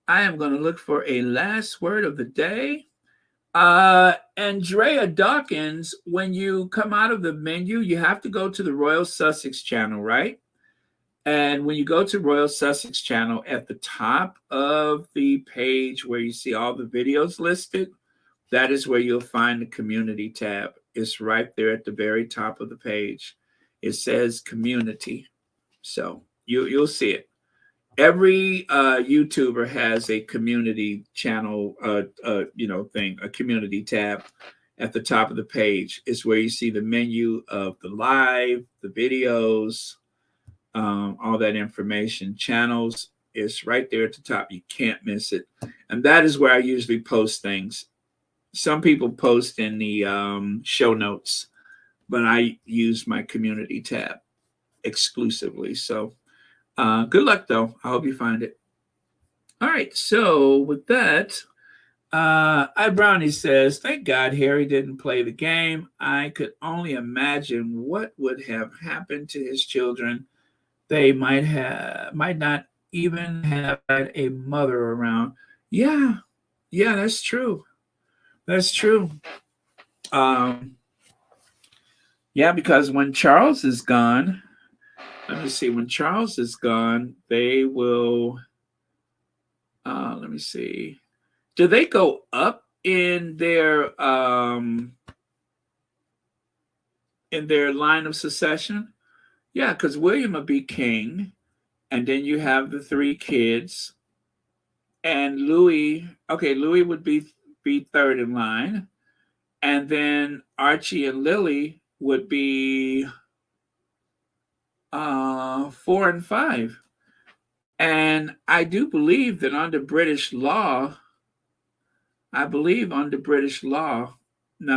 Speaker 1: I am going to look for a last word of the day. Andrea Dawkins, when you come out of the menu, you have to go to the Royal Sussex channel, right? And when you go to Royal Sussex channel, at the top of the page where you see all the videos listed, that is where you'll find the community tab. It's right there at the very top of the page. It says community. So you'll see it. Every YouTuber has a community channel, thing, a community tab at the top of the page. Is where you see the menu of the live, the videos, all that information. Channels is right there at the top. You can't miss it. And that is where I usually post things. Some people post in the show notes, but I use my community tab exclusively. So good luck, though. I hope you find it. All right. So with that, iBrownie says, thank God Harry didn't play the game. I could only imagine what would have happened to his children. They might not even have had a mother around. Yeah, that's true. That's true. Yeah, because when Charles is gone, let me see, when Charles is gone, they will, let me see. Do they go up in their line of succession? Yeah, because William will be king, and then you have the three kids, and Louis would be third in line, and then Archie and Lily would be 4 and 5. And I do believe that under British law, now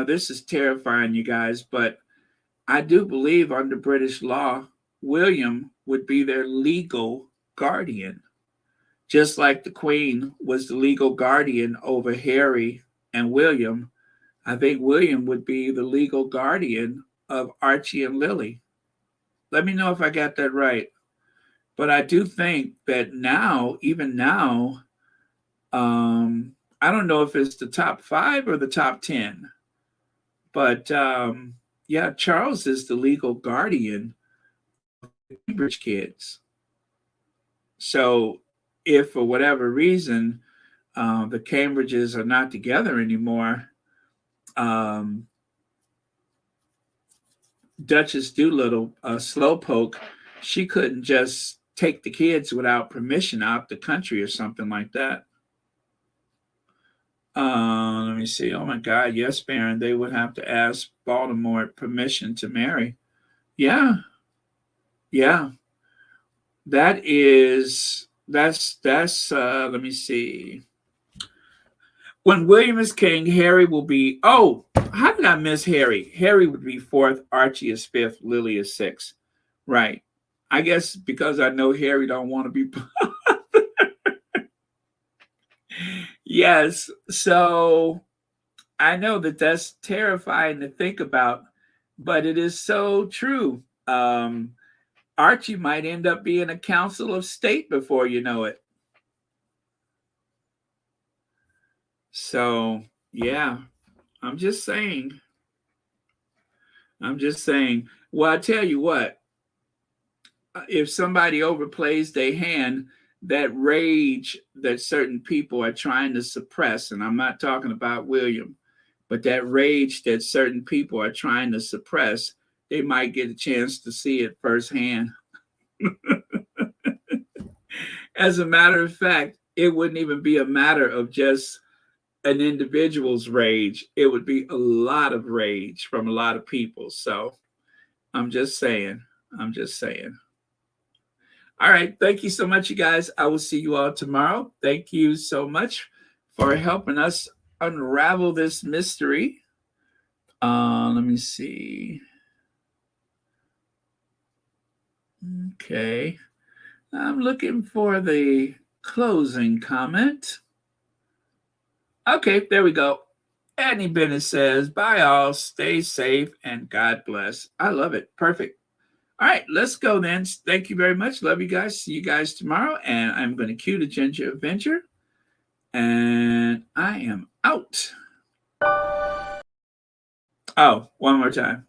Speaker 1: this is terrifying, you guys, but I do believe under British law, William would be their legal guardian, just like the Queen was the legal guardian over Harry and William. I think William would be the legal guardian of Archie and Lily. Let me know if I got that right. But I do think that now, even now, I don't know if it's the top 5 or the top 10, but yeah, Charles is the legal guardian of the Cambridge kids. So if for whatever reason the Cambridges are not together anymore, Duchess Doolittle, Slowpoke, she couldn't just take the kids without permission out the country or something like that. Let me see. Oh my God, yes, Baron. They would have to ask Baltimore permission to marry. Yeah. That's let me see. When William is king, Harry will be, how did I miss Harry? Harry would be 4th, Archie is 5th, Lily is 6th. Right. I guess because I know Harry don't want to be Yes. So I know that that's terrifying to think about, but it is so true. Archie might end up being a council of state before you know it. So, yeah, I'm just saying. Well, I tell you what, if somebody overplays their hand, that rage that certain people are trying to suppress, and I'm not talking about William, but that rage that certain people are trying to suppress, they might get a chance to see it firsthand. As a matter of fact, it wouldn't even be a matter of just an individual's rage. It would be a lot of rage from a lot of people. So I'm just saying. I'm just saying. All right. Thank you so much, you guys. I will see you all tomorrow. Thank you so much for helping us unravel this mystery. Let me see. Okay. I'm looking for the closing comment. Okay, there we go. Annie Bennett says, bye all, stay safe, and God bless. I love it. Perfect. All right, let's go then. Thank you very much. Love you guys. See you guys tomorrow. And I'm going to cue the Ginger Adventure. And I am out. Oh, one more time.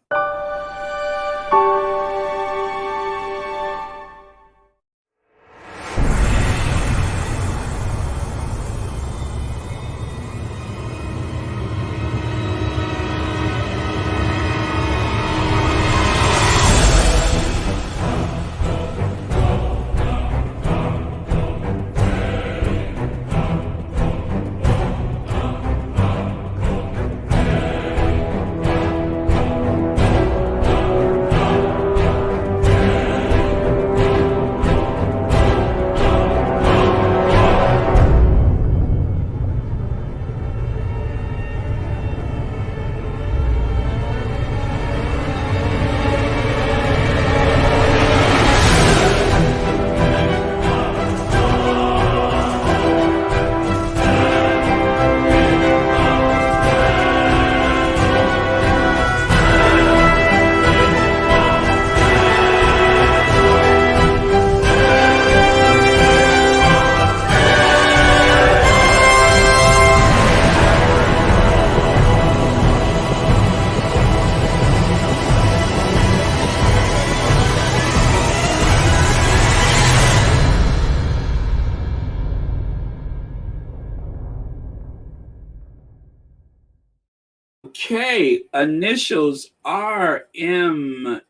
Speaker 1: Okay, initials RMME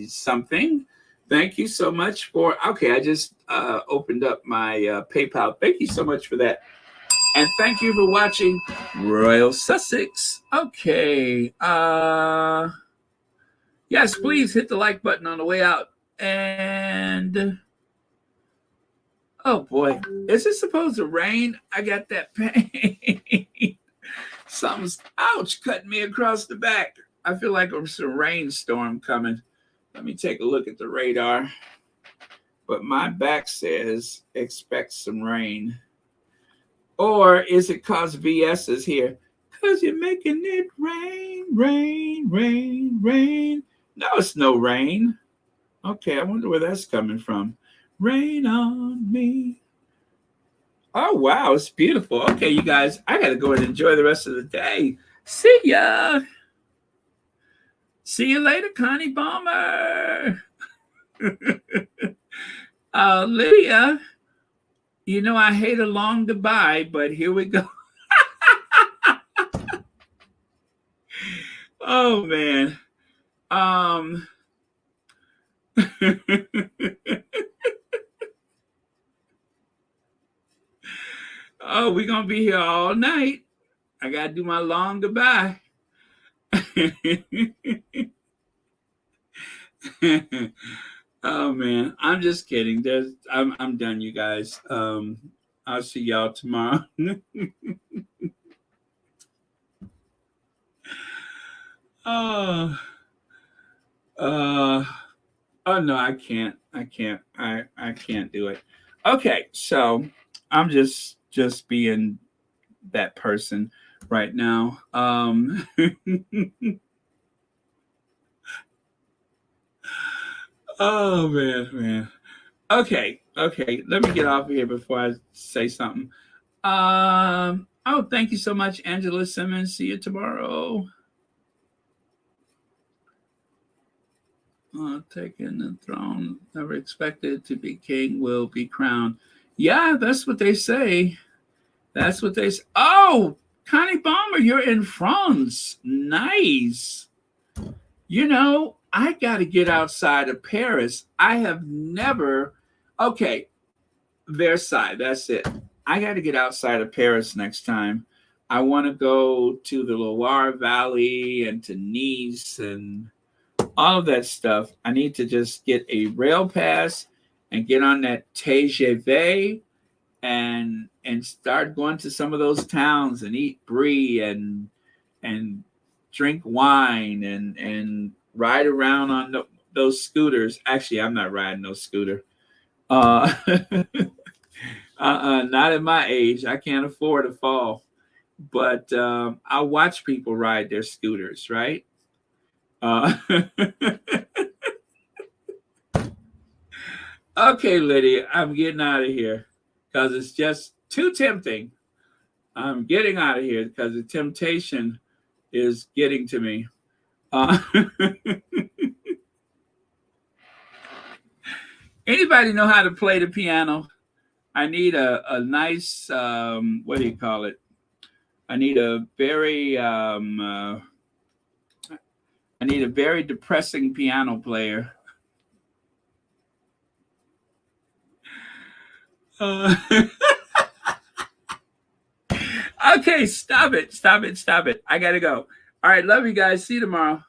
Speaker 1: something. Thank you so much for, okay, I just opened up my PayPal. Thank you so much for that. And thank you for watching Royal Sussex. Okay. Yes, please hit the like button on the way out. And oh boy, is it supposed to rain? I got that pain. Something's, ouch, cutting me across the back. I feel like there's a rainstorm coming. Let me take a look at the radar. But my back says expect some rain. Or is it because VS is here? Because you're making it rain, rain, rain, rain. No, it's no rain. Okay, I wonder where that's coming from. Rain on me. Oh, wow, it's beautiful. Okay, you guys, I got to go and enjoy the rest of the day. See ya. See you later, Connie Balmer. Lydia, you know I hate a long goodbye, but here we go. Oh, man. Oh, we're going to be here all night. I got to do my long goodbye. Oh, man. I'm just kidding. I'm done, you guys. I'll see y'all tomorrow. Oh no, I can't do it. Okay, so I'm just being that person right now. Oh man. Okay, let me get off of here before I say something. Oh, thank you so much, Angela Simmons. See you tomorrow. taking the throne, never expected to be king, will be crowned. Yeah, that's what they say. That's what they say. Oh, Connie Balmer, you're in France. Nice. You know, I got to get outside of Paris. I have never. Okay, Versailles, that's it. I got to get outside of Paris next time. I want to go to the Loire Valley and to Nice and all of that stuff. I need to just get a rail pass and get on that TGV and start going to some of those towns and eat brie and drink wine and ride around on those scooters. Actually, I'm not riding no scooter. Not at my age. I can't afford a fall. But I watch people ride their scooters, right? Okay, Lydia, I'm getting out of here because it's just too tempting. I'm getting out of here because the temptation is getting to me. Anybody know how to play the piano? I need a nice, what do you call it? I need a very depressing piano player. Okay, stop it. I gotta go. All right, love you guys. See you tomorrow.